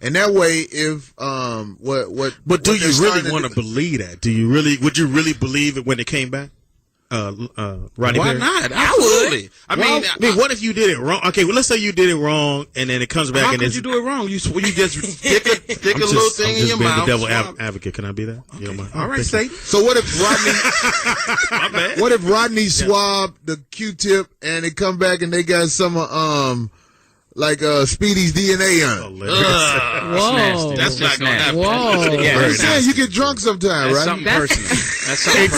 And that way, if But do you really want to believe that? Would you really believe it when it came back? Rodney Why Perry? not? Absolutely. I mean, what if you did it wrong? Okay, well, let's say you did it wrong, and then it comes back. How and could you do it wrong? You just stick a little thing in your being mouth. the devil advocate. Can I be that? Okay. All right, say. So what if Rodney? My bad. What if Rodney swabbed the Q-tip and it come back and they got some Speedy's DNA on it? Whoa. That's not gonna happen. Whoa. Yeah, I'm saying you get drunk sometime, that's right? something personal. That's something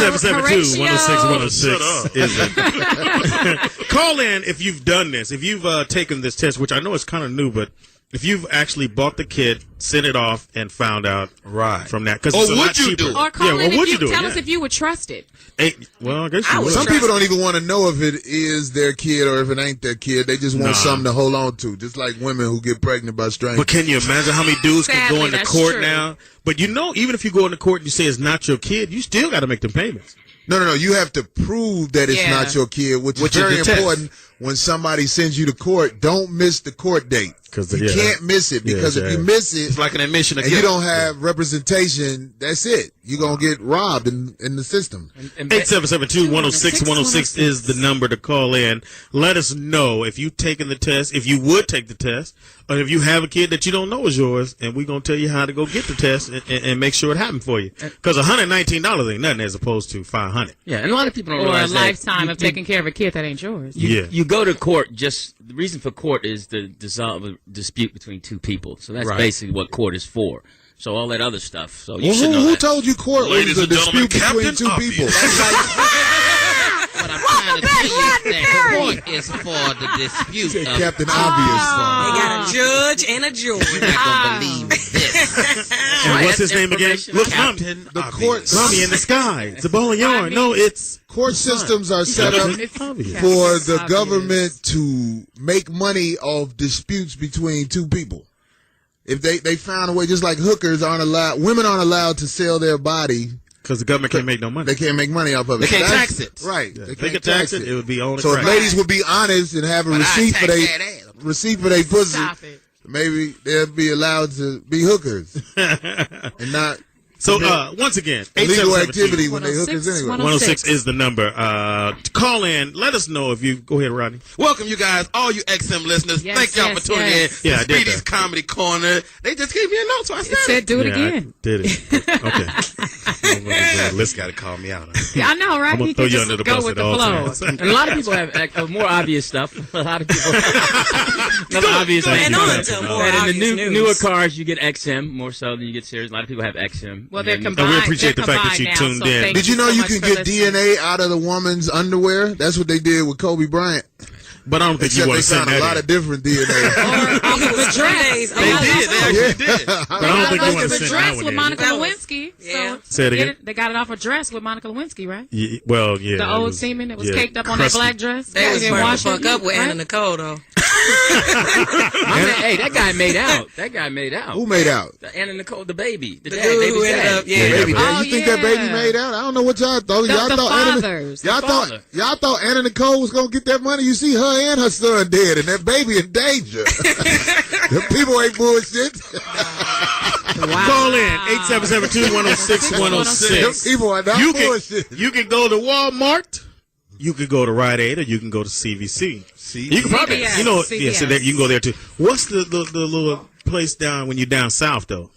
877-2-106-106 is it. Call in if you've done this. If you've taken this test, which I know is kind of new, but if you've actually bought the kit, sent it off, and found out from that. Or would you do it? Or call in would if you do it? tell us if you would trust it. Well, I guess you would. Some people don't even want to know if it is their kid or if it ain't their kid. They just want something to hold on to, just like women who get pregnant by strangers. But can you imagine how many dudes can go Sadly, into court now? But even if you go into court and you say it's not your kid, you still got to make them payments. No. You have to prove that it's not your kid, which is very important. When somebody sends you to court, don't miss the court date. You can't miss it, because if you miss it, it's like an admission of and guilt. you don't have representation, that's it. You're going to get robbed in the system. 877-2-106-106 is the number to call in. Let us know if you've taken the test, if you would take the test, or if you have a kid that you don't know is yours, and we're going to tell you how to go get the test and make sure it happened for you. Because $119 ain't nothing as opposed to $500. Yeah, and a lot of people don't Or a realize lifetime of taking care of a kid that ain't yours. You go to court, the reason for court is to dissolve a dispute between two people. So that's basically what court is for. So all that other stuff. So you should know who that. told you court was a dispute between two people? What I'm trying to tell you is that court is for the dispute of Captain Obvious. They got a judge and a jury. You're not gonna believe this. And what's his name again? Look, Captain the court, Mommy in the sky. It's a ball of yarn. No, it's court systems are set up for the government to make money off disputes between two people. If they found a way, just like hookers aren't allowed, women aren't allowed to sell their body. because the government can't make no money. They can't make money off of it. They can't tax it. Right. Yeah. They could tax it. It would be on the So crack. if ladies would be honest and have a receipt for their pussy, maybe they'll be allowed to be hookers and not. So once again, illegal activity when they hookers anyway. 106 is the number. Call in. Let us know if you go ahead, Rodney. Welcome, you guys, all you XM listeners. Yes, Thank y'all for tuning in. Yeah, I did Speedy's that. Comedy Corner. They just gave me a note, so I said It said do it again. I did it. Okay. Let's got to call me out. Yeah, I know, right? I'm gonna You throw can you just under the go bus with at the all flow. times. And a lot of people have more obvious stuff. A lot of people. Another obvious Go thing. on to more And in obvious the news. newer cars, you get XM more so than you get Sirius. A lot of people have XM. Well, they're And combined. we appreciate They're the fact that you combined tuned now, so in. thank Did you know so you much can for get listening. DNA out of the woman's underwear? That's what they did with Kobe Bryant. But I don't think you Except want they to send found a lot that of different DNA. Off of a dress. They did. They actually did. But I don't think you want to the send dress that with one Monica That was- Lewinsky. Yeah. So Say it again? They got it off a dress with Monica Lewinsky, right? Well, yeah. The it old was- semen that was yeah, caked up on that crusty. black dress. They was didn't burning the wash fuck it, up with Anna right? Nicole, though. hey, that guy made out. That guy made out. Who made out? Anna Nicole, the baby. The The dad, dude baby's who ended dad. up, yeah. Baby, Oh, you think that baby yeah. made out? I don't know what y'all thought. The Y'all fathers. y'all thought Anna Nicole was gonna get that money. You see her and her son dead, and that baby in danger. The people ain't bullshit. Call in 877-2-106-106. People are not bullshit. You can go to Walmart, you can go to Rite Aid, or you can go to CVC. You can probably, CVS. you know, CVS. yeah, so that you can go there too. What's the little place down when you're down south though?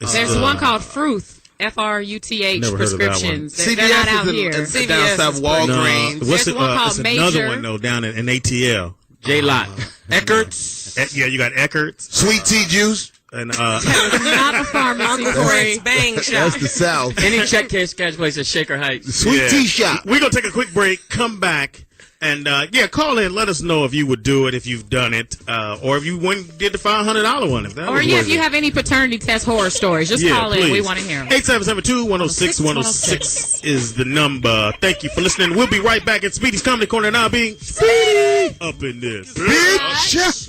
It's, There's one called Fruth. F-R-U-T-H Never heard of that one. prescriptions. They're not out here. Down CVS south is Walgreens. what's There's one called it's another Major. one though down in ATL. J-Lot. Eckert's. Yeah, you got Eckert's Sweet tea juice. and Not a pharmacy. Corey's Bang Shop. That's the South. Any check cash place at Shaker Heights. Sweet tea shop. We're gonna take a quick break. Come back. And, call in. Let us know if you would do it, if you've done it, or if you went and did the $500 one. If that Or was yeah, worth if you it. have any paternity test horror stories, just call in. please. We want to hear them. 877-2-106-106 is the number. Thank you for listening. We'll be right back at Speedy's Comedy Corner, and I'll be Speedy up in this. Bitch.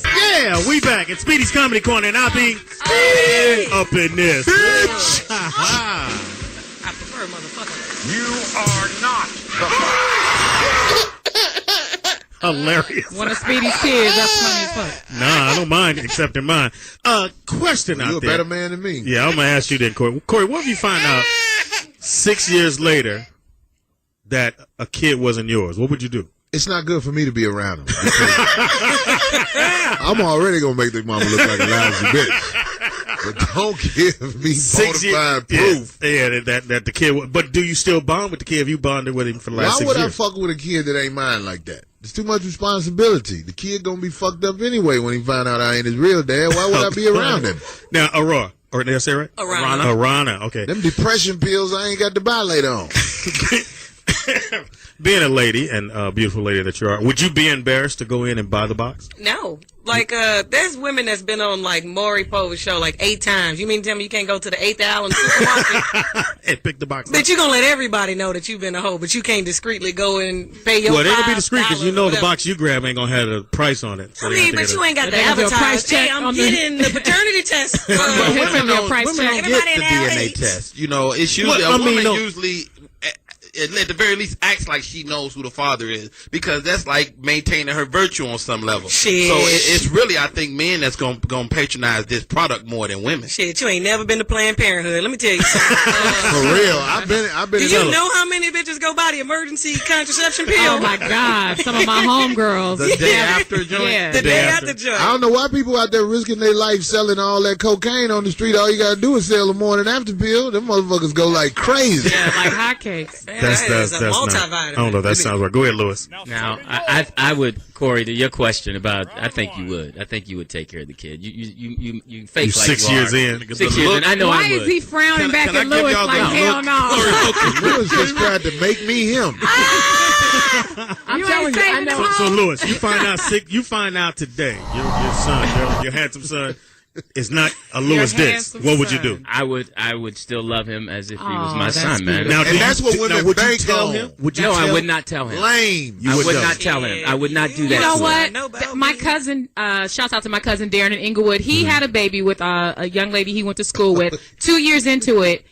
Yeah, we back at Speedy's Comedy Corner, and I'll be Speedy up in this. Bitch. I prefer motherfucker. You are not the hilarious. One of Speedy's kids, that's funny as fuck. Nah, I don't mind accepting mine. Question out You're a there. better man than me. Yeah, I'm gonna ask you then, Corey. Corey, what if you find out 6 years later that a kid wasn't yours? What would you do? It's not good for me to be around him. I'm already gonna make the mama look like a lousy bitch. But don't give me bona fide proof. Yeah, that the kid. But do you still bond with the kid if you bonded with him for the last 6 Why would years? I fuck with a kid that ain't mine like that? It's too much responsibility. The kid gonna be fucked up anyway when he find out I ain't his real dad. Why would I be around him? Now, Aurora, or did I say it right? Arana. Okay. Them depression pills I ain't got to buy later on. Being a lady and a beautiful lady that you are, would you be embarrassed to go in and buy the box? No. Like, there's women that's been on, like, Maury Povey's show, like, 8 times. You mean to tell me you can't go to the 8th hour and supermarket? And pick the box up. But you're going to let everybody know that you've been a hoe, but you can't discreetly go and pay your Well, they gonna be discreet because you know the whatever. box you grab ain't gonna have a price on it. So I they mean, have to but get you ain't got to They gonna do a price advertise. Hey, check I'm on the- getting the paternity test. But women don't Everybody get in the LA. DNA test. You know, it's usually Well, I a mean, woman no. usually, at the very least, acts like she knows who the father is because that's like maintaining her virtue on some level. Shit. So it's really, I think, men that's gonna patronize this product more than women. Shit, you ain't never been to Planned Parenthood. Let me tell you something. For real, I've been. Do in you other- know how many bitches go buy the emergency contraception pill? Oh my God, some of my homegirls. The day after joint. Yeah. The day after. after joint. I don't know why people out there risking their life selling all that cocaine on the street. All you gotta do is sell the morning after pill. Them motherfuckers go like crazy. Yeah, like hotcakes. Man, That's that is a not. multivitamin. I don't know. That sounds right. Go ahead, Lewis. Now, I would, Corey, to your question about, I think you would. I think you would take care of the kid. You fake You like 6 you years are. in. 6 years in. I know Why I would. is he frowning back can I at give Lewis y'all like, the hell look? no? Lewis just tried to make me him. I'm telling you, I know. So Lewis, you find out today, your son, your handsome son, is not a Lewis Dix. handsome What would you son. do? I would still love him as if he was Aw, my that's son, man. beautiful. And that's what women would you bank tell on. him? Would you No, I tell- would not tell him. Lame. I would don't. not tell him. I would not do that. You know to him. what? know about My me. cousin, shouts out to my cousin Darren in Inglewood. He had a baby with a young lady he went to school with. 2 years into it,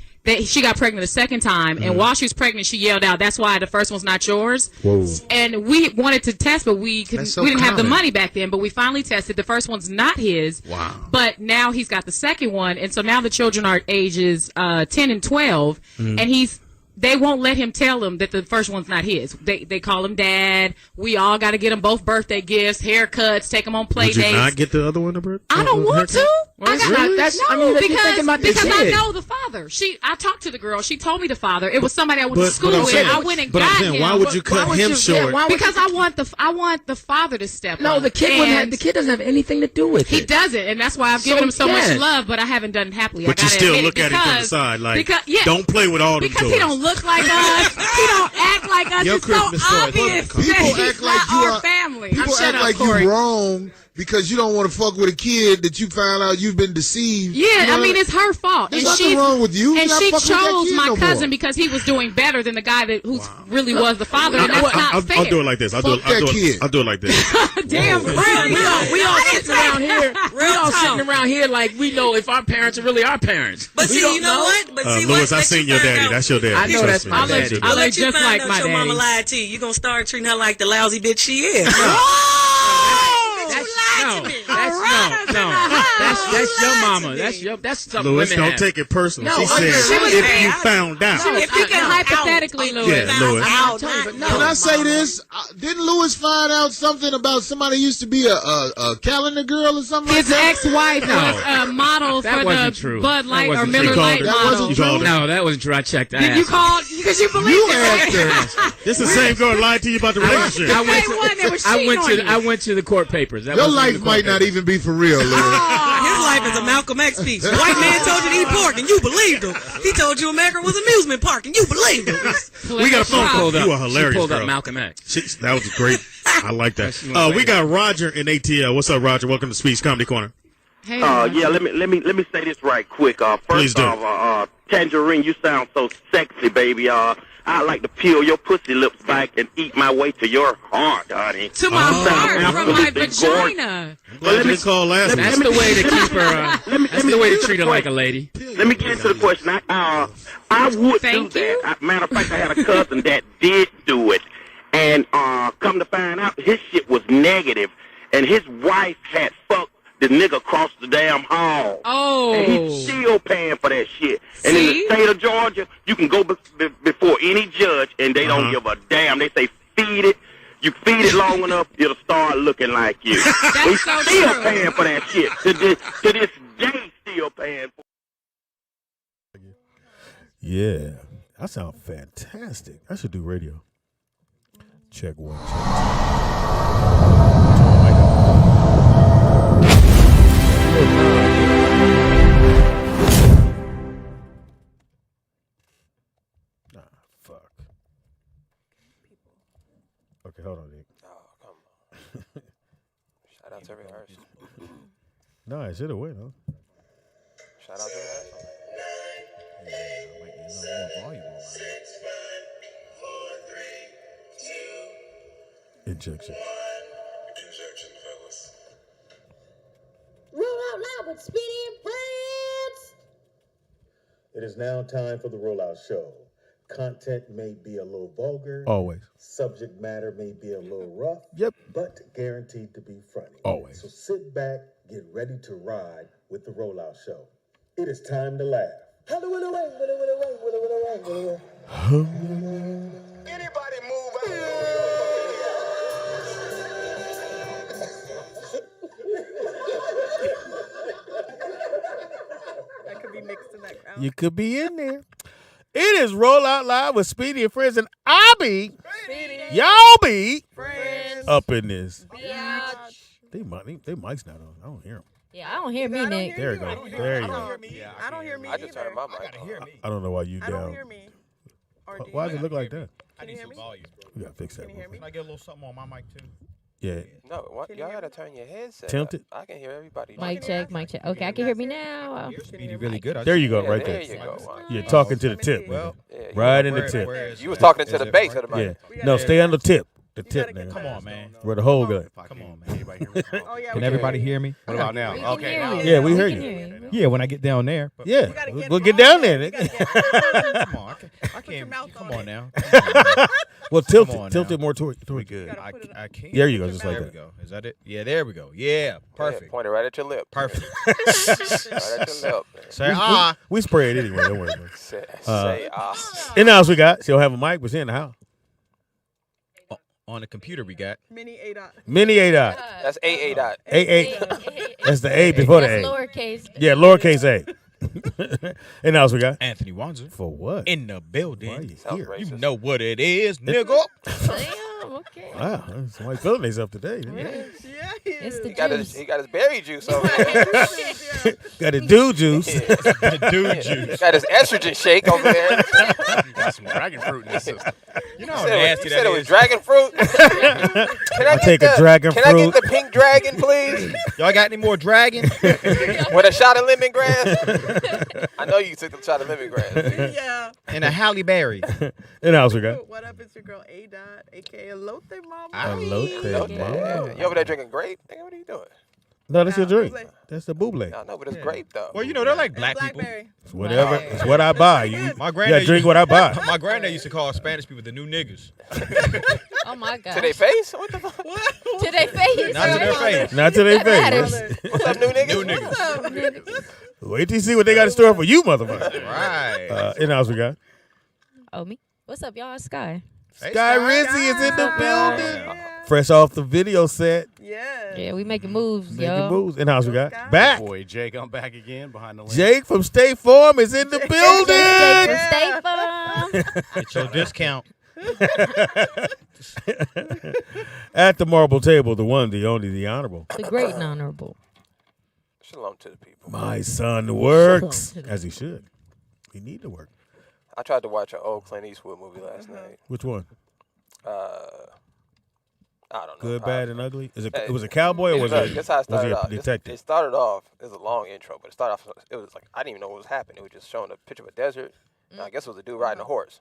she got pregnant a second time, and while she was pregnant, she yelled out, "That's why the first one's not yours." Whoa. And we wanted to test, but we That's so didn't have the common. money back then. But we finally tested. The first one's not his. Wow. But now he's got the second one, and so now the children are ages 10 and 12, and they won't let him tell them that the first one's not his. They call him dad. We all got to get them both birthday gifts, haircuts, take them on play Would you dates. not get the other one a birthday? I don't want to. I got Really? that's I no, mean, if you're because thinking about the because I kid. know the father. I talked to the girl. She told me the father. It was somebody I went to But school I'm with. saying, I went and but got I'm saying, him. why would you cut him short? Because I want the father to step No, up. the kid wouldn't have, And the kid doesn't have anything to do with he it. doesn't, and that's why I've given him so yes. much love, but I haven't done it happily. But I you gotta still admit look at him from the side like, yeah, don't play with all them because toys. he don't look like us. He don't act like us. Your It's so Christmas toys. obvious People that he's act like not you our are- family. People Shut act up, like Corey. you wrong because you don't want to fuck with a kid that you found out you've been deceived. Yeah, You know I mean, what it's her fault. There's and nothing she, wrong with you. And You're not she fucking with that chose kid my no cousin more. because he was doing better than the guy that really was the father. And that's not I'll fair. do it like this. I'll do Fuck that kid. I'll do it like this. Damn, We all sitting around here. We all talk. sitting around here like we know if our parents are really our parents. But We see, don't you know what? But see, Lewis, what? I Let seen you your find daddy. out. That's your daddy. I know Trust that's me. my I'll daddy. let, I'll let Let you just find like out my your mama daddy. lied to you. You gonna start treating her like the lousy bitch she is. That's your mama. That's something Lewis, women don't have. take it personal. No, she said, she was if mad. you found out. If you can Hypothetically, Lewis. Yeah, Lewis. Can I say this? Didn't Lewis find out something about somebody who used to be a calendar girl or something His like that? ex-wife was a model That for wasn't the true. Bud That Light or wasn't Miller true. Lite That model. wasn't You true. called her. No, that wasn't true. I checked. Did you call? Because you believe You it. asked her. This is the same girl lied to you about the relationship. I went to- one that was cheating on I you. went to the court papers. That Your wasn't in life the court might not papers. even be for real, Lewis. His life is a Malcolm X speech. The white man told you to eat pork, and you believed him. He told you America was an amusement park, and you believed him. We got a phone call. Pulled up. You are hilarious, She pulled bro. up Malcolm X. That was great. I like that. She went We like got Roger in ATL. What's up, Roger? Welcome to Speech Comedy Corner. Hey, Yeah, let me say this right quick. Please First do. off, Tangerine, you sound so sexy, baby. I like to peel your pussy lips back and eat my way to your heart, honey. to my heart from my absolutely vagina. Glad you didn't call last That's week. the way to keep her. That's the way to treat her like a lady. Let me get into the question. I would Thank do you. that. Matter of fact, I had a cousin that did do it. And come to find out, his shit was negative, and his wife had fucked the nigga across the damn hall. Oh. And he's still paying for that shit. And in the state of Georgia, you can go before any judge, and they don't give a damn. They say, feed it. You feed it long enough, it'll start looking like you. He's so still true. paying for that shit. To this day, still paying for it. Yeah, that sounds fantastic. I should do radio. Check one, check two. Nah, fuck. Okay, hold on, Nick. Oh, come on. Shout out to rehearsal. No, I should have went, huh? Shout out to rehearsal. Yeah, I might need a little more volume on mine. Injection. Injection, fellas. Roll out loud with Speedy and Friends. It is now time for the Rollout Show. Content may be a little vulgar. Always. Subject matter may be a little rough. Yep. But guaranteed to be funny. Always. So sit back, get ready to ride with the Rollout Show. It is time to laugh. Anybody move out? That could be mixed in that crowd. You could be in there. It is Roll Out Live with Speedy and Friends, and I be, y'all be, Friends. up in this. Biatch. They mic's not on. I don't hear them. Yeah, I don't hear me, Nick. There you go. There you go. I don't hear me I just turned my mic on. I don't know why you I don't down. hear me. Why does it look like that? Can you hear me? We gotta fix that. Can you hear me? Can I get a little something on my mic too? Yeah. No, what? Y'all gotta turn your headset. Tilted? I can hear everybody. Mic check, mic check. Okay, I can hear me now. Speedy really good. There you go, Yeah, right there there. you go. You're talking to the tip, Well, nigga. Right in the tip. You was talking to the base of the mic. Yeah. No, stay on the tip. The tip, gotta get nigga. Come on, man. Where the hole go. Come on, man. Anybody hear me? Oh, yeah, Can we everybody hear me? What about now? Okay. Yeah, we hear can you. hear you. Yeah, when I get down there. But Yeah. gotta get We'll get down there, You gotta nigga. get- Come on, I can't. mouth Come on on it. now. Well, tilt Come on it. Tilt now. it more toward. We good. gotta I put it- can't. There you go, just like There that. we go. Is that it? Yeah, there we go. Yeah, perfect. Point it right at your lip. Perfect. Right at your lip. Man. Say ah. We spray it anyway. Don't worry. Man. Say In the house we got. She'll have a mic, but she in the house. On the computer we got. Mini A dot. Mini A dot. That's A dot. A. That's the A before the That's A. lowercase. Yeah, lowercase A. In the house we got. Anthony Wanzer For what? in the Why building. you Sounds here? racist. You know what it is, nigga. Damn, okay. Wow, somebody feeling themselves today. Yeah, It's the He got juice. his berry juice over there. Got a dude juice. Dude juice. Got his estrogen shake over there. Got some dragon fruit in this system. You know You how said, nasty you that said it is. was dragon fruit. Can I take a dragon Can I fruit. get the pink dragon, please? Y'all got any more dragon? With a shot of lemongrass. I know you took the shot of lemongrass. Yeah. And a Halle Berry. In the house we got. What up? It's your girl A dot, aka Lotte Mama. Elote, No, man. you over there drinking grape? Nigga, what are you doing? No, that's your drink. Buble. That's the buble. I know, but it's grape though. Well, you know they're like black people. Blackberry. It's whatever. It's what I buy. You My yeah, granddad drink what I buy. My granddad used to call Spanish people the new niggas. Oh my god. To their face? What the fuck? To their face. Not to their face. Not to their Matters. face. What's up, new niggas? New niggas. Wait till you see what they got in store for you, motherfucker. Right. In the house we got. Oh, me? What's up, y'all? It's Sky. Hey, Sky Rizzy is in the building. Fresh off the video set. Yeah. Yeah, we making moves, Making yo. moves. In the house we got. Sky. Back. Boy, Jake, I'm back again behind the lens. Jake from State Farm is in the building. Stay Farm. Get your discount. At the marble table, the one, the only, the honorable. The great and honorable. Shalom to the people. My son works. As he should. He need to work. I tried to watch an old Clint Eastwood movie last night. Which one? I don't know. Good, probably. bad, and ugly? It was a cowboy or was Look, it that's how it started was off. he a detective? It started off, it was a long intro, but it started off, it was like, I didn't even know what was happening. It was just showing a picture of a desert. And I guess it was a dude riding a horse.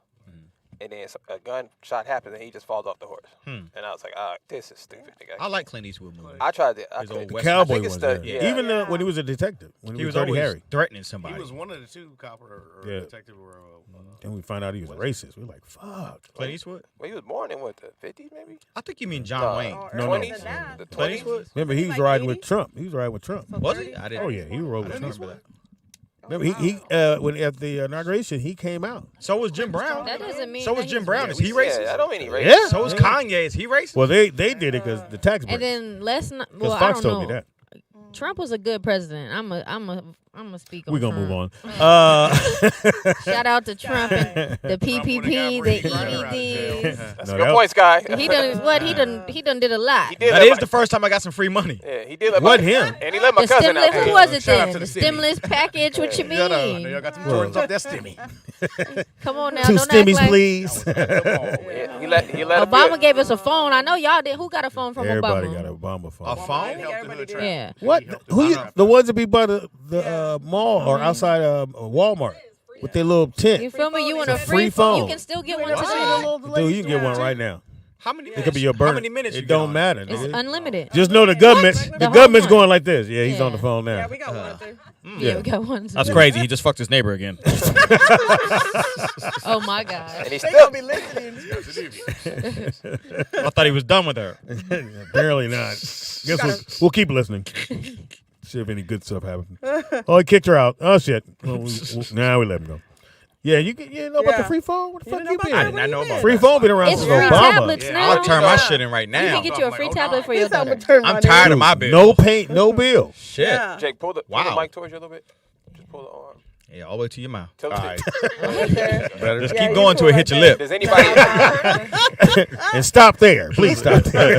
and then a gunshot happens, and he just falls off the horse. And I was like, this is stupid. I like Clint Eastwood movies. I tried to. His old The Western. cowboy was there. Even when he was a detective. When He was Dirty always Harry. threatening somebody. He was one of the two cop or detective or. Then we find out he was racist. We're like, fuck. Clint Eastwood? Well, he was born in what, the 50s maybe? I think you mean John Wayne. No, 20s? no. The Clint 20s? Eastwood? Remember, he was riding with Trump. He was riding with Trump. Was he? I didn't. Oh, yeah. He rode with Trump. remember that. Remember, he when at the inauguration, he came out. So was Jim Brown. That doesn't mean. So was that Jim he's Brown. racist. Is he racist? Yeah, I don't mean he racist. Yeah. So was Kanye. Is he racist? Well, they did it because the tax break. And then let's not. Because Well, I Fox don't told know. me that. Trump was a good president. I'm a speak on We're going to Trump. move on. Shout out to Trump and the PPP, the EDDs. That's a good point, Sky. He done what? He done did a lot. That is the first time I got some free money. Yeah, he did let What him? And he let my The cousin out. stimulus. Who was it Shout out then? to The the city. stimulus package. What you mean? Y'all got some Jordans off that stimmy. Come on now. 2 Don't act stimmies, like please. Yeah, he let Obama gave us a phone. I know y'all did. Who got a phone from Everybody Obama? got an Obama phone. A phone? Yeah. What? The ones that be by the mall or outside Walmart with their little tent? You feel me? You want It's a free phone. You can still get one today. Dude, you can get one right now. How many? It could be your burner. How many minutes? It you don't got? matter. It's nigga. unlimited. Just know the government's The the whole government's month. going like this. Yeah, he's on the Yeah. phone now. Yeah, we got one too. Yeah, we got one. That's crazy. He just fucked his neighbor again. Oh my God. And he's They still gonna be listening. I thought he was done with her. Apparently not. Guess we'll keep listening. See if any good stuff happens. Oh, he kicked her out. Oh shit. Well, now we let him go. Yeah, you know about the free phone? What the fuck you been? I did not know about Free that. phone been around It's since free Obama. tablets now. I'll turn my shit in right You now. can get you a free tablet for your He's talking daughter. about turn I'm mine tired in. of my bill. No paint, no bill. Shit. Yeah. Jake, pull the mic towards you a little bit. Just pull the arm. Yeah, all the way to your mouth. Tell All us right. Better. Just Yeah, keep you going till it pull hit your right lip. Does anybody? And stop there. Please stop there.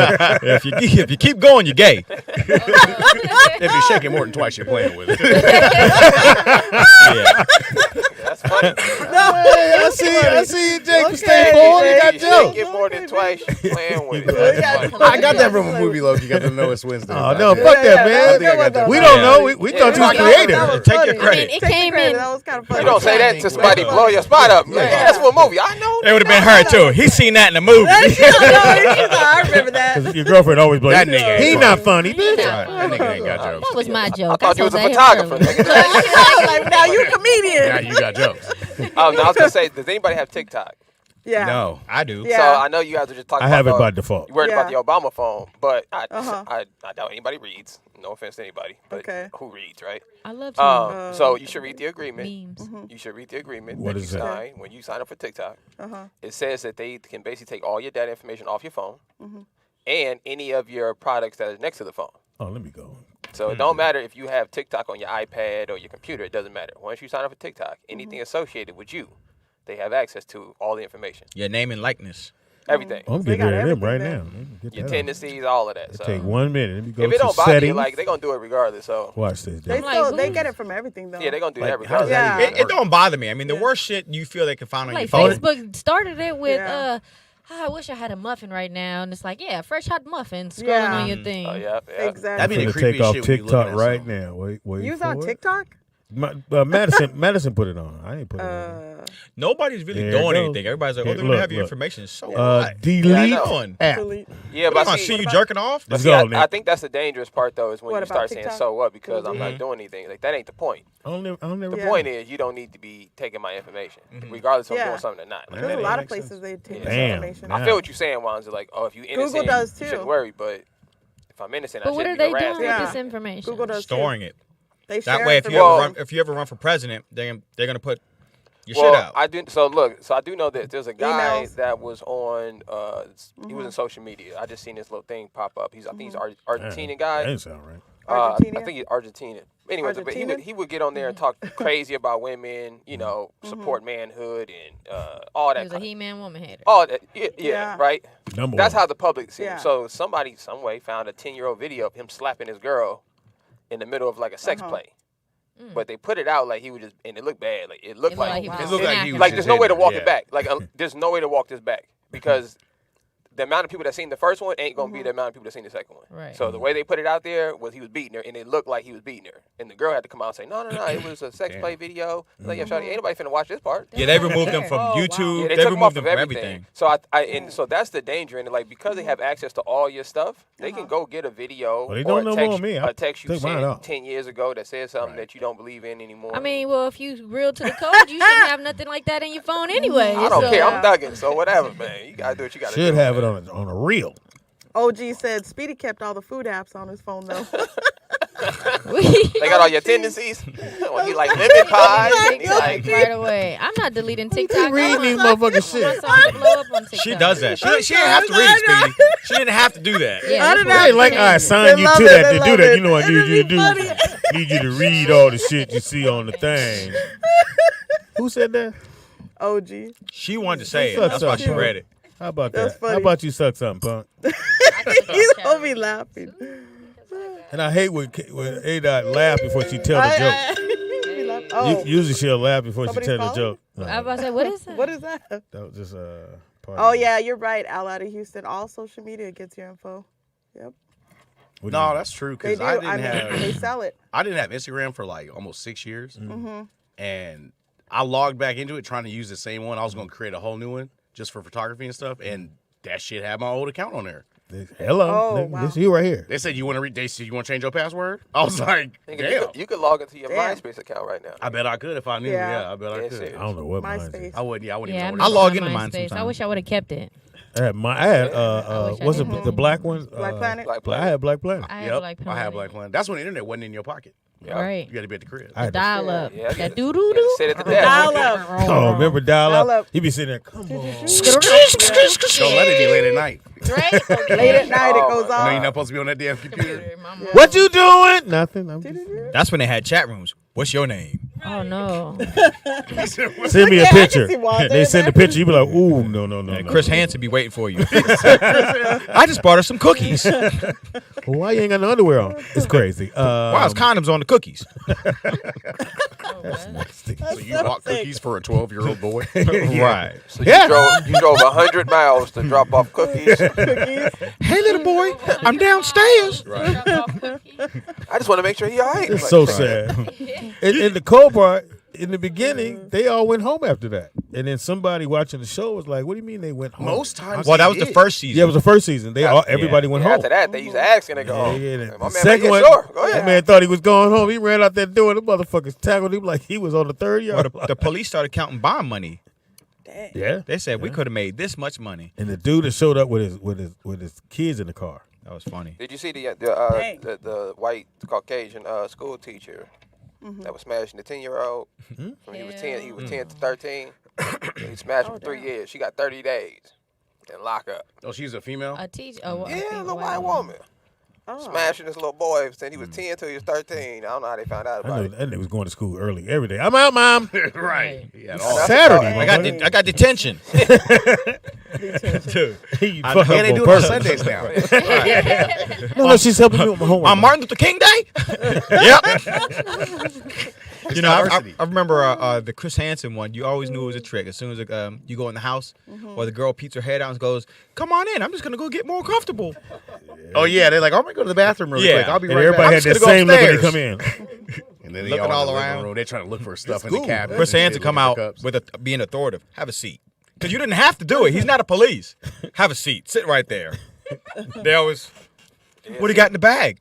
Yeah, if you keep going, you're gay. If you shake it more than twice, you're playing with it. Yeah. That's funny. Hey, I see you, Jake. Okay, Stay forward. You got You jokes. shake it more than twice, you're playing with it. That's funny. I got that from a movie, Loki. You got to know it's Wednesday. Oh, no, fuck that, I man. think I got that. We don't know. We Yeah. thought you was Yeah. creative. Take your I credit. mean, it came in. That was kind of funny. You don't say that to somebody blow your spot up. Yeah, that's for a movie. I know. It would have been her too. He seen that in the movie. I remember that. Your girlfriend always blows. That nigga ain't He funny. not funny, bitch. That nigga ain't got jokes. That was my joke. I thought you was a supposed to photographer. have him. nigga. Like, now you a comedian. Now you got jokes. No, I was gonna say, does anybody have TikTok? Yeah. No. I do. Yeah. So I know you guys are just talking. I have it about by default. You worried about the Yeah. Obama phone, but I Uh-huh. doubt anybody reads. No offense to anybody, but Okay. who reads, right? I love to So you should read the agreement. memes. You should read the agreement What that is you that? sign when you sign up for TikTok. Uh-huh. It says that they can basically take all your data information off your phone and any of your products that is next to the phone. Oh, let me go. So it don't matter if you have TikTok on your iPad or your computer. It doesn't matter. Once you sign up for TikTok, anything associated with you, they have access to all the information, Your name and likeness. everything, I'm They getting got rid of them right everything now. Get your that tendencies, all of that. off. So Take 1 minute. Let me go if it to don't bother you, settings. like they're gonna do it regardless. So Watch this. They Dave. like, still they who- get it from everything though. yeah, they're gonna do Like, that how's regardless. that Yeah. even It don't bother me. I mean, the worst shit you feel they can find on your Like phone. Facebook started it with Yeah. I wish I had a muffin right now, and it's like, yeah, fresh hot muffin scrolling Yeah. on your thing. Oh yeah, yeah. Exactly. That'd be I'm the gonna take creepiest off shit when you looking TikTok at right something. now. Wait You was for on it. TikTok? Madison put it on. I ain't put it on. Nobody's really There it doing goes. anything. Everybody's like, oh, Here, they're going to look, have your look. information. So what? Yeah, Delete I know. Doing? app. Delete. Yeah, What but am I see, see you jerking off? but Let's see, go, I Nick. think that's the dangerous part though, is when What you about start saying TikTok? so what because I'm Mhm. not doing anything. Like that ain't the point. I'll never. The Yeah. point is you don't need to be taking my information, regardless if I'm Yeah. doing something or not. Man, There's a that lot of makes places sense. they take this Damn. information. Nah. I feel what you're saying, Wanza. Like, oh, if you innocent, does, you too. shouldn't worry. But if I'm innocent, But I what are shouldn't be they doing harassed. with Yeah. this information? Google does too. Storing it. They That share way, it if for you Well- if you ever run for president, they're gonna put your Well, shit out. I do. So look, so I do know that there's a guy Emails. that was on. He was in social media. I just seen this little thing pop up. I think he's Argentinian guy. That didn't sound right. I Argentina? think he's Argentinian. Anyway, but Argentinian? he would get on there and talk crazy about women. You know, support manhood and all He that. was a He-Man woman hater. All that. Yeah, Yeah. right. Number That's one. how the public sees him. Yeah. So somebody, some way, found a 10-year-old video of him slapping his girl in the middle of like a sex play. But they put it out like he was just, and it looked bad. Like it looked It like looked like he was It looked like he was like just there's no way to in walk there, it back. Like there's no way to walk this back because the amount of people that seen the first one ain't gonna be the amount of people that seen the second one. Right. So the way they put it out there was he was beating her, and it looked like he was beating her. And the girl had to come out and say, no, it was a sex play video. Like, yeah, shawty, ain't nobody finna watch this part. Yeah, they removed them from YouTube. Yeah, they they took removed them them off from of everything. So so that's the danger in it. Like, because they have access to all your stuff, they can go get a video Well, they or don't know a text, more than me. a text you Take mine sent off. 10 years ago that says something that you don't believe in anymore. I mean, well, if you real to the code, you shouldn't have nothing like that in your phone anyway. I don't care. I'm thugging, so whatever, man. You gotta do what you gotta do. Should have it on a reel. OG said Speedy kept all the food apps on his phone though. They got all your tendencies. When he like lemon pie, and he like right away. I'm not deleting TikTok. Read these motherfucking shit. She does that. She didn't have to read it, Speedy. She didn't have to do that. Yeah, Hey, like I assigned you to that to do that. You know what I need you to do? Need you to read all the shit you see on the thing. Who said that? OG. She wanted to say it. Suck That's why she something. read it. How about That's that? funny. How about you suck something, punk? He's gonna be laughing. And I hate when A-Dot laugh before she tell the joke. He laugh- Oh, Usually she'll laugh before Somebody's she tell the calling? joke. I was about to say, what is that? what is that? That was just part Oh of it. yeah, you're right. Al out of Houston. All social media gets your info. Yep. What do No, you- that's true. They Because do. I didn't mean, they have sell it. I didn't have Instagram for like almost 6 years, Mm-hmm. and I logged back into it trying to use the same one. I was going to create a whole new one just for photography and stuff, and that shit had my old account on there. Hello, Oh, wow. this you right here. They said you want to read. They said you want to change your password. I was like, damn. you could log into your Damn. MySpace account right now. I bet I could if I knew. Yeah. Yeah, I bet I Yeah, could. shit. I don't know what mine is. MySpace. I wouldn't. Yeah, I wouldn't Yeah, even I know what I it log is. into mine MySpace. I sometimes. wish I would have kept it. I had wish I what's did. the black one? Black Planet. Black I had Black Planet. I had Yep, Black I Planet. had Black Planet. That's when the internet wasn't in your pocket. Yeah. Right. You got to be at the crib. I had to- Dial up. Yeah, That you doo doo doo. Sit at the Dial desk. up. Oh, remember dial Dial up? up. He be sitting there. Come on. Don't let it be late at night. Right? Late at night it goes You know you're on. not supposed to be on that damn computer. What you doing? Nothing. I'm just That's when they had chat rooms. What's your name? Oh, no. send me a Yeah, I can picture. see Walter They in send the there. picture. You be like, ooh, no. And Chris Hansen be waiting for you. I just bought her some cookies. Well, why you ain't got no underwear on? It's crazy. Why is condoms on the cookies? That's nasty. So you bought cookies for a 12-year-old boy? Right. So you drove 100 miles to drop off cookies. Hey, little boy, I'm downstairs. I just want to make sure he all right. It's Like, so sad. In the cold part, in the beginning, they all went home after that. And then somebody watching the show was like, what do you mean they went home? Most times. Well, that they was the did. first season. Yeah, it was the first season. Everybody went home. After that, they used to ask and they go, Yeah, oh, yeah, my the man, second like, one, yeah, sure, go that ahead. man thought he was going home. He ran out that door. The motherfuckers tackled him like he was on the 3rd yard. The police started counting bond money. Yeah. They said we could have made this much money. And the dude that showed up with his kids in the car. That was funny. Did you see Dang. the white Caucasian school teacher that was smashing the 10-year-old? When he was 10, he was 10 to 13. He smashed him for 3 years. She got 30 days in lockup. Oh, she's a female? A teacher. Oh, Yeah, the white woman. Smashing this little boy since he was 10 till he was 13. I don't know how they found out I about know it. that nigga was going to school early every day. I'm out, Mom. Right. Yeah, Saturday. I got detention. Dude, he And fuck up they on do it on purpose. Sundays now. No, she's helping me with my homework. On Martin Luther King Day? Yep. You know, I remember the Chris Hansen one. You always knew it was a trick. As soon as you go in the house, or the girl peeks her head out and goes, "Come on in. I'm just gonna go get more comfortable." Oh, yeah. They're like, I'm going to go to the bathroom really quick. I'll be And right everybody back. had that same look when they come in. And then they Looking all in the living around. room. They're trying to look for stuff in the cabinet. Chris and Hansen shit, come looking out for cups. with being authoritative. Have a seat. Because you didn't have to do it. He's not a police. Have a seat. Sit right there. They always, what do you got in the bag?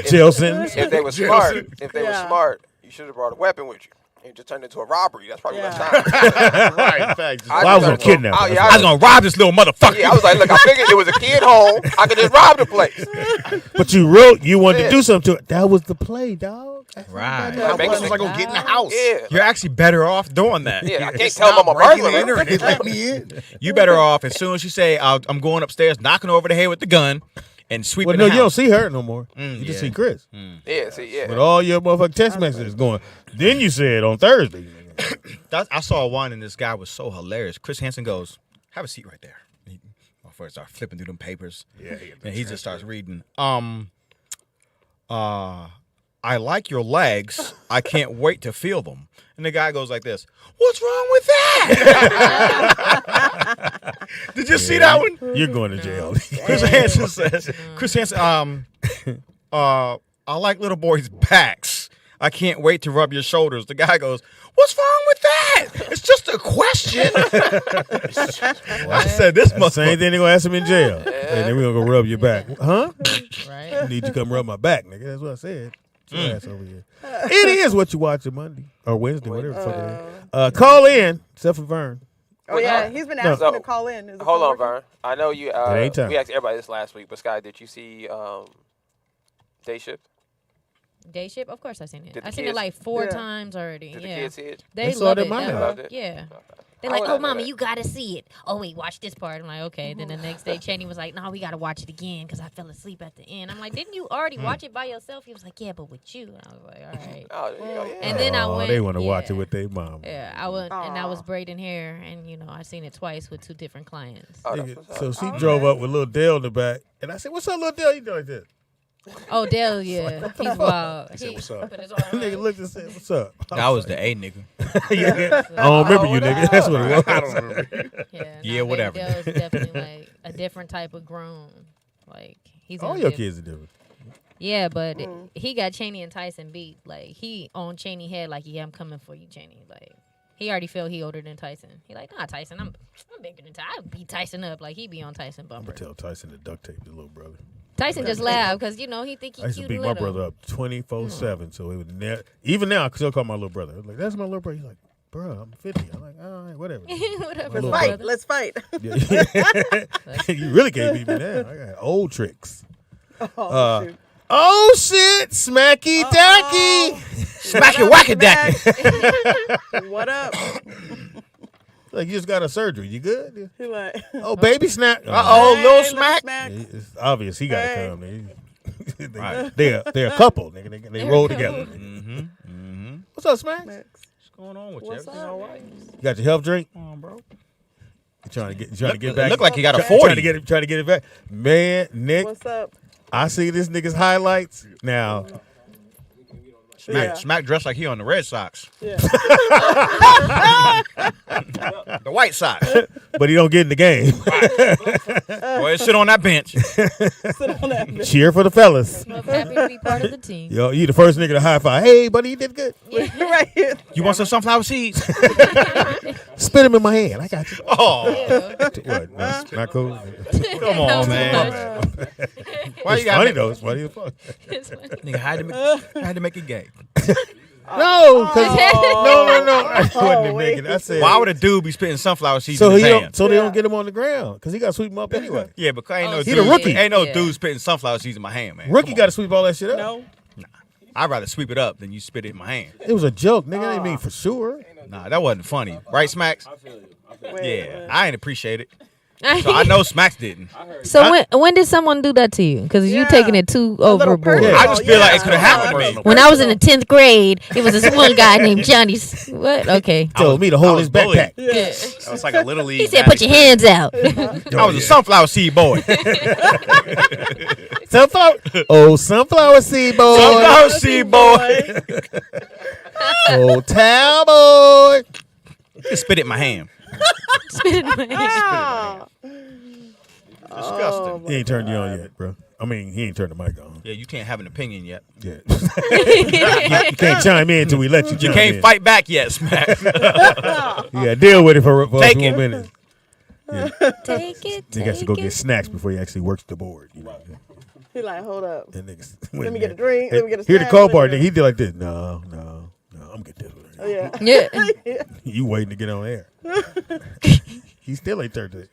Jail sentence. If they were smart, you should have brought a weapon with you. It just turned into a robbery. That's probably less time. Right, facts. Well, I was gonna kidnap him. Yeah, I was going to rob this little motherfucker. Yeah, I was like, look, I figured it was a kid home. I could just rob the place. But you wrote you wanted to do something to it. That was the play, dog. Right. I was like, go get in the house. Yeah. You're actually better off doing that. Yeah, I can't tell them I'm a burglar. They let me in. You better off as soon as you say, I'm going upstairs, knocking her over the head with the gun, and sweeping Well, the no, house. you don't see her no more. You just see Chris. Yeah, see, yeah. With all your motherfucking text messages going. Then you said on Thursday. I saw one, and this guy was so hilarious. Chris Hansen goes, "Have a seat right there." He first start flipping through them papers. Yeah, and he just starts reading. I like your legs. I can't wait to feel them. And the guy goes like this. What's wrong with that? Did you see that one? You're going to jail. Chris Hansen says. Chris Hansen. I like little boys' backs. I can't wait to rub your shoulders. The guy goes, what's wrong with that? It's just a question. I said, this must same thing they're going to ask him in jail. And then we're going to go rub your back. Huh? Right. I need you to come rub my back, nigga. That's what I said. Ass over here. It is what you watch on Monday or Wednesday, whatever the fuck it is. Call in, except for Vern. Oh, yeah. He's been asking to call in. Hold on, Vern. I know you. It ain't time. We asked everybody this last week, but Sky, did you see Day Shift? Day Shift? Of course I seen it. Did the I seen kids- it like 4 times already. Did the yeah. kids see it? They saw love it it. in my They house. loved it. Yeah. They're I like, wouldn't oh, know mama, that. you got to see it. Oh, wait, watch this part. I'm like, okay. Then the next day, Chaney was like, no, we got to watch it again because I fell asleep at the end. I'm like, didn't you already watch it by yourself? He was like, yeah, but with you. And I was like, all right. Oh, there you go. Yeah. And then I went. They want to watch it yeah. with their mom. Yeah, I went, and I was braiding hair, and, I seen it twice with 2 different clients. Oh, Nigga, so she drove up with little Dale in the back. And I said, what's up, little Dale? You doing like this? Oh, Dale, yeah. He's wild. He said, what's up? Put his arm Nigga looked and said, what's up? That was the A nigga. Yeah. I don't remember you, nigga. That's what it was. I don't remember. Yeah, whatever. Dale's definitely like a different type of grown. Like he's All gonna your give- kids are different. Yeah, but he got Chaney and Tyson beat. Like he on Chaney head. Like yeah, I'm coming for you, Chaney. Like he already felt he older than Tyson. He like nah, Tyson. I'm bigger than Tyson. I beat Tyson up. Like he be on Tyson I'm bumper. going to tell Tyson to duct tape his little brother. Tyson just laughed because he think he I used cute to beat and my little. brother up 24/7, so it would even now I still call my little brother. I was like, that's my little brother. He's like, bro, I'm 50. I'm like, all right, whatever. Whatever. My little Fight. brother. Let's fight. Yeah. You really can't beat me now. I got old tricks. Shoot. Oh shit, smacky dacky, Smacky wacky dacky. What up? Like you just got a surgery. You good? He like, Oh, baby snap. Little smack. It's obvious he got to come. Nigga. They're a couple. Nigga. They roll together. What's up, Smack? What's going on with you? What's Everything up? all right? You got your health drink? Come on, bro. You trying to get back? Look like he got a Trying 40. to get it back. Man, Nick, what's up? I see this nigga's highlights now. Smack dressed like he on the Red Sox. Yeah. The White Sox. But he don't get in the game. Boy, sit on that bench. Sit on that bitch. Cheer for the fellas. I'm happy to be part of the team. Yo, you the first nigga to high five. Hey, buddy, you did good. Right here. You want some sunflower seeds? Spit them in my hand. I got you. Oh, What? Not cool. come on, man. Why It's you got funny though. It's funny as fuck. It's funny. Nigga, had to make it gay. No, because no. I wasn't making it. I said. Why would a dude be spitting sunflower seeds So in his he hand? don't, so they don't get him on the ground because he got to sweep him up anyway. Yeah, but ain't no He dude. the rookie. Ain't no Yeah. dude spitting sunflower seeds in my hand, man. Rookie got to sweep all that shit up. No. I'd rather sweep it up than you spit it in my hand. It was a joke, nigga. I didn't mean for sure. Nah, that wasn't funny. Right, Smacks? Wait, Yeah, I ain't appreciate it. So I know Smacks didn't. So when did someone do that to you? Because you Yeah. taking it too overboard. personal. I just feel like it could have Yeah. happened to me. When I was in the 10th grade, it was this one guy named Johnny. What? Okay. Told me to I hold was his backpack. Yeah. That was like a little league. He said, "Put your hands out." I was a sunflower seed boy. Sunflower seed boy. Sunflower seed boy. Oh, towel boy. Just spit it in my hand. Spit in my hand. Ah. Disgusting. He ain't turned you on yet, bro. I mean, he ain't turned the mic on. Yeah, you can't have an opinion yet. Yeah. You can't chime in until we let you You chime can't in. fight back yet, Smack. You gotta deal with it for a Take few it. minutes. Yeah. Take it. He has to go take get it. snacks before he actually works the board. You know? He like, hold up. That niggas, Let me get a drink. Let me get a Here the snack. cold part, nigga. He did like this. No, I'm getting this one. Oh, yeah. Yeah. You waiting to get on air. He still ain't turned it.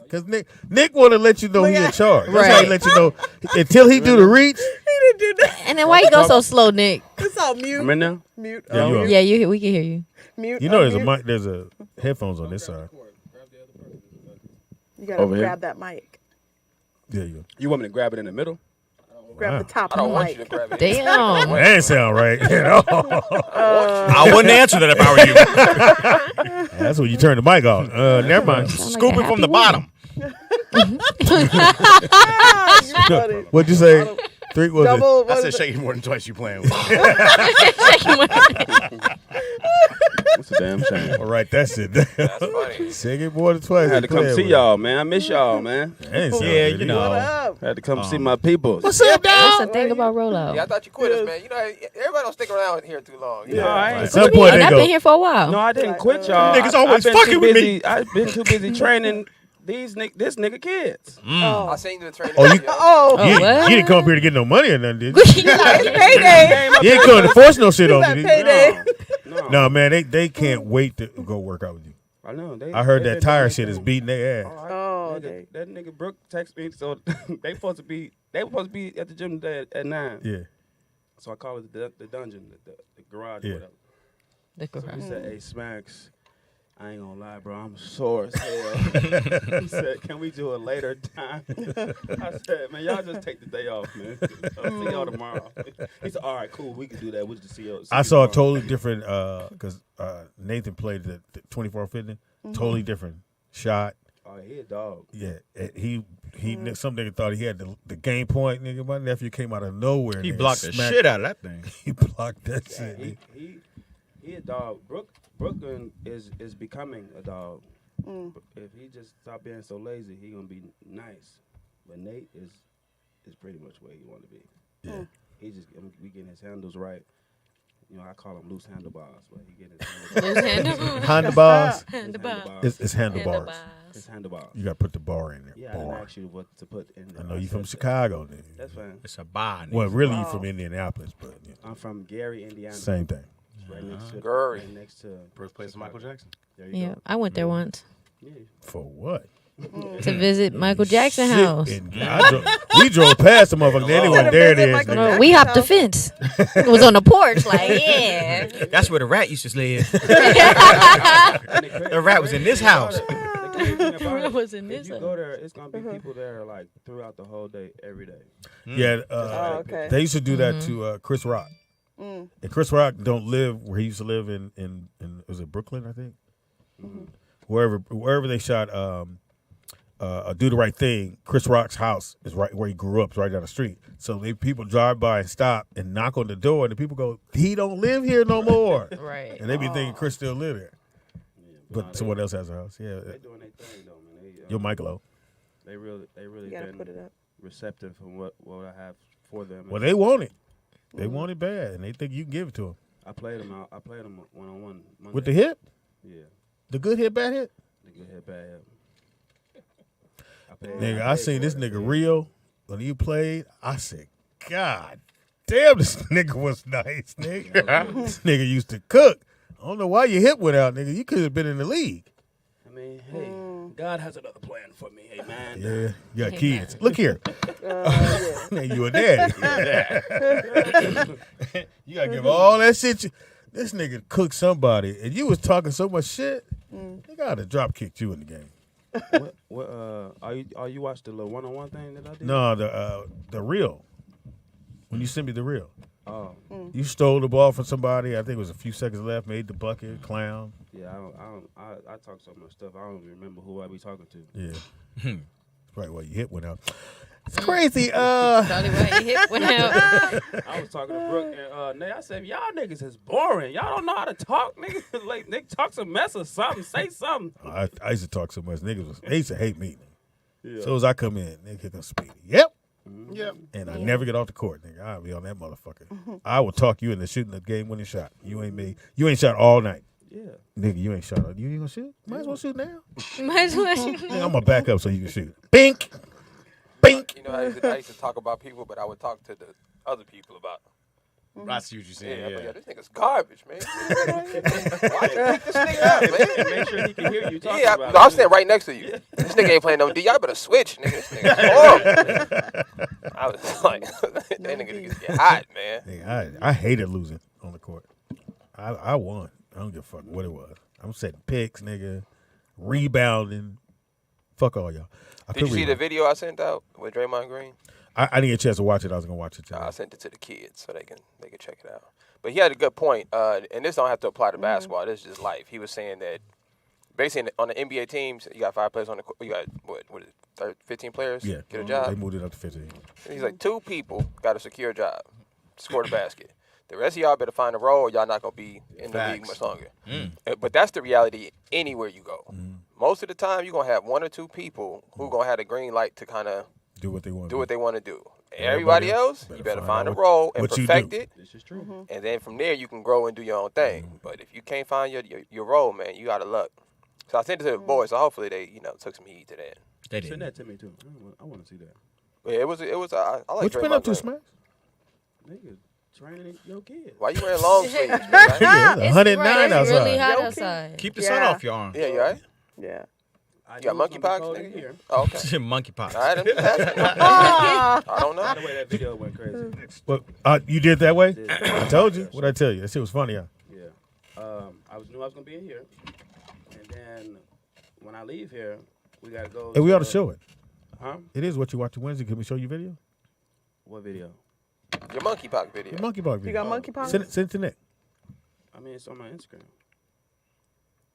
Because Nick want to let you know he in charge. That's how he Right. let you know. Until he do the reach. He didn't do that. And then why you go so slow, Nick? It's all mute. I'm in now. Mute. Yeah, you are. Yeah, we can hear you. Mute. You know there's a unmute. mic, there's a headphones on this side. You gotta Over here? grab that mic. There you go. You want me to grab it in the middle? Grab the top I of don't the want you mic. to grab it. Damn. That ain't sound right at all. I wouldn't answer that if I were you. That's when you turn the mic off. Never mind. Scoop it from the bottom. Ah, you funny. What'd you say? Three was Double. I said shake it more than twice. You playing with? It's a damn shame. All right, that's it. That's funny. Shake it more than twice. I had to come see y'all, man. I miss y'all, man. Yeah, you know. Had to come see my people. What's up, dog? What's the thing about rollout? Yeah, I thought you quit us, man. You know, everybody don't stick around here too long. You No, know? I At ain't. some point, they I've go. been here for a while. No, I didn't quit y'all. Niggas always I've been fucking too with busy, me. I've been too busy training this nigga kids. I seen you in the training. Oh, you, Oh, you, what? you didn't come up here to get no money or nothing, did you? payday. You ain't coming to force no shit on me, did you? Payday. No. No, man, they can't wait to go work out with you. I know. I heard they that been tire doing shit their is thing. beating their ass. Oh, Nigga, that nigga Brooke texted me, so they were supposed to be at the gym today at 9. Yeah. So I call it the dungeon, the garage, Yeah. or whatever. The So garage. he said, "Hey, Smacks, I ain't gonna lie, bro, I'm sore as hell." He said, "Can we do a later time?" I said, "Man, y'all just take the day off, man. I'll see y'all tomorrow." He said, "All right, cool, we can do that. We'll just see you." I saw a totally different, because Nathan played the 24 Fitness, totally different shot. Oh, he a dog. Yeah, some nigga thought he had the game point, nigga. My nephew came out of nowhere. He nigga, blocked the smacked- shit out of that thing. He blocked that Yeah, shit. he a dog. Brooklyn is becoming a dog. If he just stop being so lazy, he gonna be nice. But Nate is pretty much where he want to be. Yeah. He just we getting his handles right. You know, I call him loose handlebars, but he getting his Loose handlebars. Handlebars? Handlebars. It's handlebars. It's handlebars. You got to put the bar in there. Yeah, I didn't bar. ask you what to put in there. I know you from Chicago, nigga. That's fine. It's a bar. Well, really, you from Indianapolis, but you know. I'm from Gary, Indiana. Same thing. It's right next to Gary. Right next to birthplace of Michael Jackson. There you Yeah, go. I went there once For what? to visit Michael Jackson house. And we drove past the motherfucker. Anyway, there it is. Bro, nigga. we hopped the fence. It was on the porch, like, yeah. That's where the rat used to live. The rat was in this house. The rat was in this If you go there, it's gonna be people there like throughout the whole day, every day. Yeah, okay. they used to do that to Chris Rock. And Chris Rock don't live where he used to live in was it Brooklyn, I think? Wherever they shot Do the Right Thing, Chris Rock's house is right where he grew up, it's right down the street. So people drive by and stop and knock on the door, and the people go, "He don't live here no more." Right. And they be thinking Chris still live there. But someone else has a house. Yeah. They doing their thing though, man. Yo, Michael. They really You gotta put it been up. receptive from what I have for them. Well, they want it. They want it bad, and they think you can give it to them. I played them out. I played them one-on-one Monday. With the hip? Yeah. The good hit, bad hit? The good hit, bad hit. Nigga, I seen this nigga Rio when he played. I said, God damn, this nigga was nice, nigga. This nigga used to cook. I don't know why your hip went out, nigga. You could have been in the league. I mean, hey, God has another plan for me. Hey, man. Yeah, you got kids. Look here. Nigga, you a daddy. You gotta give all that shit. This nigga cooked somebody, and you was talking so much shit. They gotta drop kicked you in the game. What are you watched the little one-on-one thing that I did? No, the reel. When you sent me the reel. Oh. You stole the ball from somebody. I think it was a few seconds left. Made the bucket. Clown. Yeah, I talk so much stuff. I don't even remember who I be talking to. Yeah. That's probably why your hip went out. It's crazy. Probably why your hip went out. I was talking to Brooke and Nate. I said, y'all niggas is boring. Y'all don't know how to talk, niggas. Like, nigga, talk some mess or something. Say something. I used to talk so much. Niggas they used to hate me. Yeah. So as I come in, nigga here comes Speedy. Yep. Yep. And I never get off the court, nigga. I'll be on that motherfucker. I will talk you into shooting the game-winning shot. You ain't me. You ain't shot all night. Yeah. Nigga, you ain't shot. You ain't gonna shoot? Might as well shoot now. Might as well shoot Nigga, now. I'm gonna back up so you can shoot. Bink. Bink. You know, I used to talk about people, but I would talk to the other people about them. I see what you're saying. Yeah, Yeah, but this nigga's garbage, man. Why you pick this nigga up, man? And make sure he can hear you talking Yeah, about no, it. I'm standing right next to you. This nigga ain't playing no D. Y'all better switch, nigga. This nigga's horrible. I was like, that nigga get hot, man. Nigga, I hated losing on the court. I won. I don't give a fuck what it was. I'm setting picks, nigga. Rebounding. Fuck all y'all. Did you see the video I sent out with Draymond Green? I didn't get a chance to watch it. I was gonna watch it today. I sent it to the kids so they can check it out. But he had a good point, and this don't have to apply to basketball. This is just life. He was saying that basically on the NBA teams, you got 5 players on the court. You got what is it, 15 players? Yeah. Get a job. They moved it up to 15. He's like 2 people got a secure job, score the basket. The rest of y'all better find a role, or y'all not gonna be in the league much longer. But that's the reality anywhere you go. Most of the time, you're gonna have 1 or 2 people who gonna have the green light to kind of do what they want. to do. Everybody else, you better find a role and perfect it. This is true. And then from there, you can grow and do your own thing. But if you can't find your role, man, you out of luck. So I sent it to the boys. So hopefully they took some heed to that. They did. Send that to me too. I want to see that. Yeah, it was. I like. What you been up to, Smash? Nigga, training your kids. Why you wearing long sleeves, man? It's 109 It's outside. really hot outside. Keep the sun off your arm. Yeah, you all right? Yeah. You got monkeypox, nigga? Here. Oh, okay. Monkeypox. All right, I'm just asking. I don't know. By the way, that video went crazy. But you did that way? I told you. What'd I tell you? That shit was funny, huh? Yeah. I knew I was gonna be in here, and then when I leave here, we gotta go. Hey, we ought to show it. Huh? It is what you watch Wednesday. Can we show you video? What video? Your monkeypox video. Your monkeypox video. You got monkeypox? Send it to Nick. I mean, it's on my Instagram.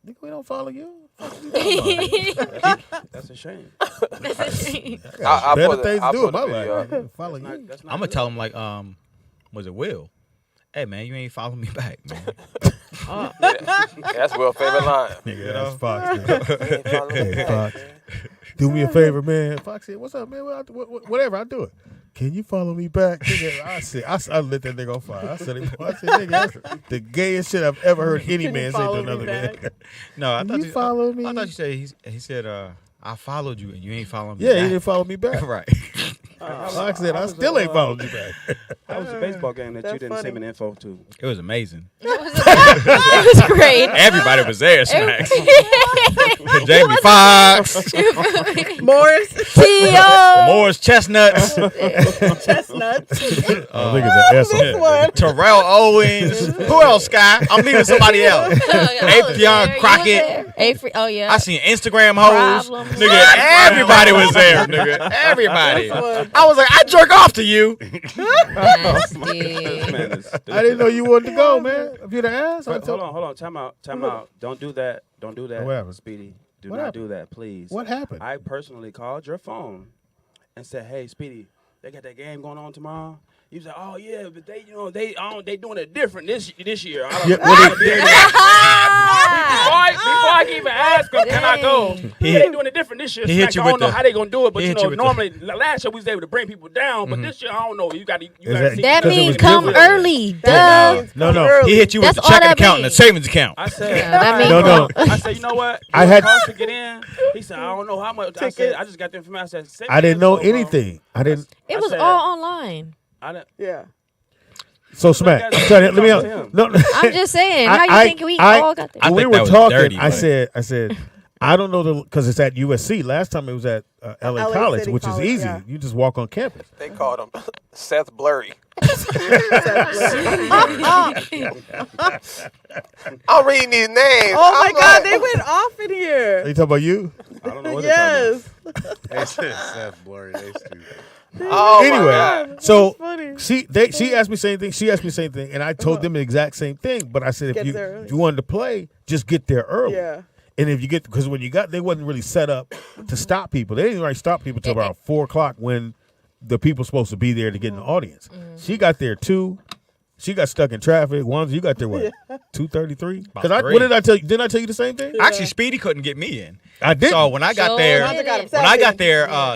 Nigga, we don't follow you. That's a shame. That's a shame. I'll Better put things I'll to do put in my the video life. up. Follow That's you. not I'm gonna good. tell him like, was it Will? Hey man, you ain't following me back, man. That's Will's favorite line. Nigga, that's Fox. You ain't following me Hey, back, Fox. man. Do me a favor, man. Fox said, "What's up, man? Whatever, I'll do it. Can you follow me back?" Nigga, I lit that nigga on fire. I said, "Nigga, that's the gayest shit I've ever heard any man say to another man." No, I thought you follow me. I thought you said he said I followed you and you ain't following me. Yeah, back. he didn't follow me back. Right. Like I said, I still ain't followed you back. That was a baseball game that you That's didn't send me funny. the info to. It was amazing. It was great. Everybody was there, Smacks. Jamie Foxx, Morris. T.O. Morris Chestnuts, Chestnuts. I think it's an asshole. Terrell Owens. Who else, Sky? I'm leaving somebody else. Apion Crockett. Oh yeah. I seen Instagram hoes. Problems. Nigga, everybody was there, nigga. Everybody. I was like, I jerk off to you. Nasty. Man, it's I didn't know you wanted to go, man. If you'd have asked, I'd Hold on. Time out. Don't do that. Don't do that. What happened? Speedy. Do What not happened? do that, please. What happened? I personally called your phone and said, "Hey, Speedy, they got that game going on tomorrow." You said, "Oh yeah, but they doing it different this year." I don't Yeah, know. well, Before I can even ask them, can I go? They doing it different this year. He hit you I don't with know the- how they gonna do it, but he you hit you know, with the- normally last year we was able to bring people down, but this year I don't know. You got to that- see. That Because it was means come different. early. Duh. No. He hit you with That's the all checking that account and the means. savings account. I said, that means No. I said, you know what? I had- cost to get in. He said, I don't know how much. I said, I just got the information. I said, send me I didn't know info, bro. anything. I didn't. It I was said- all online. I didn't. Yeah. So Smack, Look, let me talk to him. no. I'm just saying. How you think we all got there? I When we think were that was talking, dirty, I but- said, I don't know because it's at USC. Last time it was at LA LA College, City which College, is easy. yeah. You just walk on campus. They called him Seth Blurry. I'm reading these names. Oh my I'm God, like, they went off in Are here. you talking about you? I don't know what they're talking Yes. They said Seth Blurry. They stupid. Oh my Anyway, God. so funny. she asked me the same thing. She asked me the same thing, and I told them the exact same thing. But I said, Get if there early. you wanted to play, just get there early. Yeah. And if you get, because when you got, they wasn't really set up to stop people. They didn't really stop people till about 4:00 when the people supposed to be there to get in the audience. She got there 2. She got stuck in traffic. One, you got there what? 2:33. Because About what did I tell you? Didn't I tell you the same thing? Actually, Speedy couldn't get me in. I did. So when I got there,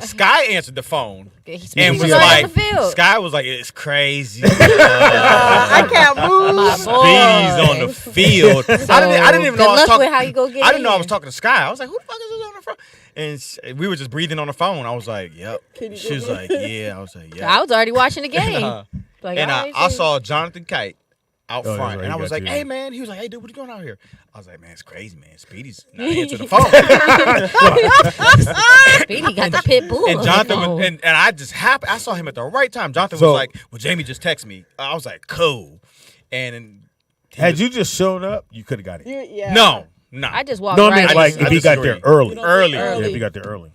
Sky answered the phone and was was like, on the field. Sky was like, it's crazy. I can't move. My Speedy's on the field. I didn't even know I was luck talking. with how you go get I didn't know I in. was talking to Sky. I was like, who the fuck is this on the phone? And we were just breathing on the phone. I was like, yep. She was like, yeah. I was like, yeah. I was already watching the game. Like, And already I seen- saw Jonathan Kite out Oh, front, that's right, and I he was got like, you. "Hey, man!" He was like, "Hey, dude, what you doing out here?" I was like, "Man, it's crazy, man. Speedy's not answering the phone." Speedy got the pit bull. And on Jonathan the phone. was, and I just happened. I saw him at the right time. Jonathan So- was like, "Well, Jamie just texted me." I was like, "Cool." And Had you just shown up, you could have got it. Yeah. no, Nah. I just walked No, I right mean in. like if he got there early. Earlier. Yeah, if he got there early.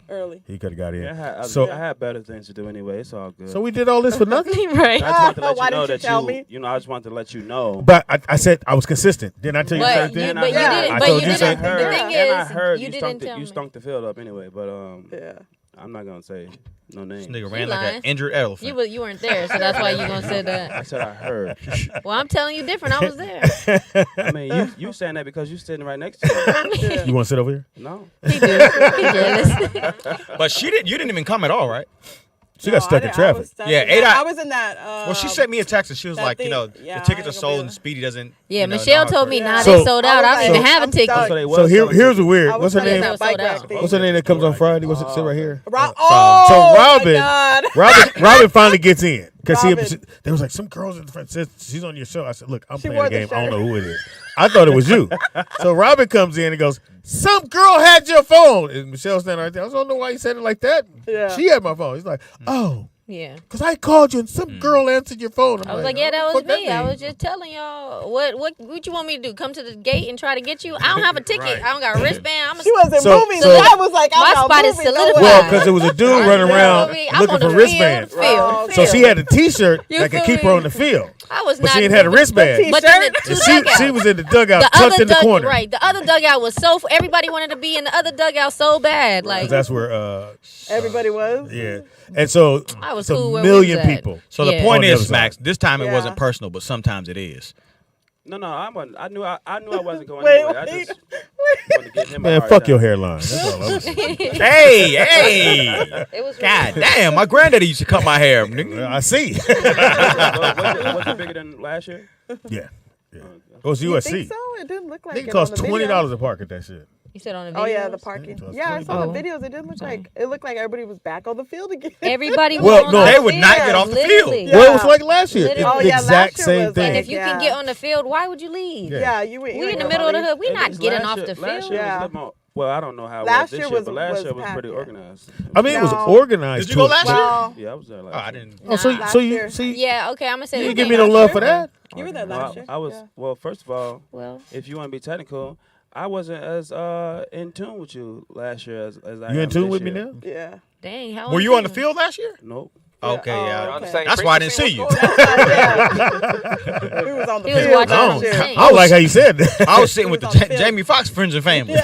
He could have got in. Yeah, So I had better things to do anyway. It's all good. So we did all this for nothing, right? I just wanted to let Why you know didn't you that tell me? you know, I just wanted to let you know. But I said I was consistent. Didn't I tell you the same thing? But you didn't. I But told you you didn't. something. The thing And I is, heard you didn't tell you me. stunk the field up anyway. But Yeah. I'm not gonna say no names. This nigga You ran like lying. an injured elephant. You weren't there, so that's why you gonna say that. I said I heard. Well, I'm telling you different. I was there. I mean, you saying that because you sitting right next to me. You want to sit over here? No. He do. He jealous. But she didn't. You didn't even come at all, right? She got stuck in traffic. Yeah, I was in that. Well, she sent me a text and she was that like, thing- the yeah, tickets I are ain't sold and Speedy doesn't. Yeah, you know, Michelle know told me, her. nah, So- they sold out. I don't even have a ticket. So here's a weird. I What's was her stuck in name? that bike rack thing. What's her name that comes on Friday? What's it? Sit right here. Oh, So my God. Robin finally gets in because Robin. there was like some girls in the front said she's on your show. I said, look, I'm She playing the wore the game. I don't shirt. know who it is. I thought it was you. So Robin comes in and goes, some girl had your phone. And Michelle's standing right there. I don't know why you said it like that. Yeah. She had my phone. He's like, oh. Yeah. Because I called you and some girl answered your phone. I was like, yeah, that was me. I was just telling y'all what you want me to do? Come to the gate and try to get you? I don't have a ticket. Right. I don't got a wristband. She wasn't So- moving. so- So I was like, I'm my not spot is moving solidified. Well, because there was a dude running around I'm looking on the for field, wristbands. field. So she had a T-shirt You that could feel keep her me? on the field. I was But not she ain't had a moving. wristband. But then the two And dugouts. she was in the dugout, The tucked other in the corner. right. The other dugout was so everybody wanted to be in the other dugout so bad. 'Cause Like that's where, Everybody was. yeah. And so I was it's a cool where we million was at. people. So the Yeah. point On the other is, side. Max, this time it Yeah. wasn't personal, but sometimes it is. No, I wasn't. I knew I wasn't going Wait, anyway. I wait. just wanted to give him a Man, hard fuck time. your hairline. That's all I was saying. Hey. it was God damn, my granddaddy used to cut my hair. Nigga. I see. Was it bigger than last year? Yeah. Yeah. It was You USC. think so? It didn't look like It it cost on the $20 video. a park at that shit. You said on the videos. Oh yeah, the parking. Yeah, Yeah, I saw the $20. videos. It didn't look like it looked like everybody was back on the field again. Everybody Well, was no, on the they would not field, get off the literally. field. Well, it was like last year. Literally. It's Oh, the yeah, last exact year same was thing. And like- if you Yeah. can get on the field, why would you leave? Yeah. Yeah, you. We in the middle of the hood. We not getting off the Last field. year Yeah. was a little more, well, I don't know how it Last was this year year, was- but last was year was packed, pretty yeah. organized. I mean, it was No. organized. Did you go to- last year? Well, Yeah, I was there last Oh, I year. didn't. Oh, so Last you year. see, Yeah, okay, I'm gonna say you the didn't give thing. me no love for that. You were there No, last year. I was Yeah. well. First of all, Well, if you want to be technical, I wasn't as in tune with you last year as I You am in tune this with me year. now? Yeah. dang, how Were old you on the you? field last year? Nope. Okay, Oh, yeah. okay. That's why I didn't see you. We was on the He was field watching I last don't, year. I don't like how you said that. I was sitting with He the was on the field. Jamie Foxx friends and family. The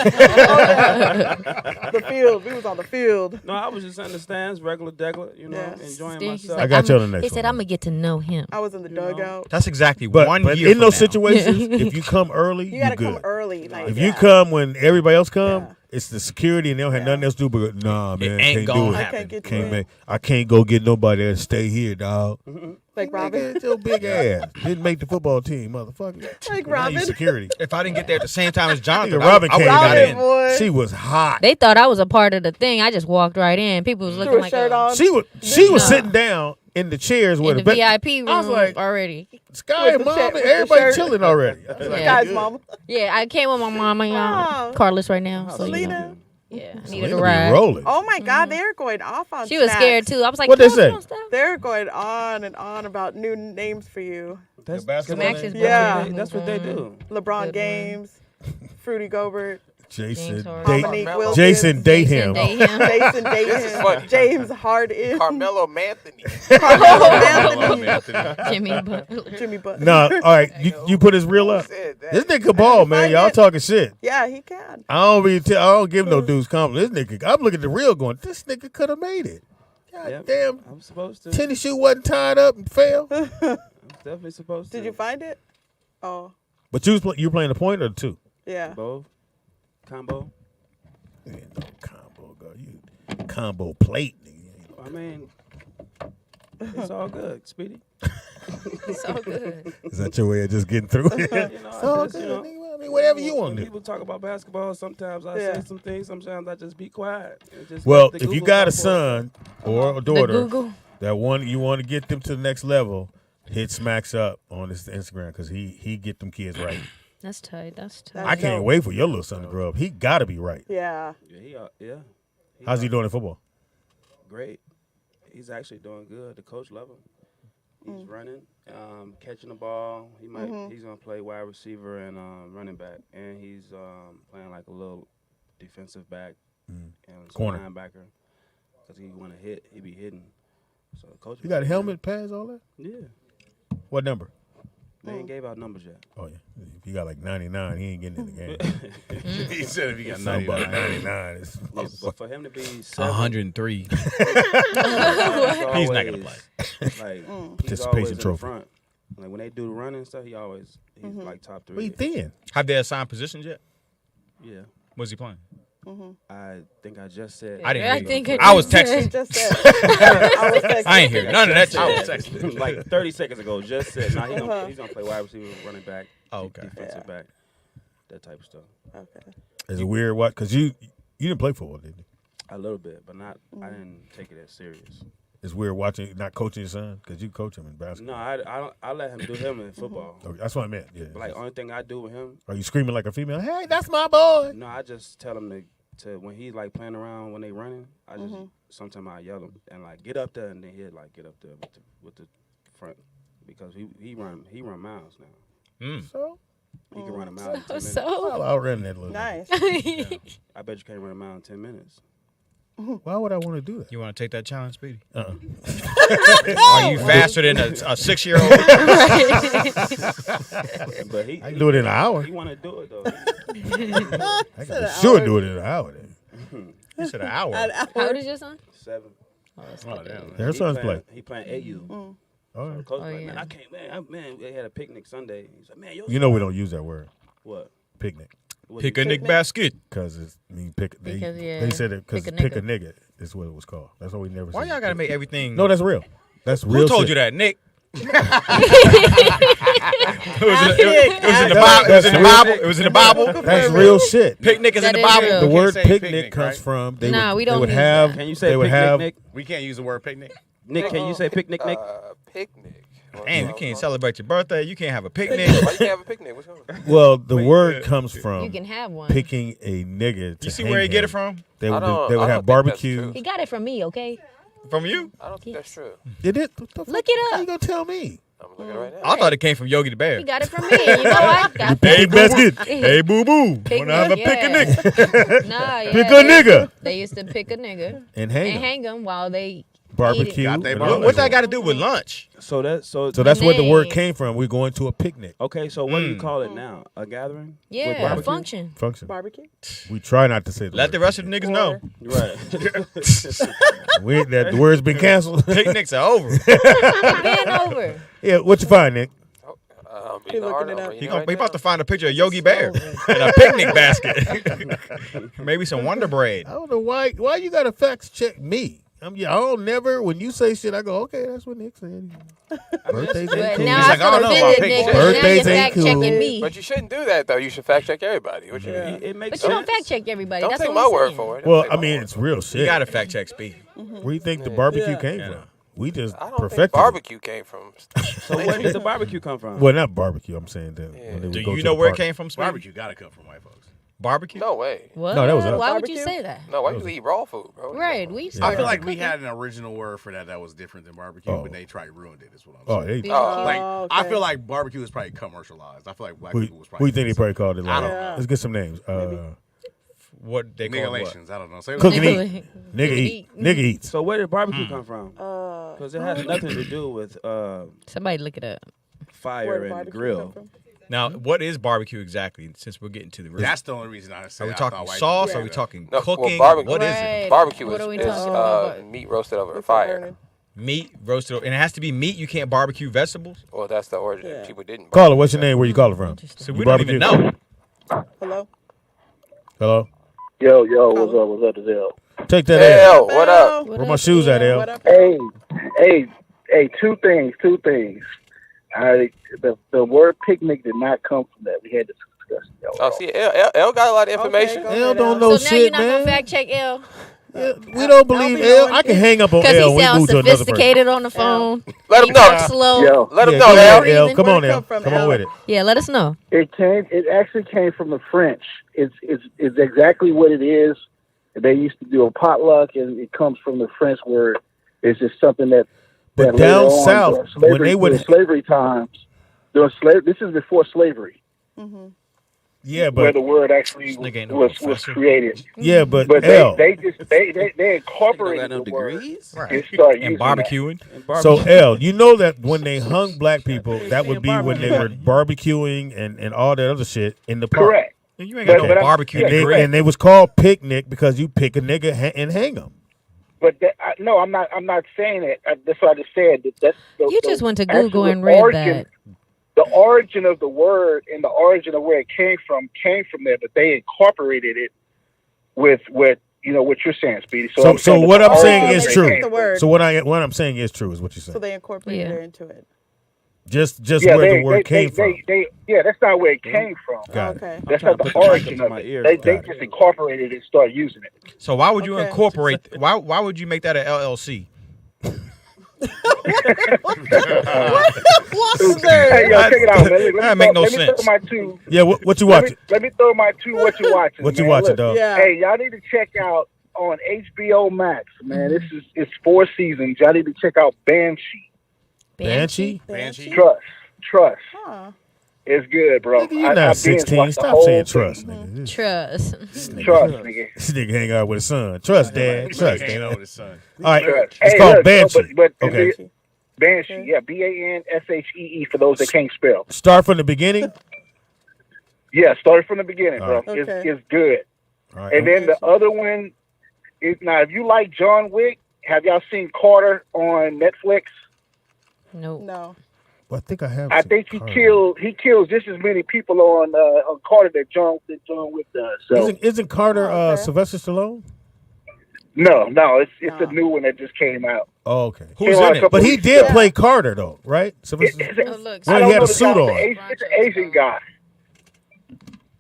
field. We was on the field. No, I was just in the stands, regular, you know, Yeah. enjoying He's myself. I got you on the He next said, one. "I'm gonna get to know him." I was in the dugout. That's exactly But, one but year in from those now. situations, if you come early, You you gotta good. come early. Like, If yeah. you come when everybody else come, Yeah. it's the security and they don't have nothing else to do but nah, man, ain't can't gonna do it. happen. I can't get Can't you make. I can't go get nobody to stay here, dog. like Robin. Nigga, your big ass didn't make the football team, motherfucker. Like Now you Robin. security. If I didn't get there at the same time as Jonathan, Nigga, Robin I came would have got Robin, in. boy. She was hot. They thought I was a part of the thing. I just walked right in. People was looking Threw a like shirt on. She was sitting down in the chairs where in the the VIP room I was like, already. Sky With and the mom, shirt- with the everybody shirt. chilling already. I was like, Yeah. Guy's good. mama. Yeah, I came with my mama, Oh. Carlos right now. So you know, Selena. yeah, I needed Selena a be ride. rolling. Oh my God, they're going off on. She was Snap. scared too. I was like, What'd they "Girl, say? come on, stop." They're going on and on about new names for you. That's, basketball Max is Yeah. that's what they do. LeBron Good Games, Fruity Gobert, Jason, James Harden. date, Dominique Carmelo. Wilkins, Jason, date Jason, him. date him. Jason This is Dayton, funny. James Harden, Carmelo Anthony. Carmelo Anthony, Jimmy Butler. Jimmy Butler. No, all right. You put his reel up. Said that. This nigga ball, man. Y'all talking shit. Yeah, he can. I don't give no dudes compliments. This nigga, I'm looking at the reel going, this nigga could have made it. God Yep. damn. I'm supposed to. Tennis shoe wasn't tied up and fell. I'm definitely supposed to. Did you find it? Oh, But you playing the point or the two? yeah. Both. Combo. Yeah, no combo, girl. You combo plate. Nigga. I mean, it's all good, Speedy. It's all good. Is that your way of just getting through it? You know, It's all I just, good, you know, nigga. I mean, whatever you want when to do. people talk about basketball, sometimes I Yeah. say some things, sometimes I just be quiet. and just Well, let the if you Google got come a son or a The daughter Google. that you want to get them to the next level, hit Smacks up on his Instagram because he get them kids right. That's tight. That's tight. I can't wait for your little son to grow up. He got to be right. Yeah. Yeah. How's he doing in football? Great. He's actually doing good. The coach love him. He's running, catching the ball. He's gonna play wide receiver and running back, and he's playing like a little defensive back and Corner. linebacker because he want to hit. He be hitting. So coach. You got a helmet, pads, all that? Yeah. What number? They ain't gave out numbers yet. Oh yeah. If you got like 99, he ain't getting in the game. He said if he got Something about 99. 99. But for him to be 7, 103. he's not gonna play. Like he's Participation always in the trophy. front. Like when they do the running and stuff, he's like top 3. What you thin? Have they assigned positions yet? Yeah. Was he playing? I think I just said. I didn't. I hear think you. it I was just texting. Just said. I was texting. I ain't hear none of that shit. I was texting like 30 seconds ago. Just said. Nah, he's gonna play wide receiver, running back, defensive back, that type of stuff. Okay. Is it weird? What? Because you didn't play football, did you? A little bit, but not. I didn't take it as serious. It's weird watching, not coaching your son, because you coach him in basketball. No, I let him do him in football. Okay, that's what I meant. Yeah. But like only thing I do with him. Are you screaming like a female? Hey, that's my boy. No, I just tell him to when he's like playing around when they running. I just sometimes I yell him and like get up there, and then he'll like get up there with the front because he run miles now. So he can run a mile in 10 minutes. I'll outrun that little. Nice. Yeah. I bet you can't run a mile in 10 minutes. Why would I want to do that? You want to take that challenge, Speedy? Uh-uh. Are you faster than a 6-year-old? But I can do it in an hour. He want to do it though. I can sure do it in an hour. Then. You said an hour. How old is your son? 7. Oh, damn. Their sons play. He playing AU. All right. So coach like, yeah. man, I can't, man, they had a picnic Sunday. He's like, man, You know we don't use that word. What? Picnic. Picnic basket. Because it's pick. Because, They said it because pick a nigga is what it was called. That's what we never. Why said. y'all gotta make everything? No, that's real. That's real. Who told shit. you that, Nick? It was in the Bible. It was in the Bible. It was in the Bible. That's real shit. Picnic is in That the is Bible. real. The word say picnic picnic, comes right? from. We don't They would use have. that. Can you say They would picnic, have. Nick? We can't use the word picnic. Nick, can you say picnic, Nick? Picnic. Damn, you can't celebrate your birthday. You can't have a picnic. Why you can't have a picnic? What's going on? Well, the word comes from You can have one. picking a nigga. To You see hang where he get him. it from? They would. I don't They would think have that's barbecue. true. He got it from me, okay? From you? I don't think that's true. Did it? Look it How up. you gonna tell me? I'm looking right now. I thought it came from Yogi the Bear. He got it from me. You know I got Hey, basket. Picnic. Hey, boo boo. Picnic, Wanna have a yeah. picnic? Nah, yeah. Pick a nigga. They used to pick a nigga And hang him. him while they Barbecue. Got they and barbecue. all What that that. got to do with lunch? So that's So that's where the word name. came from. We're going to a picnic okay. So what do you call it now? A gathering? With Yeah, a barbecue? function. function. Barbecue. We try not to say the Let word the rest of the niggas know. Right. that the word's been canceled. Picnics are over. Been over. Yeah, what you find, Nick? He looking it up. He about to find a picture of Yogi Bear in a picnic basket. Maybe some Wonder Bread. I don't know why you gotta fact check me. I'll never, when you say shit, I go, okay, that's what Nick said. Birthdays But ain't cool. now He's I like, I feel don't know about offended, picnics. Nick. 'Cause now Birthdays you're ain't fact checking cool. me. But you shouldn't do that though. You should fact check everybody. What you It mean? makes But sense. you don't fact check everybody. Don't That's take what my we're word saying. for it. Don't Well, take I my mean, word it's for real You shit. got to fact check Speedy. Where do you think the barbecue came Yeah. from? We just it. I don't perfected think it. barbecue came from. So where did the barbecue come from? Well, not barbecue. I'm saying that. Yeah. When they would Do go you to know the where it park. came from, Speedy? Barbecue got to come from white folks. Barbecue? No way. What? No, that was us. Why would you Barbecue? say that? No, why you eat raw food, bro? Right. We I started feel like we cooking. had an original word for that was different than barbecue, Oh. but they tried to ruin it. Is what I'm Oh, saying. they. Like I okay. feel like barbecue is probably commercialized. I feel like black Who people was you probably. think they probably called it? I don't Like, know. let's get some names. What they call what? Nigga-lations, I don't know. Say Cook and Nigga eat. Nigga eat. Nigga eats. So where did barbecue come from? Because it has nothing to do with Somebody look it up. fire Where did and barbecue grill. come from? Now, what is barbecue exactly? Since we're getting to the root. That's the only reason I say. Are we I talking thought white sauce? people Are we did talking No, cooking? well, barbecue. What is Right. it? Barbecue What is are we talking about? meat roasted over a fire. Meat roasted, and it has to be meat. You can't barbecue vegetables. Well, that's the origin. Yeah. People didn't. Caller, what's your name? Where you calling from? So You we don't even know. Hello. Hello. Yo, what's up, this L? Take that Hey, L. L, what up? Where my shoes at, L? What up? Hey, two things. The word picnic did not come from that. We had to discuss it. Oh, see, L got a lot of information. go L ahead, don't L. know So now you're shit, not gonna man. fact check L We don't believe be L. knowing I can shit. hang up on because L he when we sounds move to another person. sophisticated on the phone. Let him He know. talks slow. Yo, Let him Yeah, know, go ahead, L. L. Come Where'd on, it L. come from, Come on L? with it. Yeah, let us know. it actually came from the French. It's exactly what it is. They used to do a potluck, and it comes from the French word. It's just something that But that down later on, south, when they would during slavery times, this is before slavery. Yeah, where but the word actually was created. Yeah, but they incorporated the word and started using barbecuing. So L, you know that when they hung black people, that would be when they were barbecuing and all that other shit in the park. Correct. You ain't got no barbecue. And they was called picnic because you pick a nigga and hang him. But no, I'm not saying it. That's what I just said. That's You just went to Google and read that. The origin of the word and the origin of where it came from there, but they incorporated it with what you're saying, Speedy. So what I'm saying is true. So what I'm saying is true is what you're saying. So they incorporated it into it. Just where the word came from. That's not where it came from. Got okay. That's not the origin of it. They just incorporated it and started using it. So why would you incorporate? Why would you make that an LLC? Hey, yo, check it out, man. That make no sense. Yeah, what you watching? Let me throw my two. What you watching? What you man. watching, Look, dog? Yeah. Hey, y'all need to check out on HBO Max, man. It's 4 seasons. Y'all need to check out Banshee. Banshee? Trust. Huh. It's good, bro. Nigga, you're not 16. Stop saying trust, nigga. Trust. Trust, nigga. This nigga hang out with his son. Trust, Dad. Trust. Hang out with his son. All right. Trust. It's Hey, called look, Banshee. but Okay. Banshee, yeah, Banshee for those that can't spell. Start from the beginning? Yeah, start from the beginning, All bro. right. It's Okay. good. All right. And then the other one is now. If you like John Wick, have y'all seen Carter on Netflix? No. Well, I think I have. I think he kills just as many people on Carter that John Wick does. So Isn't Carter Sylvester Stallone? no, it's a new one that just came out. Oh, okay. Who's in it? But he did play Carter though, right? Sylvester. Well, he had a suit on. It's an Asian guy.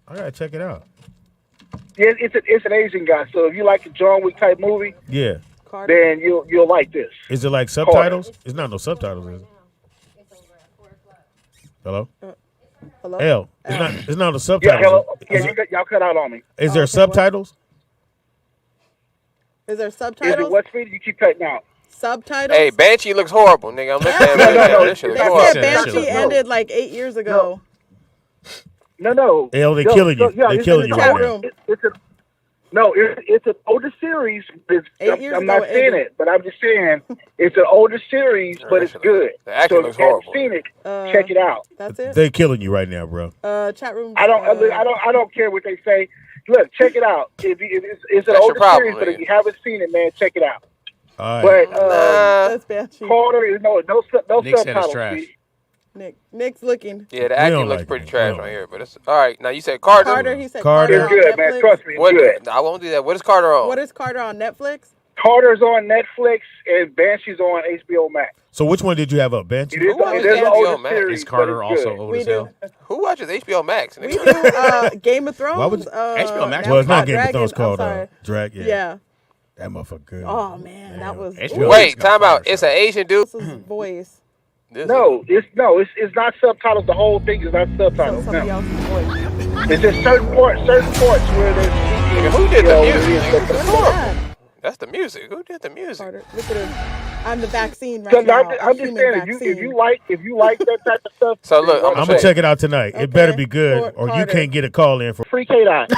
I gotta check it out. Yeah, it's an Asian guy. So if you like a John Wick type movie, Yeah. then you'll like this. Is it like subtitles? It's not no subtitles, is it? Hello? Hello? L. It's not the Yeah, subtitles. hello. Is, Yeah, y'all cut out on me. is there subtitles? Is there Is subtitles? it what speed? You keep cutting out. Subtitles? Hey, Banshee looks horrible, nigga. I'm looking at it right now. This shit They looks horrible. said Banshee ended like 8 years ago. No. L, they killing you. Yeah, They it's killing in you the right chat now. room. It's an older series. I'm not saying it, but I'm just saying it's an older series, but it's good. The acting So if looks you haven't horrible. seen it, check it out. That's it? They killing you right now, bro. Chat room. I don't care what they say. Look, check it out. If it's an That's your older problem, series, but if nigga. you haven't seen it, man, check it out. All right. But That's Banshee. Carter is no Nick said it's subtitles. trash. Steve. Nick's looking. Yeah, the acting don't looks like pretty it. trash We don't on here, but it's all right. Now you said Carter. Carter, he said Carter. Carter. It's on good, man. Netflix. Trust me, it's What? good. I won't do that. What is Carter on? What is Carter on Netflix? Carter's on Netflix and Banshee's on HBO Max. So which one did you have up, Ben? It is Who watches an HBO older Max? series, Is Carter but it's also good. old We as do. hell? Who watches HBO Max? We do Game of Thrones. Why would- HBO Max? Well, it's not Not Game of Thrones. Dragon, Called I'm sorry. Drag. Yeah. That motherfucker good. Oh man, that was HBO Wait, Max got time fire out. It's an Asian dude. this is voice. This It's not subtitles. The whole thing is not subtitles. Somebody No. else's voice. It's just certain parts where there's Nigga, who did the music? Yeah. That's the music. Who did the music? Carter, look at him. I'm the vaccine right Because now. I'm just saying, if you like that type of stuff. So look, I'm gonna check it out tonight. It better be good, or you Carter. can't get a call in for Free K-Dot.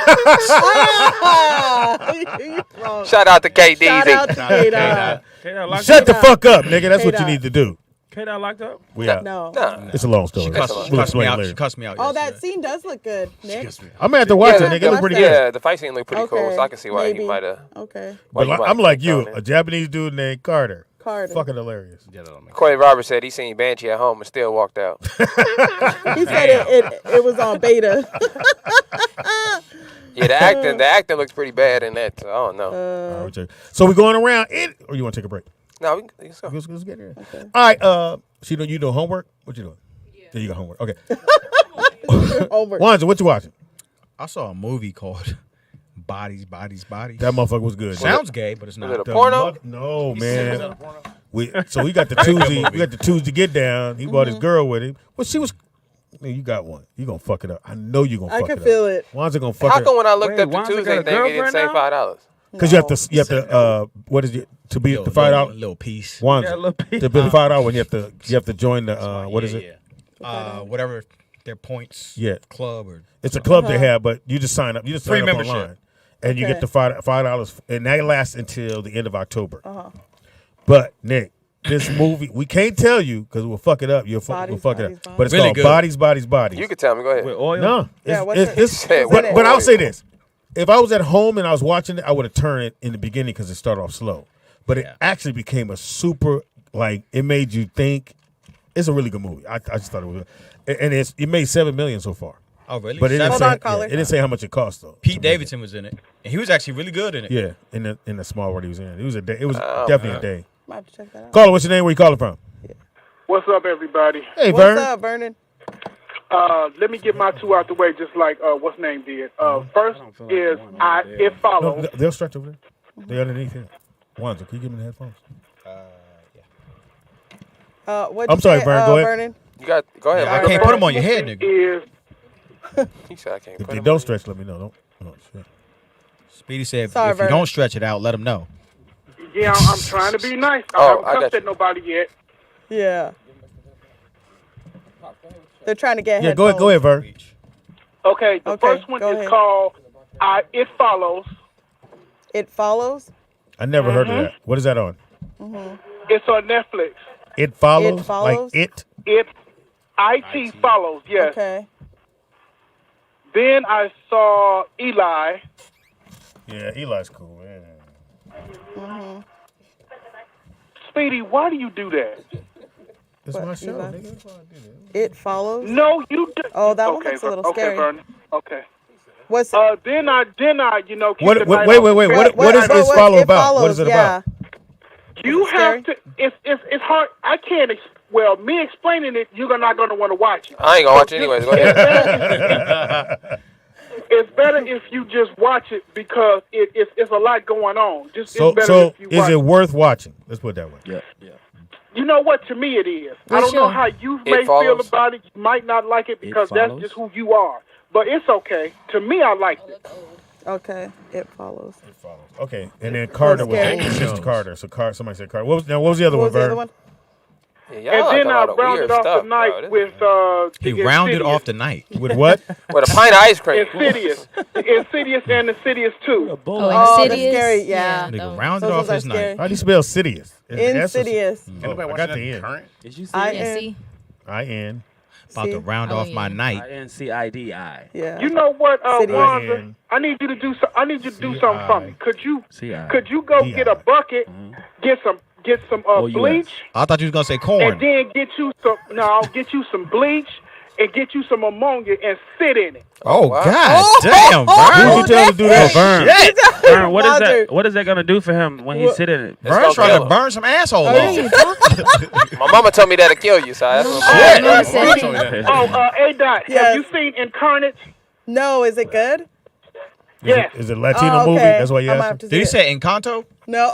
Shout out to KDZ. Shout out to K-Dot. K-Dot locked Shut up? the fuck up, nigga. That's what you K-Dot. need to do. K-Dot locked up? We out. No. It's a long story. She We'll cussed me explain out. later. She cussed me out. Oh, yesterday. that scene does look good, Nick. I'm gonna have to watch it, nigga. It look pretty good. Yeah, the fight scene looked pretty cool, so I can see why maybe. he might have. Okay. But I'm like you, a Japanese dude named Carter. Carter. Fucking hilarious. Corey Roberts said he seen Banshee at home and still walked out. He said it was on beta. Yeah, the acting looks pretty bad in that. So I don't know. All right, so we going around it, or you want to take a break? No, let's go. Let's get here. Okay. All right. You doing homework? What you doing? Yeah, you got homework. Okay. Over. Wanza, what you watching? I saw a movie called Bodies. That motherfucker was good. Sounds gay, but it's not. Was it a porno? No, man. We got the Tuesday. We got the Tuesday get down. He brought his girl with him. Well, she was. Man, you got one. You gonna fuck it up. I know you gonna fuck it up. I can feel it. Wanza gonna fuck How it come up. when I looked Wait, up the Wanza Tuesday got a thing, it didn't girlfriend say now? $5? Because you have to what is it to be to fight out little piece. One Yeah, a little piece. to be to fight out when you have to join the what is it? Whatever their points. Yeah, club or it's a club they have, but you just sign up. You just Free sign up membership. online, and you get the $5, and that lasts until the end of October. Uh-huh. But Nick, this movie we can't tell you because we'll fuck it up. We'll fuck it up. But it's Really called good. Bodies. You can tell me. Go ahead. With oil? No, Yeah, but I'll say this: if I was at home and I was watching it, I would have turned it in the beginning because it started off slow. But it actually became a super it made you think. It's a really good movie. I just thought it was, and it made $7 million so far. Oh, really? But it didn't, Hold say, on, caller. it didn't say how much it cost though. Pete Davidson was in it, and he was actually really good in it. Yeah, in the small world he was in. It was a day. It was definitely a day. Might have to check that out. Caller, what's your name? Where you calling from? What's up, everybody? Hey, What's Vern. up, Vernon? Let me get my two out the way, just like what's name did. First is It No, Follows. they'll stretch over there. They're underneath here. Wanza, can you give me the headphones? What'd I'm you sorry, say, Vern. Go ahead. Vernon? You got. Go ahead. I Michael. can't put them on your head, nigga. Is He said I can't. If put they him don't on. stretch, let me know. Don't. Oh, shit. Speedy said, Sorry, if you Vernon. don't stretch it out, let him know. yeah, I'm trying to be nice. I Oh, haven't I got cussed you. at nobody yet. Yeah. They're trying to get Yeah, headphones. go ahead, Vern. Okay, the Okay, first one go is ahead. called It Follows. It Follows? I never heard of that. What is that on? It's on Netflix. It follows. It Follows? Like it. It IT Follows. Yes. Okay. Then I saw Eli. Yeah, Eli's cool. Yeah. Speedy, why do you do that? It's What, my show. Eli? Nigga. That's why I do that. It Follows? No, you do. Oh, that one okay, looks a little okay, scary. Vernon. Okay. What's Then I, keep What? the night Wait. off. What is this follow It about? Follows, What is it yeah. about? You Is it have to. It's hard. I can't. Well, me explaining it, you're not going to want to watch it. I ain't gonna watch it anyways. Go ahead. It's better if you just watch it because it's a lot going on. Just So, it's better if you is watch it worth watching? Let's put it that way. Yeah. You know what? To me, it is. I What's don't know your- how you It may feel Follows? about it. You might not like it because that's Follows? just who you are. But it's okay. To me, I liked it. Okay. It Follows. Okay, and then Carter was scary. Mr. Carter. So somebody said Carter. What was the other What one, was the other Vern? one? Yeah, And y'all like then a I lot of rounded weird off stuff, the night bro. with He rounded off the night. With what? With a pint of ice cream. Insidious, Insidious, and Insidious 2. Oh, that's Insidious? scary. Yeah. Nigga rounded Those off are his scary. night. How do you spell Sidious? Is it S or- Insidious. Oh, I got the N. Current? Did you see I it? Yeah, N. see? I-N. About to round Oh, off my yeah. night. INCIDI. Yeah. You know what, Insidious. Wanda? I need you to do I need you to do something for me. Could you go CI. get a bucket, get some bleach, I thought you was gonna say and corn. then get you some bleach and get you some ammonia and sit in it. Oh wow. God, damn, Who Vern. you tell to do that? Vern. Vern, what is Walter. that? What is that gonna do for him when he's sitting in it? It's Vern's gonna trying kill to him. burn some asshole Are off. you talking? My mama told me that'll kill you, so that's what Oh, no, Oh, A-Dot, Yes. have you seen Incarnate? No, is it good? Yes. Is it a Latino Oh, okay. movie? That's why you I might asked. have to Did he see it. say Encanto? No.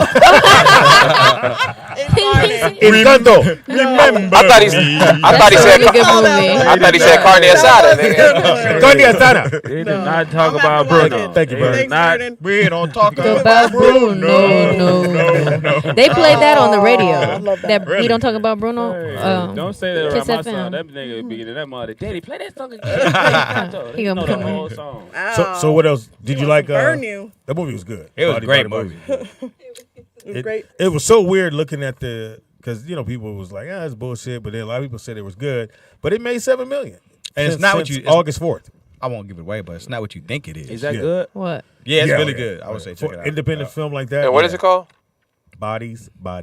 Encanto. Remember. I thought he said. That's a really good movie. I thought he said carne asada, nigga. Carne asada. He did not talk I'm about gonna have to Bruno. watch it. Thank you, Vern. Thanks, Not- Vernon. We don't talk About about Bruno. No. They played that on the radio. I love that. We don't talk about Bruno. Don't say that around Kiss my FM. son. That nigga be getting that mother. Daddy, play that song again. He He know gonna the come in. whole song. So what else? Did you like? Burn you. That movie was good. It was a Body great movie. It was great. It was so weird looking at because people was like, it's bullshit, but then a lot of people said it was good, but it made $7 million, And it's not what since you- August 4th. I won't give it away, but it's not what you think it is. Is that Yeah. good? What? Yeah, it's Yeah, really yeah. good. I would say check For it out. independent film like that. And what is it called? Bodies. Why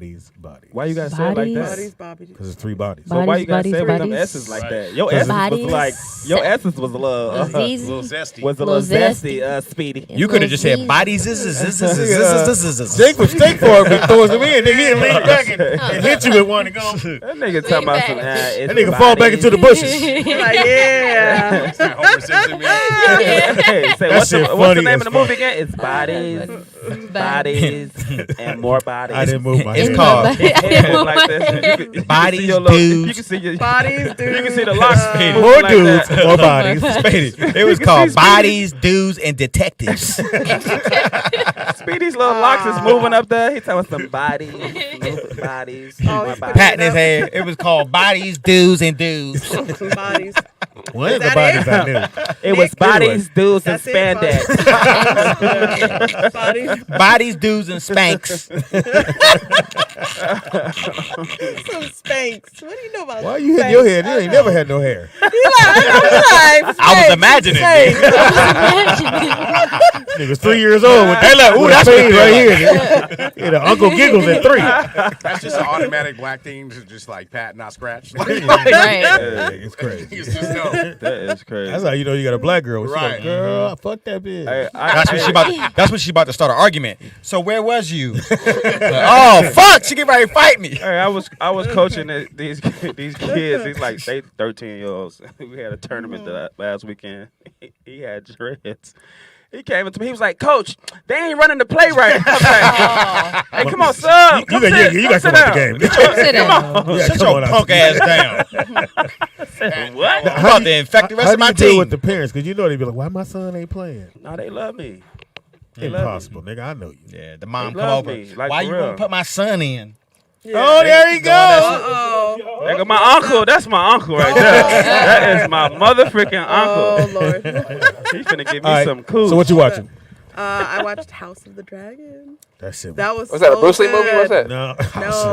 you gotta say it like that? Bodies, Bobby. Because it's 3 bodies. So why you gotta Bodies, say it with them bodies. S's like that? Your Bodies. essence was like your essence was a little Azizi. Zesty. was a Little little zesty, Speedy. You could have just said bodies. Jake was steak for it, but throws him in. Nigga, he'd lean back and hit you with one and go. That nigga talking about some. That nigga fall back into the bushes. Like, yeah. Homer Simpson. Hey, say, That what's shit the funny name as of the movie fuck. again? It's bodies, bodies, and more bodies. I didn't move my head. It's called like this. Bodies, You Dudes. can see your Bodies, dudes. You can see the locks. More like dudes, that. more bodies. Speedy. It was called Bodies, Dudes, and Detectives. Speedy's little locks is moving up there. He telling some bodies, bodies. Patting his head. It was called Bodies, Dudes, and Dudes. Bodies. One of the bodies I knew. It was bodies, dudes, and That's it, spandex. Bodies. Bodies, Dudes, and Spanks. Some Spanx. What do you know about Why you hitting your head? You ain't never had no hair. I was imagining it. Nigga was 3 years old. With, Hey, look, ooh, that's fade what right here. Yeah, the Uncle Giggles at 3. That's just an automatic black thing, just like pat, not scratch. It's crazy. It's just no. That is crazy. That's how you know you got a black girl. She's Right. like, girl, fuck that bitch. That's when she about to start an argument. So where was you? Oh fuck! She get ready to fight me. Hey, I was coaching these kids. These like they 13-year-olds. We had a tournament last weekend. He had dreads. He came into me. He was like, "Coach, they ain't running the play right." I was like, "Hey, come on, sub. You got to come out the game. Come on. Shut your punk ass down. What? I'm about to infect the rest of my How do you deal team. with the parents? Because you know they be like, why my son ain't playing? No, they love me. They love Impossible, nigga. I know you. Yeah, the mom They come love over. me, like, Why for you real. want to put my son in? Oh, there you go. Uh-oh. Like my uncle, that's my uncle right there. That is my motherfucking uncle. Oh, Lord. He's finna give me All right, some cool. So what you watching? I watched House of the Dragon. That's it. That was What's that, a so Bruce Lee movie? good. What's that? No. No.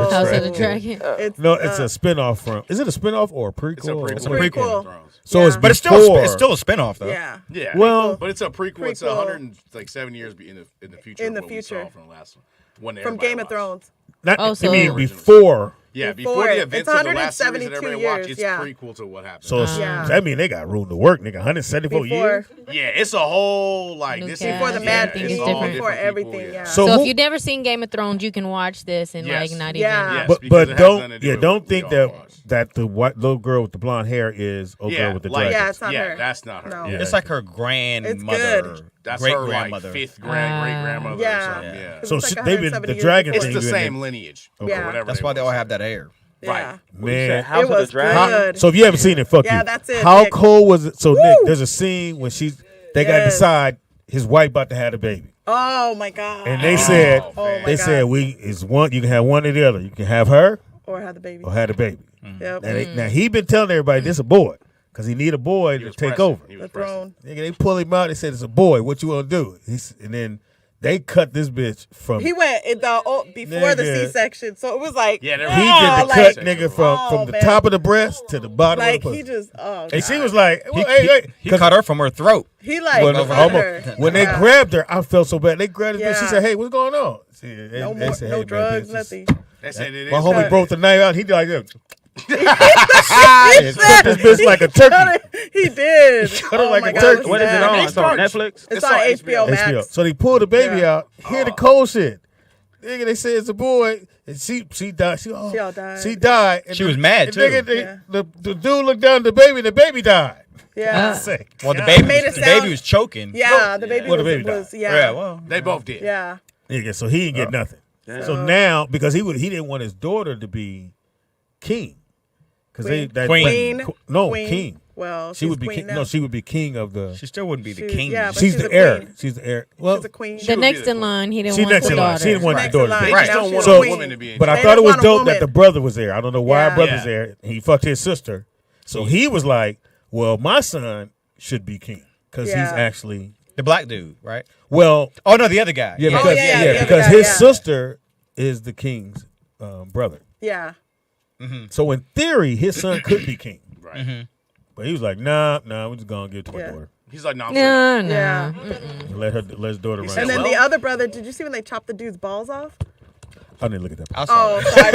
House of the Dragon. It's, No, it's a spinoff from. Is it a spinoff or a prequel? It's a prequel. It's a prequel. So Yeah. it's But it's before. still a spinoff though. Yeah. Yeah. Well, but it's a prequel. It's Prequel. 107 years in the future. In the of what we future. saw from the last one. From Game of Thrones. Not, Oh, I so- mean before. Yeah, Before before the it. events It's of the last series that 172 everybody watched, years, it's yeah. prequel to what happened. So Yeah. that mean they got room to work, nigga. 174 years. Yeah, it's a whole like New this cast, Before the Mad it's everything is all different. Before different people, everything, yeah. So So who- if you've never seen Game of Thrones, you can watch this and Yes. like not Yeah. even. Yes, But because it has nothing to do with don't what we think all that watched. the white little girl with the blonde hair is girl with the like, dragon. Yeah, it's not her. that's not her. No. Yeah. It's like her It's grandmother, good. That's great her like grandmother. fifth great grandmother Yeah. or something. Yeah. It's So like they've been 170 the years dragon before. thing. It's the been same in- lineage. Okay. Yeah. Whatever That's they why they all want. have that hair. Yeah. Man. House of the was Dragon. good. So if you haven't seen it, fuck Yeah, you. that's it, How Nick. cold was it? So Nick, Woo! there's a scene when they got to Yes. decide his wife about to have a baby, Oh my God. and they said Oh my they God. said is one you can have one or the other. You can have her Or have the baby. or have the baby. Yep. Now he been telling everybody this a boy because he need a boy to was take pressing. over. He was The pressing. throne. Nigga, they pull him out. They said it's a boy. What you want to do? And then they cut this bitch from. He went before the Nigga. C-section, so it was like Yeah, He did the like, cut, nigga, from the man. top of the breast to the bottom like of the he pussy. just And she was like, well, He cut her from her throat. he like when, cut her. when they Yeah. grabbed her, I felt so bad. They grabbed her. She Yeah. said, "Hey, what's going on?" They no said, more, "Hey, no man, drugs, bitch, nothing. They said it my is. homie broke the knife out. He did like this. He cut this bitch like a turkey. He did. Cut her Oh like my a God, turkey. was What is it sad. on? It's on Netflix. It's on HBO Max. HBO. So they pulled the baby out. Hear the cold shit. Nigga, they said it's a boy, and she died. She all died. She died. And She was mad, and too. Nigga, the dude looked down at the baby, and the baby died. Yeah. Sick. Well, the God. baby, made it the baby sound- was choking. Yeah, the baby Well, the was, baby died. was yeah. Yeah, well, They both did. Yeah. Nigga, so he didn't get nothing. Damn. So now, because he didn't want his daughter to be king, because Queen. king. Well, She she's would be queen king. now. No, she would be king of the. she still wouldn't be the She- king. yeah, but She's she's the a heir. queen. She's the heir. Well, She's a queen. The next in line, he didn't she want next the in line. daughter. She didn't want the Next in daughter. line. to be They king. just Now don't she's want a a queen. woman to be in But I They thought it don't was want a dope that woman. the brother was there. I don't know why Yeah. the brother's Yeah. there. He fucked his sister, so he was like, "Well, my son should be king because he's Yeah. actually The black dude, right? well." Oh no, the other guy. Yeah, Oh, because yeah, the other because guy, his yeah. sister is the king's brother. Yeah. So in theory, his son could be king. Right. But he was like, "Nah, we're just gonna give it to my Yeah. daughter. He's like, no, I'm No, no. Yeah. Let his daughter run." And then Well- the other brother, did you see when they chopped the dude's balls off? I didn't look at that. I saw Oh, that. sorry.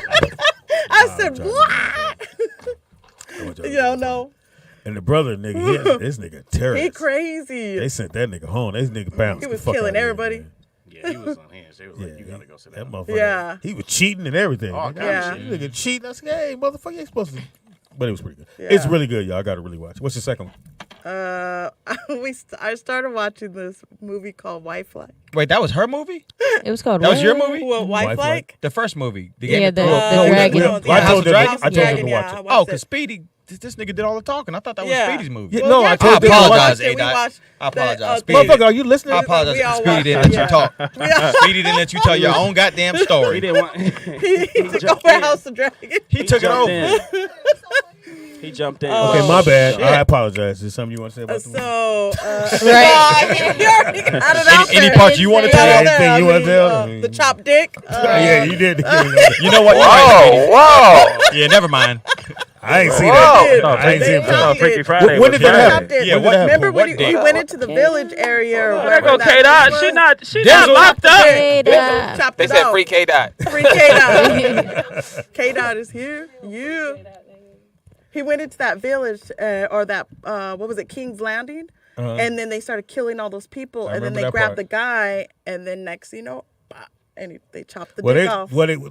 My bad. I said, what? You don't know. And the brother, nigga, this nigga He terrorist. crazy. They sent that nigga home. This nigga bounced. He the was fuck killing out of here, everybody. man. Yeah, he was on hands. They was like, you gotta go sit That down. motherfucker. Yeah. He was cheating and everything. All Nigga, kinds of This nigga cheating. I said, hey, motherfucker, you ain't supposed to. But it was pretty good. Yeah. It's really good, y'all. I got to really watch it. What's the second one? I started watching this movie called Wife Like. Wait, that was her movie? It was called That was your what? movie? Well, Wife Like? The first movie. The Yeah, Game of the Thrones. dragon. I told them House to of Dragon, watch I it. watched Oh, it. because Speedy, this nigga did all the talking. I thought that was Yeah. Speedy's movie. Yeah, no, I I told them to apologize, watch it. A-Dot. I apologize. that, Speedy. Motherfucker, are you listening? I apologize. We all Speedy watched didn't it, let you talk. Speedy didn't let you tell your own goddamn story. He didn't want. He took over House of Dragon. He took it jumped over. in. He jumped in. Okay, my bad. Shit. I apologize. Is there something you want to say about the movie? So, Right. you already got it out Any there. part you want to tell? Anything you want to tell? The chopped dick. Yeah, you did. You know what? Whoa. Yeah, never mind. I ain't see Whoa. that. Oh, I ain't see him. chopped Freaky it. Friday. When did that happen? Chopped it. Yeah, what- Remember when what he date? went into the village area or There wherever go that K-Dot. was? She Denzel not locked up. K-Dot. Chopped They it said off. free K-Dot. Free K-Dot. K-Dot is here. You. He went into that village or that, what was it, King's Landing? And then they started killing all those people. I And then remember they that grabbed part. the guy. And then next, bop, and they chopped the Well, dick off.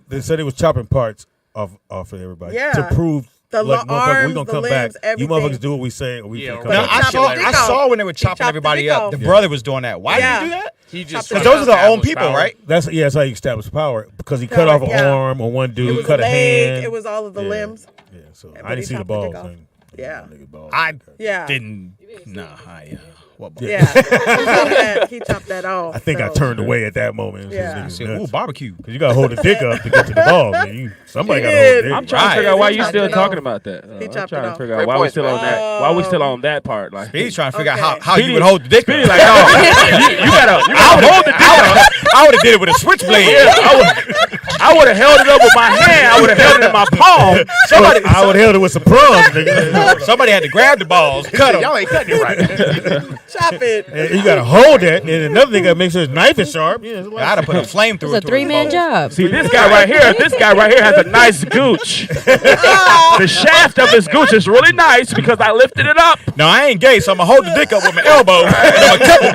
they said it was chopping parts off of everybody Yeah. to prove The like, motherfucker, we arms, gonna the come limbs, back. You everything. motherfuckers do what we say, or we Yeah, can come Now, back. I saw when they were chopping everybody up. The brother was doing that. Why did he do that? He just Because those are their own people, right? That's how you establish power because he cut off an arm on one It dude, was cut a a leg. hand. It was all of the limbs. Yeah, so but I didn't he see the chopped the dick balls. off. thing. Yeah. I Yeah. didn't. Nah, what balls? Yeah. He chopped that off. I think I so. turned away at that moment. Yeah. I said, ooh, barbecue. Because you got to hold the dick up to get to the balls. Man. Somebody He got to hold the did. dick. I'm trying to figure out why you still talking about that. He I'm chopped trying it to off. figure out Great why we points, still on that. Why we still on that part? Like He's trying to figure out Okay. how you Speedy- would hold the dick. Speedy up. like, no, you gotta hold the dick up. I would have did it with a switchblade. I would have held it up with my hand. I would have held it in my palm. I would have held it with some pruns, nigga. Somebody had to grab the balls, cut them. Y'all ain't cutting it right. Chop it. And you got to hold it, and another thing got to make sure his knife is sharp. Yeah, I'd have put a flame through It's it. a 3-man job. See, this guy right here has a nice gooch. The shaft of his gooch is really nice because I lifted it up. No, I ain't gay, so I'm going to hold the dick up with my elbow. And I'm going to cut the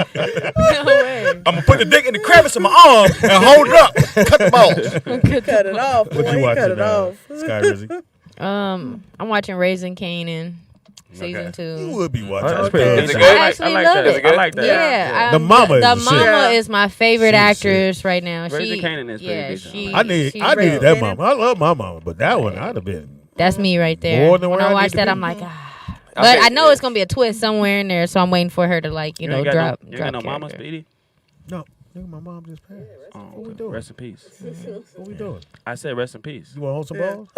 dick. No way. I'm going to put the dick in the crevice of my arm and hold it up. Cut the balls. Cut it off. What Boy, you he watching cut it now, off. Sky Rizzy? I'm watching Raising Kanan, season You 2. would be watching. That's that. pretty Okay. good. Is it I good? actually like love that. it. I like that. Yeah, The mama is the the shit. mama Yeah. is my favorite She's actress right now. Raising She, Kanan is pretty yeah, decent. she. I needed she's that great. mama. I love my mama, but that one I'd have been. That's me right there. More than when where I I need watch to that, be. I'm like, ah. But I know it's gonna be a twist somewhere in there, so I'm waiting for her to drop. You ain't got drop no mama, character. Speedy? No, nigga, my mom just passed. Oh, What we okay. doing? Rest in peace. What we doing? I said rest in peace. You want to hold some balls?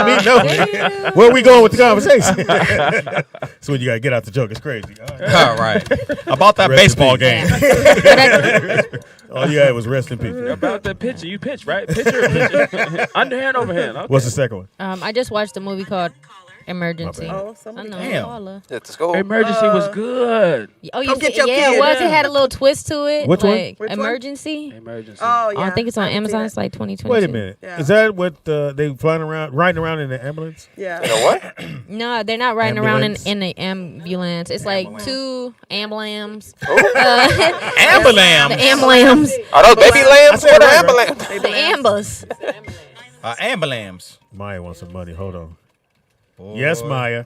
Damn. Where we going with the conversation? So when you gotta get out the joke, it's crazy. All right. About that Rest in baseball peace. game. All you had was rest in peace. About the pitcher. You pitch, right? Pitcher or pitcher? Underhand, overhand. Okay. What's the second one? I just watched a movie called Emergency. Oh, I somebody. know. Damn. Paula. At the school. Emergency was good. Oh, you Come get see, your yeah, kid. it was. It had a little twist to it. Which one? like, Which one? Emergency. Emergency. Oh, yeah. I think it's on haven't seen Amazon. it. It's like 2022. Wait a minute. Yeah. Is that what they riding around in the ambulance? Yeah. You know what? No, they're not riding around Ambulance. in the ambulance. It's like 2 ambulams. Ambulance. The ambulams. Are those baby lambs or the ambulance? The ambus. Ambulance. Maya wants some money. Hold on. Yes, Maya.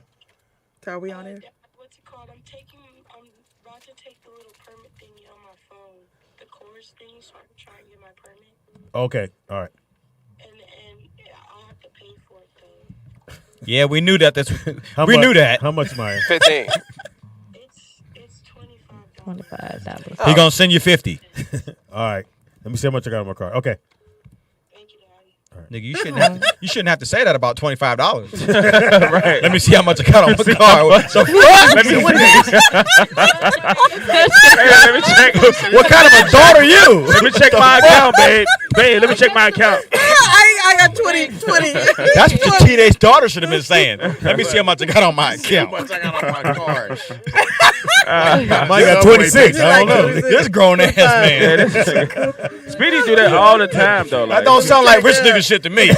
So are we on here? What's it called? I'm about to take the little permit thingy on my phone, the course thingy, so I can try and get my permit. Okay. All right. And I'll have to pay for it though. Yeah, we knew that. How We much- knew that. How much, Maya? 15. It's $25. He gonna send you 50. All right. Let me see how much I got on my card. Okay. Nigga, you shouldn't have to say that about $25. Right. Let me see how much I got on my car. What the fuck? Let me check. What kind of a daughter are you? Let me check my account, babe. Babe, let me check my account. I got 20. That's what your teenage daughter should have been saying. Let me see how much I got on my account. How much I got on my card? Mine got 26. I don't know. This grown ass man. Speedy do that all the time, though. That don't sound like rich nigga shit to me. Yeah,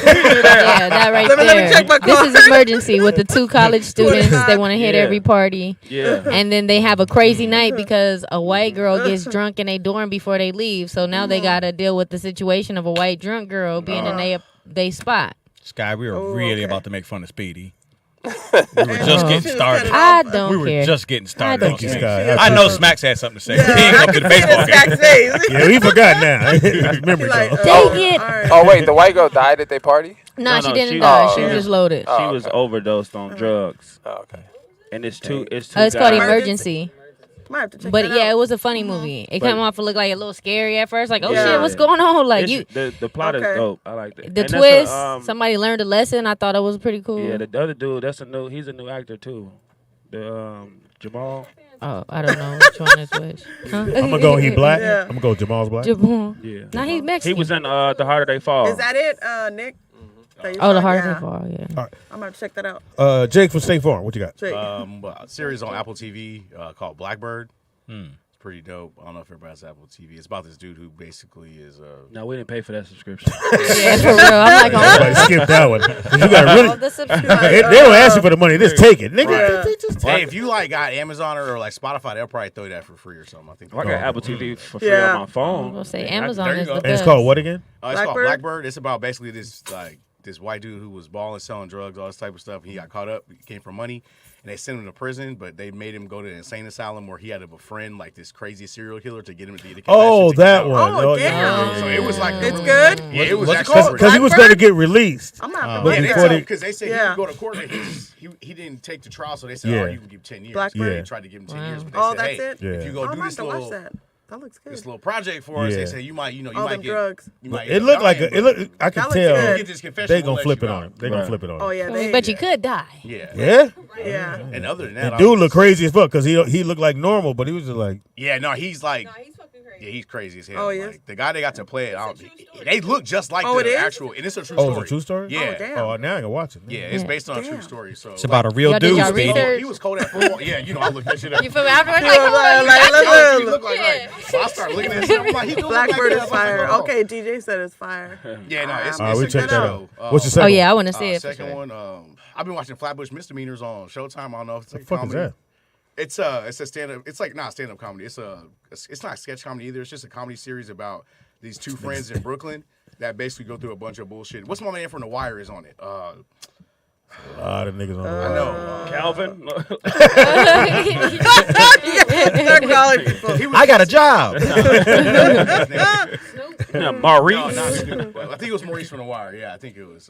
that right Let me there. check my This card. is emergency with the 2 college students. They want to hit Yeah. every party. Yeah. And then they have a crazy night because a white girl gets drunk in their dorm before they leave. So now they got to deal with the situation of a white drunk girl being in they spot. Sky, we are really about to make fun of Speedy. We were just getting started. I don't We were care. just getting started. Thank you, Sky. I know Smacks had something to say. He ain't come to the baseball game. Yeah, we forgot now. That's memory gone. Dang it. Oh wait, the white girl died at their party. Nah, she didn't die. She was just loaded. She was overdosed on drugs. Oh, okay. And it's two. It's It's called guys. Emergency. Might have to check But that yeah, out. it was a funny movie. It came off to look like a little scary at first. Like, oh Yeah. shit, what's going on? Like It's- the plot is dope. I like that. the And that's twist. Somebody learned a lesson. I thought it was pretty cool. Yeah, the other dude. He's a new actor too. The Jamal. Oh, I don't know which one is which. Huh? I'm gonna go. He black. Yeah. I'm gonna go. Jamal's black. Jamal. Yeah. Nah, he's Mexican. He was in The Harder They Fall. Is that it, Nick? That you Oh, the saw? Harder Yeah. They Fall. Yeah. All right. I'm gonna check that out. Jake from State Farm. What you got? Jake. A series on Apple TV called Blackbird. It's pretty dope. I don't know if everybody has Apple TV. It's about this dude who basically is No, we didn't pay for that subscription. Yeah, for real. I'm like, Everybody skip that one. 'Cause you got really. They don't ask you for the money. Just take it, nigga. Right. Hey, if you got Amazon or like Spotify, they'll probably throw you that for free or something. I think. I got Apple TV for free on my phone. I'm gonna say And Amazon there you is go. the And And it's best. called what again? It's called Blackbird? Blackbird. It's about basically this white dude who was balling, selling drugs, all this type of stuff. He got caught up. He came for money, and they sent him to prison. But they made him go to an insane asylum where he had to befriend like this crazy serial killer to get him to get Oh, that one. Oh, yeah. So it was like It's good. Yeah, it was What's it actually called? Because he was going to get released. I'm not Yeah, gonna they watch told that. because they said he Yeah. would go to court, but he didn't take the trial, so they said, Yeah. "Oh, you can give 10 years." Blackbird? They tried to give him 10 years, but they Oh, said, that's "Hey, it? Yeah. if you go I'm do gonna this have to watch little that. That looks good. this little project for us," Yeah. they say you might All might them get drugs. You might It looked like it looked. I That could looks tell good. Get this confession, they we'll gonna let flip you it out. on him. They gonna flip it on him. Oh yeah, they. But you could die. Yeah. Yeah. Yeah. And other than that, The dude looked crazy as fuck because he looked like normal, but he was just like. Yeah, no, he's like. Yeah, he's crazy as hell. Oh, he is? Like, the guy they got to play it, they look just like Oh, the it is? actual, and it's a true Oh, story. it's a true story. Yeah. Oh, damn. Oh, now I can watch it. Yeah, it's Yeah. based on a true Damn. story. So It's about a real Y'all did dude. y'all Speedy. research? He was cold at football. Yeah, I looked that shit up. You feel me? Afterwards, Yeah, like, come on, like, you got look, He looked like right. So I started looking at him. I'm like, he do look like Blackbird that. is I'm like, fire. hold on. Okay, DJ said it's fire. Yeah, no, it's All right, we a check good that show. out. What's the Oh second? yeah, I want to see it. For Second sure. one, I've been watching Flatbush Misdemeanors on Showtime. I don't know if it's like The fuck is comedy. that? It's a stand up. It's like not stand up comedy. It's not sketch comedy either. It's just a comedy series about these two friends in Brooklyn that basically go through a bunch of bullshit. What's my man from The Wire is on it? A lot of niggas on the I line. know. Calvin. Start calling people. I got a job. Maurice. No, not Snoop, but I think it was Maurice from The Wire. Yeah, I think it was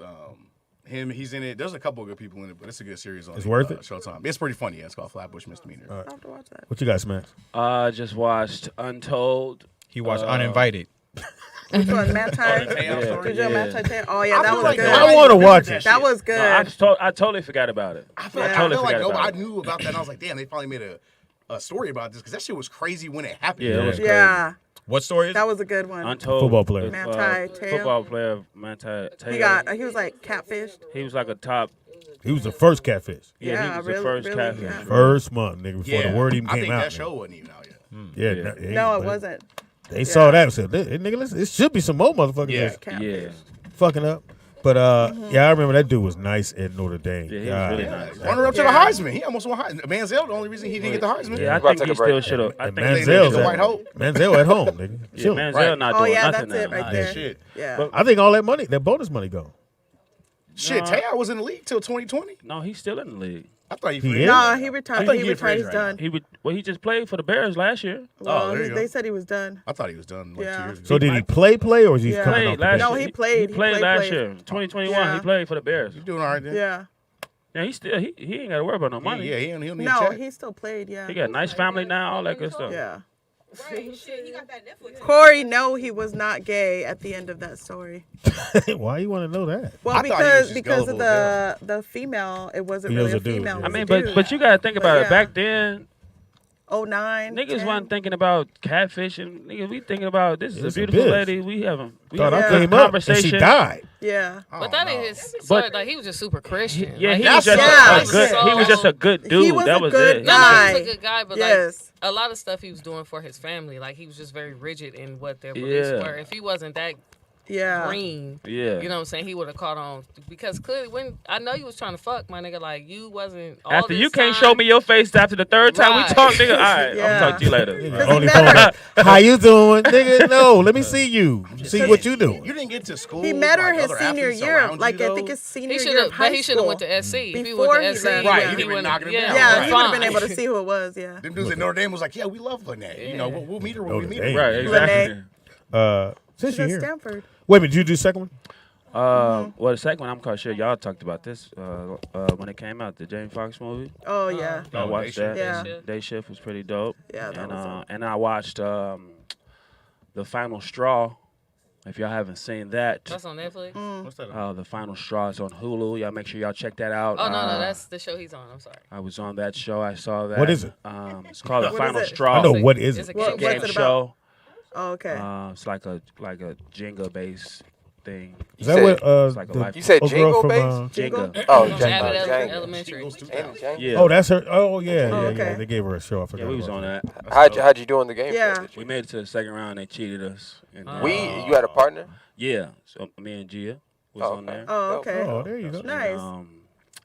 him. He's in it. There's a couple of good people in it, but it's a good series on It's worth it? Showtime. It's pretty funny. Yeah, it's called Flatbush Misdemeanor. All right. I have to watch that. What you got, Smash? Just watched Untold. He watched Uninvited. Which one? Manti? Yeah. Did you Manti Te'o? Oh yeah, that was like good. I want to watch it. That was good. No, I totally forgot about it. I feel Yeah. like, totally I feel like forgot about I it. knew about that. And I was like, damn, they probably made a story about this because that shit was crazy when it happened. Yeah, it was Yeah, What story is it? that was a good one. Untold. Football player. is, Manti Te'o. Football player Manti Te'o. He was like catfished. He was like a top. He was the first catfish. Yeah, he was the first catfish. yeah. First month, nigga, before Yeah. the word even I came think out. that nigga. show wasn't even out yet. Yeah, Yeah. No, it but wasn't. They saw that and said, "Hey, nigga, listen, it should be some more motherfuckers Yeah. that's Yeah. fucking up." But yeah, I remember that dude was nice at Notre Dame. Yeah, he was God. really nice. Runner up to the Heisman. He almost won Heisman. Manziel, the only reason he didn't get the Heisman. Yeah, I About to think take he a break. still should have. I And think Manziel's the White at, Hope. Manziel at home, nigga. yeah, Chilling. Manziel Right. not Oh doing yeah, nothing that's it now. right Yeah, there. shit. Yeah. But- I think all that money, that bonus money, go. Shit, Teo was in the league till 2020. No, he's still in the league. I thought he He free. is? No, he I retired. thought He he retired. He's right done. He just played for the Bears last year. Well, there you go. they said he was done. I thought he was done like 2 Yeah. years ago. So did he play, or is he Yeah. coming Played off the last bench? No, year. he played. He He played played, last played. year, 2021. Yeah. He played for the Bears. You doing all right then? Yeah. Yeah, he still he ain't got to worry about no money. Yeah, he'll need a No, check. he still played. Yeah. He got a nice family now, all that good stuff. Yeah. Right, shit, he got that Netflix. Corey, no, he was not gay at the end of that story. Why you want to know that? Well, I thought he was just because of gullible the female, it wasn't He really was a a dude, female. yeah. It I mean, was a dude. but you got to think about But it. Back then, 09, niggas 10. wasn't thinking about catfishing. Niggas, we thinking about this is It's a a beautiful biz. lady. We having Thought I Yeah. came up and she died. Yeah. But that ain't his But- story. Like he was just super Christian. Yeah, like, he That's was just yeah. a good. He was just a good dude. He was that a was good it. No, no, guy. he was a good guy, but Yes. like a lot of stuff he was doing for his family. Like he was just very rigid in what their beliefs Yeah. were. If he wasn't that green. Yeah. You know what I'm saying? He would have caught on because clearly when I know you was trying to fuck my nigga, like you wasn't. All After this you can't time, show me your face after the third time Right. we talk, nigga. All right, Yeah. I'm talk to you later. Only phone. How you doing, nigga? No, let me see you. See what you do. You didn't get to school. He met her like, his other senior athletes year, around like you, I think though? his senior He year should of have, high but he should have school. went to SC. If he Before went to he SC, left, Right, yeah. he he been would've- knocking him yeah, down. Yeah, Right. he would have been able to see who it was. Yeah. Them dudes at Notre Dame was like, yeah, we love Lynette. You know, we'll meet her when we meet her. Right, exactly. Since She's you're at here. Stanford. Wait a minute, did you do the second one? Well, the second one, I'm quite sure y'all talked about this when it came out, the Jamie Foxx movie. Oh, yeah. I watched that. Yeah. Day Shift was pretty dope. Yeah, that and was and I watched The Final Straw. If y'all haven't seen that, That's on Netflix. What's that? The Final Straw is on Hulu. Y'all make sure y'all check that out. Oh no, that's the show he's on. I'm sorry. I was on that show. I saw that. What is it? It's called The What Final is it? Straw. I know what is It's it. a game Game What's it show. Oh, okay. It's like a Jenga based thing. Is that what It's like a the life- You said old girl Jingle from, Base? Jenga. Oh, From Jenga. Abbott Jenga. Elementary. Ain't it Jenga? Yeah. Oh, that's her. Oh, yeah, Oh, yeah, okay. yeah. They gave her a show. I forgot. Yeah, we was about on that. How'd you do in the game? Yeah. We made it to the second round. They cheated us. And, You had a partner? Yeah. So me and Gia was on there. Oh, okay. Oh, there you go. Nice.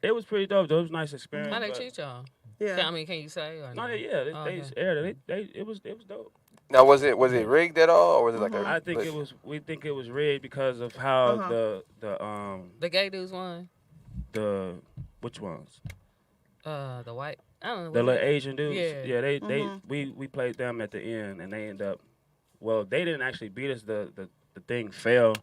It was pretty dope. Though. It was a nice experience. How they but- cheat y'all? Yeah. I mean, can you say? Or No, no? yeah, they Okay. aired it. It was dope. Now, was it rigged at all, or was it like a? I think it was. We think it was rigged because of how The gay dudes won. the which ones? The white. I don't know. The was little it? Asian dudes. Yeah. They we played them at the end, and they end up. Well, they didn't actually beat us. The thing fell,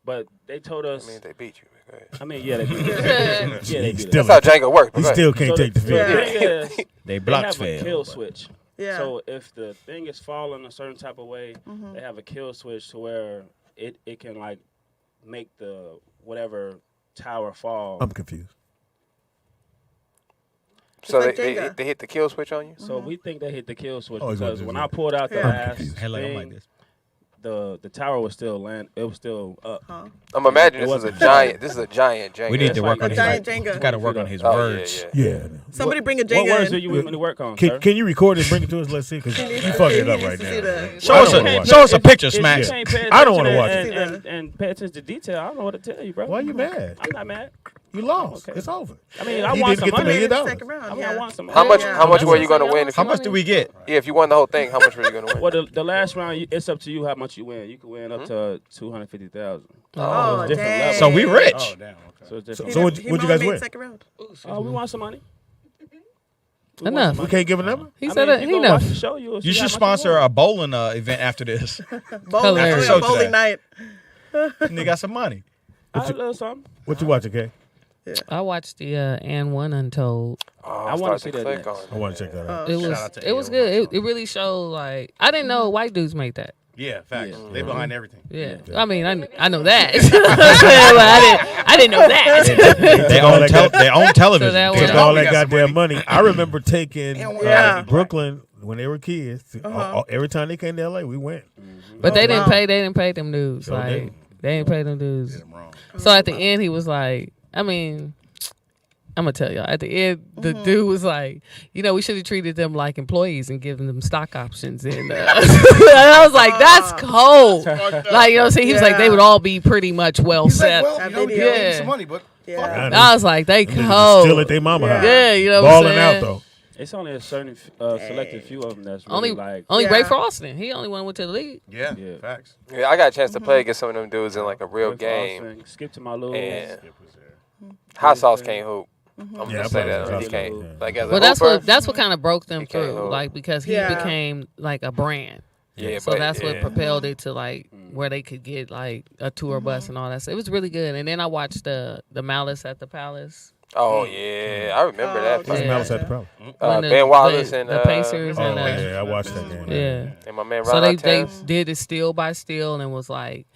but they told us. I mean, they beat you. Go ahead. I mean, yeah, they beat us. Yeah, they beat That's us. how Jenga works. He still can't take the The field. thing is, They they blocks have a fail. kill switch. Yeah. So if the thing is falling a certain type of way, they have a kill switch to where it can like make the whatever tower fall. I'm confused. So like they Jenga. hit the kill switch on you? So we think they hit the kill switch Oh, he's because gonna when do I that. pulled out the Yeah. last Hey, like, I'm thing, like this. the tower was still it was still up. I'm imagining It this is a wasn't giant. This is a giant Jenga. We need That's to work like on a his. giant Jenga. Got to work on his Oh, words. yeah. Yeah. Somebody bring a What Jenga words do in. you want me to work on, sir? Can you record it and bring it to us? Let's see, because you fucking it up right See now. the- Show I us don't wanna a watch show it. us a picture, If you Smacks. can't pay I don't wanna attention watch it. and pay attention to detail. I don't know what to tell you, bro. Why you mad? I'm not mad. You lost. Okay. It's over. I mean, I He want didn't some get the $1 money. million. Second round, I mean, yeah. I want some money. How much? Yeah. How much That's were you what gonna win? How much do we get? Yeah, if you won the whole thing, how much were you gonna win? Well, the last round, it's up to you how much you win. You can win up to 250,000. Oh, It's different dang. levels. So we rich. Oh, damn. Okay. So it's different. So what'd you guys made win? second round. We want some money. We want Enough. some We money. can't give a number? He I said mean, it. if He you go watch enough. the show, you'll see You how should much sponsor won. a bowling event after this. Bowling, Hilarious. oh, yeah, Show bowling today. night. Nigga got some money. I love something. What you watching, Kay? I watched the and One Untold. Oh, I wanna start see to that click next. on I want to check that out. It Shout was out to it was AO good. It really showed like I didn't know white dudes made that. Yeah, facts. They behind everything. Yeah, I mean I know that. But I didn't know that. They own television. So that Took was- all that got some goddamn money. I remember taking Yeah. Brooklyn when they were kids. Every time they came to LA, we went. But they didn't wow. pay. They didn't pay them dudes. Sure Like didn't. they didn't pay them dudes. Did them wrong. So at the end, he was like, I mean, I'm gonna tell y'all. At the end, the dude was like, we should have treated them like employees and given them stock options. And, and I was like, that's cold. Like, you know what I'm saying? He was like, they would all be pretty much well He's like, set. well, you know, we gave Yeah. some money, but Yeah. fuck it. I was like, they Them niggas cold. Still at their mama house. Yeah, you know what I'm Balling saying? out, though. It's only a certain selected few of them that's really Only like. Ray Yeah. Froston. He only went to the league. Yeah, Yeah. facts. Yeah, I got a chance to play against some of them dudes in like a real Rick game. Austin, Skip to my little. And Hot Sauce can't hoop. I'm Yeah, gonna I say played that. with He Hot can't. Sauce, yeah. Like as a Well, that's hooper, what kind of broke them He can't through, hoop. like because he Yeah. became like a brand. Yeah, So but that's what yeah. propelled it to like where they could get like a tour bus and all that. So it was really good. And then I watched the Malice at the Palace. Oh yeah, I remember that. What's Yeah. Malice at the Problem? When the- Ben Wallace and the Pacers Oh, and yeah, I watched that game. yeah. and my man So Ron they Artest. did it steal by steal and was like,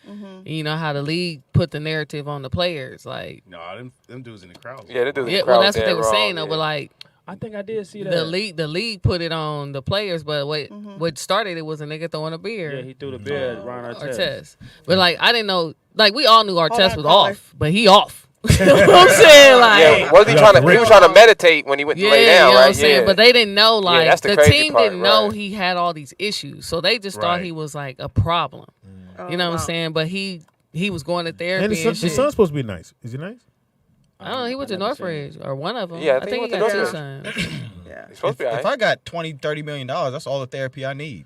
you know how the league put the narrative on the players, like No, them dudes in the crowd. Yeah, they do. yeah. Well, that's what they were saying though, but like. I think I did see that. The league put it on the players, but what started it was a nigga throwing a beer. Yeah, he threw the beer at Ron Artest. Artest. But like I didn't know, like we all knew Artest on, was caller. off, but he off. You know what I'm saying? Like Yeah, was he trying to? He was trying to meditate when he went to lay down, you know right? what I'm saying? Yeah. But they didn't know, like that's the the crazy team part, didn't know right. he had all these issues, so they just thought Right. he was like a problem. Oh, You know what wow. I'm saying? But he he was going to therapy And and the shit. son's supposed to be nice. Is he nice? I don't know. He went to Northridge or one of them. Yeah, I think he got two sons. Yeah. He's supposed to be If I got $20-30 million, that's all the therapy I need.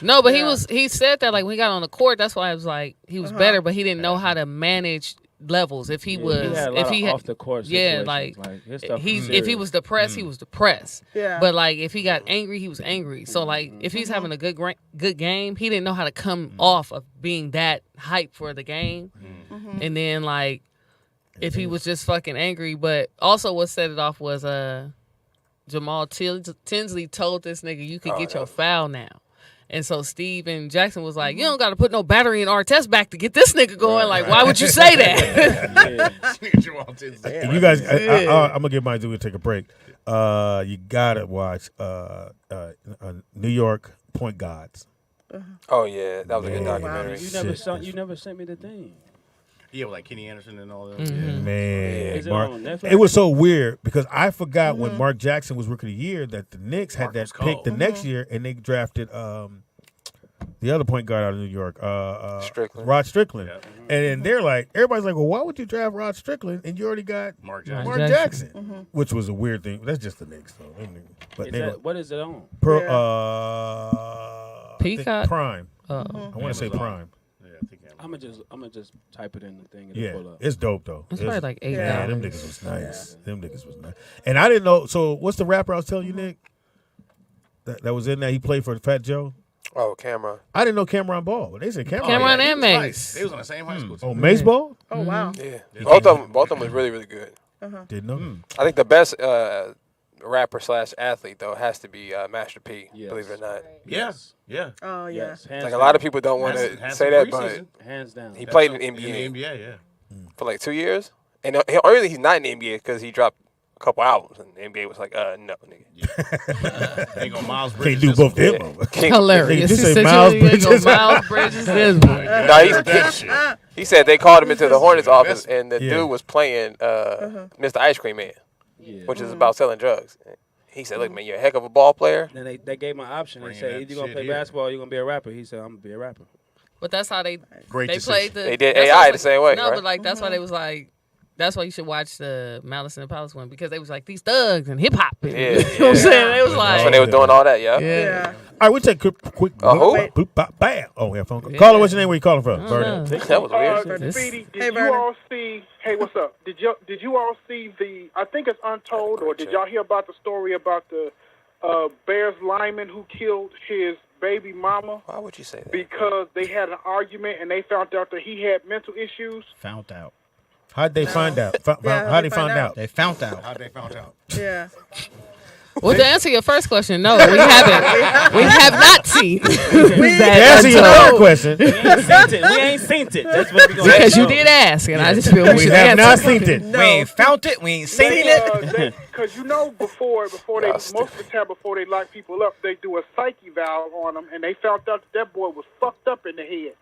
No, but he said that like when he got on the court, that's why I was like he was Uh-huh. better, but he didn't know how to manage levels. If he was, he had a lot if he of had off the court yeah, situations. like His stuff was if he serious. was depressed, he was depressed. Yeah. But like if he got angry, he was angry. So like if he's having a good game, he didn't know how to come off of being that hype for the game, and then like if he was just fucking angry. But also what set it off was Jamal Tinsley told this nigga you could get your foul now. And so Steve and Jackson was like, you don't got to put no battery in Artest back to get this nigga going. Like, why would you say that? You guys, I'm gonna give mine. We take a break. You gotta watch New York Point Guards. Oh yeah, that was a good documentary. You never sent me the thing. Yeah, with like Kenny Anderson and all that. Man, Is it Mark, on Netflix? it was so weird because I forgot when Mark Jackson was Rookie of the Year that the Knicks had that pick the next year and they drafted the other point guard out of New York, Rod Strickland. Yeah. And then they're like, everybody's like, well, why would you draft Rod Strickland and you already got Mark Jackson? Which was a weird thing. That's just the Knicks, though. But What is it on? Peacock? Prime. Oh. I want to say Prime. I'm gonna just type it in the thing. And Yeah, pull up. it's dope though. It's probably like $8. Yeah, them niggas was nice. Them niggas was nice. And I didn't know. So what's the rapper I was telling you, Nick? That was in there. He played for Fat Joe. Oh, Cameron. I didn't know Cameron Ball, but they said Cameron. Cameron and Mace. They was on the same high school. Oh, Mace Ball. Oh wow. Yeah, both of them was really good. Didn't know. I think the best rapper / athlete though has to be Master P. Believe it or not. Yes. Yeah. Oh yeah. Yes, Like a lot of people don't want to say that, but hands down, he played in the NBA. In the NBA, yeah. For like 2 years, and early he's not in the NBA because he dropped a couple albums, and the NBA was like, no, nigga. Ain't gonna Miles Bridges. Can't do both them. Hilarious. You He say said Miles you ain't Bridges. gonna Miles Bridges this boy. No, he said they called him into the Hornets office, and the dude was playing Mr. Ice Cream Man, which is about selling drugs. He said, look, man, you're a heck of a ball player. Then they gave my option. They said, that either you're going to shit play here. basketball or you're going to be a rapper. He said, I'm going to be a rapper. But that's how they Great they decision. played the. They did that's AI why- the same way, No, right? but like that's why they was like. That's why you should watch the Malice in the Palace one because they was like these thugs and hip hop. Yeah, You know what I'm saying? They was like. That's when they was doing all that, yeah. Yeah. All right, we take quick. who? Bam. Oh, yeah, phone call. Caller, what's your name? Where you calling from? know. That was weird. Speedy, did Hey, you Vernon. all see? Hey, what's up? Did you all see the? I think it's Untold, or did y'all hear about the story about the Bears lineman who killed his baby mama? Why would you say that? Because they had an argument and they found out that he had mental issues. Found out. How'd they find out? How'd they find out? They found out. How'd they found out? Yeah. Well, to answer your first question, no, we haven't. We have not seen. To answer your third question, We ain't seen it. That's what we going to because you did ask, and I just feel we we should have not answer. seen it. We ain't found it. We ain't seen it. Because before they most of the time before they lock people up, they do a psyche valve on them, and they found out that boy was fucked up in the head.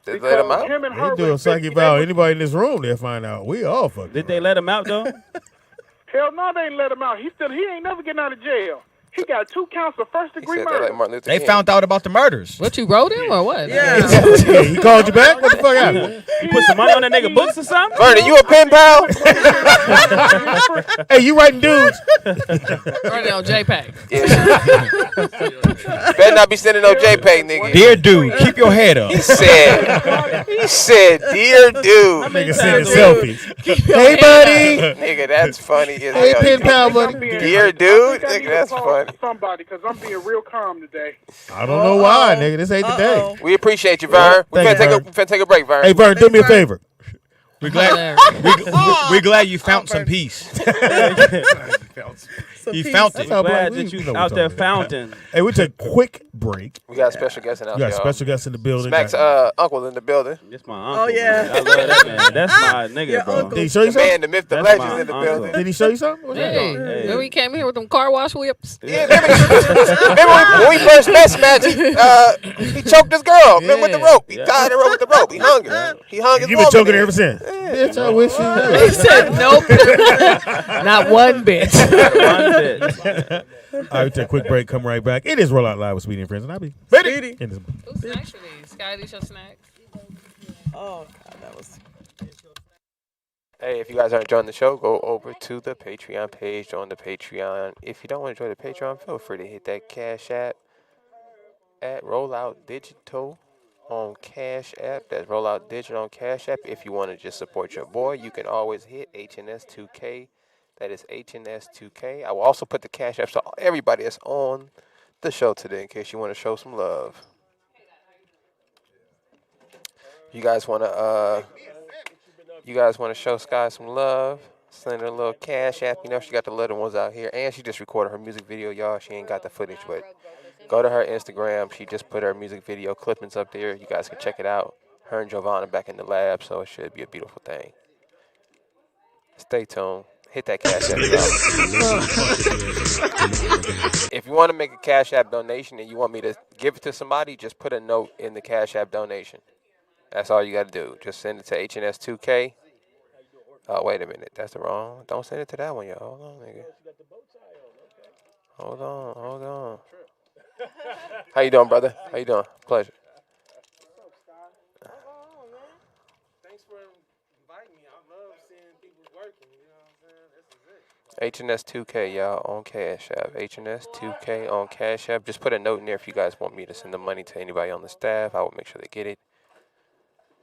Did they let him out? Him and They her do a was psyche busy. valve. Anybody in this room, they'll find out. We all fucked. Did they let him out, though? Hell no, they ain't let him out. He ain't never getting out of jail. He got 2 counts of first He degree said that murder. like Martin Luther They King. found out about the murders. What you wrote him or what? Yeah. Yeah, he called you back? What the fuck happened? You put some money on that nigga books or something? Vernon, you a pen pal? Hey, you writing dudes? Write it on JPEG. Better not be sending no JPEG, nigga. Dear dude, keep your head up. He said, dear dude. Nigga sending selfies. Hey, buddy. Nigga, that's funny as Hey, hell. pen pal, buddy. Dear dude, nigga, that's funny. Somebody, because I'm being real calm today. I don't know why, nigga. This ain't the day. We appreciate you, Vern. We Thank you, finna take a break, Vern. Hey, Vern, do me a favor. We're glad. We're glad you found some peace. He found it. That's how Glad we that you know what out there we're talking about. fountain. Hey, we take a quick break. We got a special guest in the house, We got y'all. special guests in the building. Smack's uncle in the building. That's my uncle. Oh, yeah. Man. I love that man. That's my nigga, Your bro. uncle. Did he show you The man, something? the myth, the That's legends my in the uncle. building. Did he show you something? What's Hey, that? Hey. when we came here with them car wash whips. Yeah, remember when we first met Smack, he choked his girl. Remember with the rope. He tied her up with the rope. He hung her. He hung his You've been woman choking there. her ever since. Bitch, I wish you He knew. said nope. Not one bit. One bit. All right, we take a quick break. Come right back. It is Roll Out Live with Speedy and Friends, and I'll be Speedy. in this. Who's snacks for these? Sky, these your snacks? Oh God, that was. Hey, if you guys aren't enjoying the show, go over to the Patreon page on the Patreon. If you don't want to join the Patreon, feel free to hit that Cash App at Rollout Digital on Cash App. That's Rollout Digital on Cash App. If you want to just support your boy, you can always hit HNS2K. That is HNS2K. I will also put the Cash App to everybody that's on the show today in case you want to show some love. You guys want to show Sky some love? Send her a little Cash App. You know, she got the little ones out here. And she just recorded her music video, y'all. She ain't got the footage, but go to her Instagram. She just put her music video clippings up there. You guys can check it out. Her and Giovanna back in the lab, so it should be a beautiful thing. Stay tuned. Hit that Cash App, y'all. If you want to make a Cash App donation and you want me to give it to somebody, just put a note in the Cash App donation. That's all you got to do. Just send it to HNS2K. Oh, wait a minute. That's the wrong. Don't send it to that one, y'all. Hold on, nigga. Hold on. How you doing, brother? How you doing? Pleasure. Thanks for inviting me. I love seeing people working. You know what I'm saying? This is it. HNS2K, y'all, on Cash App. HNS2K on Cash App. Just put a note in there if you guys want me to send the money to anybody on the staff. I will make sure they get it.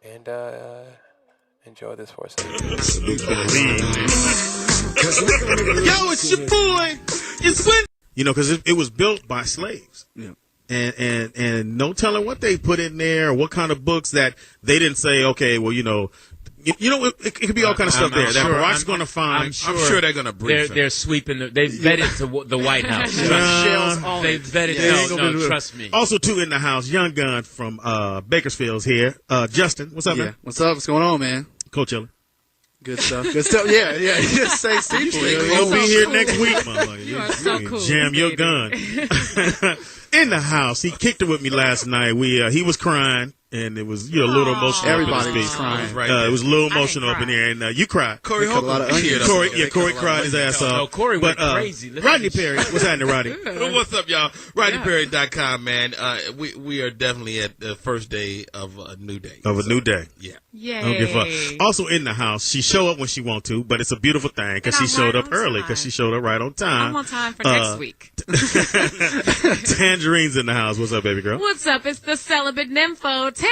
And enjoy this for a second. Yo, it's your boy. It's when because it was built by slaves. Yeah. And no telling what they put in there or what kind of books that they didn't say. Okay, well, it could be all kind of stuff there that Barack's going to find. I'm sure they're going to brief They're sweeping. They've vetted to the White House. They've vetted. No, trust me. Also, too, in the house, Young Gun from Bakersfield's here. Justin, what's up, man? What's up? What's going on, man? Coachella. Good stuff. Good stuff. Yeah. You just say people. You'll be here next week, motherfucker. You are so cool. Jam your gun. In the house, he kicked it with me last night. He was crying. And it was a little emotional. Everybody was crying. It was a little emotional up in there, and you cried. Corey cried his ass off. No, Corey went crazy. Rodney Perry, what's happening, Rodney? What's up, y'all? RodneyPerry.com, man. We are definitely at the first day of a new day. Yeah. Yay. I don't give a fuck. Also in the house, she show up when she want to, but it's a beautiful thing because she showed up early because she showed up right on time. I'm on time for next week. Tangerine's in the house. What's up, baby girl? What's up? It's the celibate nympho, Tangerine.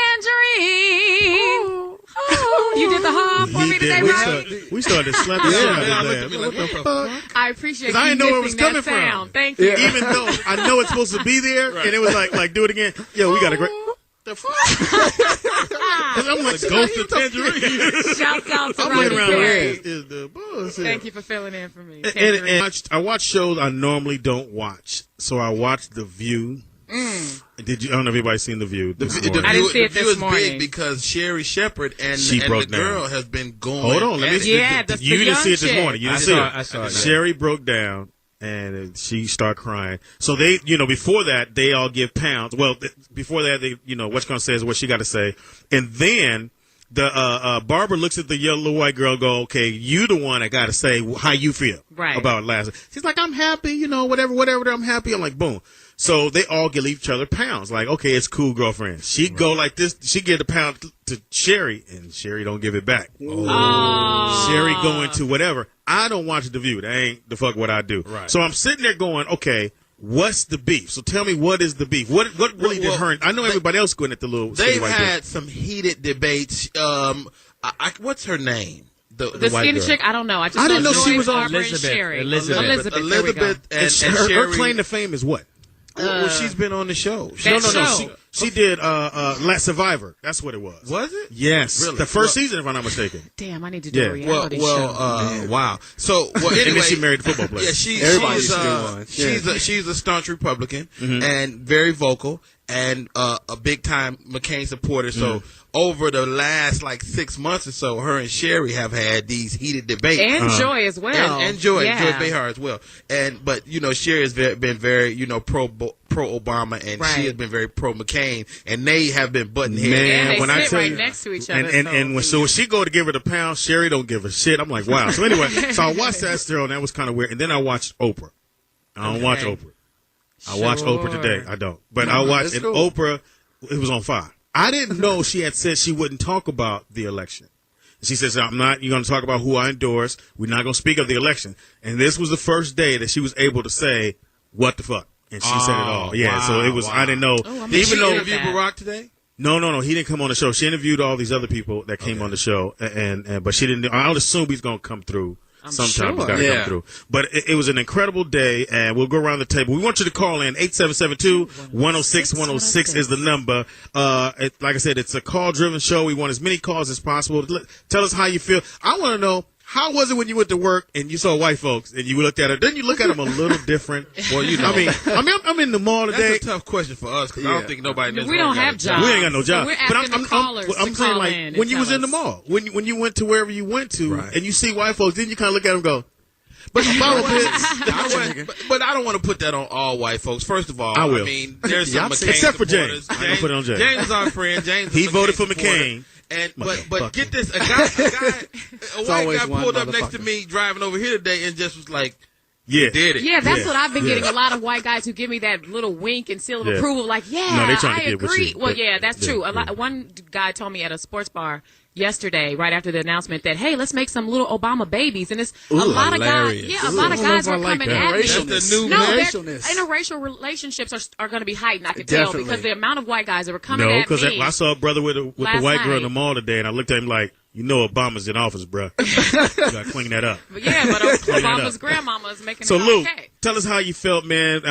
Oh, you did the hall for me today, right? We started slapping out of What the fuck? I appreciate you. I didn't know where it was coming from. Thank you. you. Even though I know it's supposed to be there, and it was like do it again. Yo, we got a great. The fuck? I'm like ghost of Tangerine. Shouts out to Rodney Perry. The Thank you for filling in for me. And I watch shows I normally don't watch, so I watched The View. I don't know if everybody's seen The View. I didn't see it this morning. Big because Sherry Shepard and broke the girl has been going. Hold on, let me see. You didn't see it this chick. morning. You didn't see it. I saw it. Sherry broke down. And she started crying. So they, before that, they all give pounds. Well, before that, they, what's going to say is what she got to say. And then the Barbara looks at the little white girl and go, okay, you the one that got to say how you feel about last. She's like, I'm happy, whatever, I'm happy. I'm like, boom. So they all give each other pounds. Like, okay, it's cool, girlfriend. She go like this. She give the pound to Sherry, and Sherry don't give it back. Sherry going to whatever. I don't watch The View. That ain't the fuck what I do. Right. So I'm sitting there going, okay, what's the beef? So tell me, what is the beef? What really did her? I know everybody else going at the little. They've had some heated debates. What's her name? The skinny girl. chick, I don't know. I didn't know she was on Elizabeth and her claim to fame is what? Well, she's been on the show. No. She did Last Survivor. That's what it was. Was it? Yes. Really? The first season, if I'm not mistaken. Damn, I need to do a reality show. Wow. So, anyway. And then she married a football player. Yeah, she's a staunch Republican and very vocal and a big time McCain supporter. So, over the last 6 months or so, her and Sherry have had these heated debates. And Joy as well. And Joy Behar as well. But Sherry has been very, pro Obama, and she has been very pro McCain, and they have been butting heads. Man, when I sit right next to each other. And when she go to give her the pound, Sherry don't give a shit. I'm like, wow. So anyway, so I watched that still, and that was kind of weird. And then I watched Oprah. I don't watch Oprah. I watched Oprah today. I don't. But I watched Oprah. It was on fire. I didn't know she had said she wouldn't talk about the election. She says, you're going to talk about who I endorse. We're not going to speak of the election. And this was the first day that she was able to say, what the fuck? And she said it all. Yeah, wow, so it was, I didn't know. Did she interview Barack today? No, he didn't come on the show. She interviewed all these other people that came on the show, but she didn't. I would assume he's going to come through. Sometime he's got to come through. But it was an incredible day, and we'll go around the table. We want you to call in. 8772-106-106 is the number. Like I said, it's a call-driven show. We want as many calls as possible. Tell us how you feel. I want to know, how was it when you went to work and you saw white folks and you looked at her? Didn't you look at them a little different? Well, you know. I mean, I'm in the mall today. That's a tough question for us because I don't think nobody knows. We don't have jobs. We ain't got no job. So we're asking the callers I'm saying, like, when you was in the mall, when you went to wherever you went to, and you see white folks, then you kind of look at them and go, but I don't want to put that on all white folks. First of all, I will. I mean, there's some McCain except for supporters. James. I'm gonna put it on James. James is our friend. James. He is a voted for supporter. McCain. And but get this, a white guy pulled up next to me driving over here today and just was like, did it. Yeah, that's what I've been getting. A lot of white guys who give me that little wink and seal of approval, like, I agree. Well, that's true. One guy told me at a sports bar yesterday, right after the announcement, that, hey, let's make some little Obama babies. And it's a lot of guys. Yeah, a lot of guys are coming at me. Interracial relationships are going to be heightened. I can tell because the amount of white guys that were coming at me. No, because I saw a brother with the white girl in the mall today, and I looked at him like, you know Obama's in office, bro. You got to clean that up. But Obama's grandmama is making it Lou, okay. tell us how you felt, man.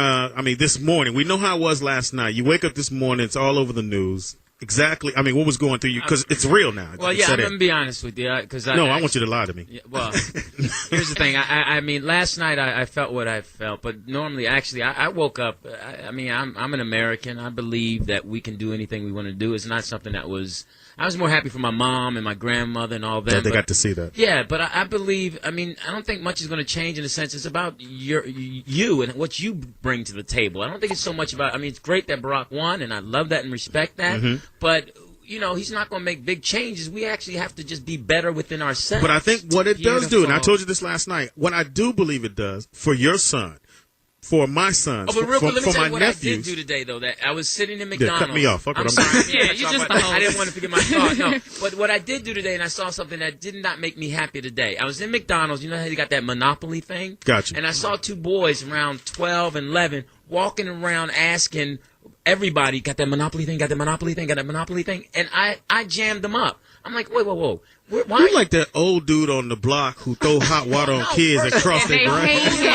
This morning. We know how it was last night. You wake up this morning, it's all over the news. Exactly. I mean, what was going through you? Because it's real now. Well, I'm going to be honest with you. I want you to lie to me. Yeah, well, here's the thing. I mean, last night I felt what I felt, but normally, actually, I woke up. I'm an American. I believe that we can do anything we want to do. It's not something that was. I was more happy for my mom and my grandmother and all that. Yeah, they got to see that. Yeah, but I believe. I mean, I don't think much is going to change in a sense. It's about you and what you bring to the table. I don't think it's so much about. I mean, it's great that Barack won, and I love that and respect that. Mm-hmm. But he's not going to make big changes. We actually have to just be better within ourselves. But I think what it does do, and I told you this last night, what I do believe it does for your son, for my sons, but real quick, let me for tell my you what nephews. I did do today, though. That I was sitting in McDonald's. Cut me off. Fuck I'm what sorry. Yeah, you just I didn't want to forget my thought. No, but what I did do today, and I saw something that did not make me happy today. I was in McDonald's. You know how you got that Monopoly thing? Gotcha. And I saw two boys around 12 and 11 walking around asking everybody, got that Monopoly thing, got that Monopoly thing, got that Monopoly thing, and I jammed them up. I'm like, whoa. Why? You like that old dude on the block who throw hot water on kids and cross their grass? He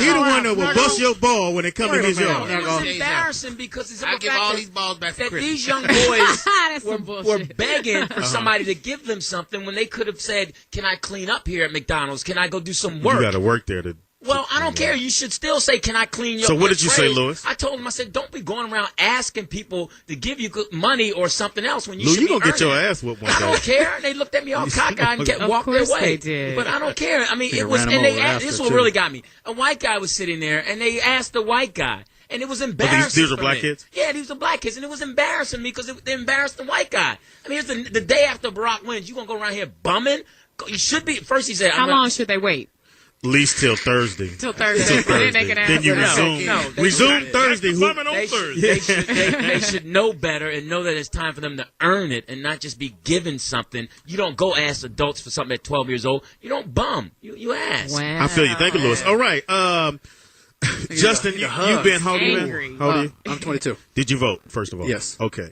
the one that will bust your ball when they come in his yard. It was embarrassing because it's I give all these balls back for that Christmas. these young boys were begging for somebody to give them something when they could have said, can I clean up here at McDonald's? Can I go do some work? You got to work there to. Well, I don't care. You should still say, can I clean your So what did you say, trays? Lewis? I told him, I said, don't be going around asking people to give you money or something else when you Lou, should you be going to get your earning. ass whooped one day. I don't care. They looked at me all cockeyed and kept walking their way. They did. But I don't care. I mean, They it was, ran and them they over asked, this after, what too. really got me. A white guy was sitting there, and they asked the white guy. And it was embarrassing. These are for black me. kids? Yeah, these are black kids, and it was embarrassing me because they embarrassed the white guy. I mean, it's the day after Barack wins. You gonna go around here bumming? You should be. First, he said, How long should they wait? At least till Thursday. Till Thursday. Then they can ask. Then you resume. Resume Thursday. They should know better and know that it's time for them to earn it and not just be given something. You don't go ask adults for something at 12 years old. You don't bum. You ask. Wow. I feel you. Thank you, Lewis. All right. Justin, you've been how old are you? How old are you? I'm 22. Did you vote, first of all? Yes. Okay.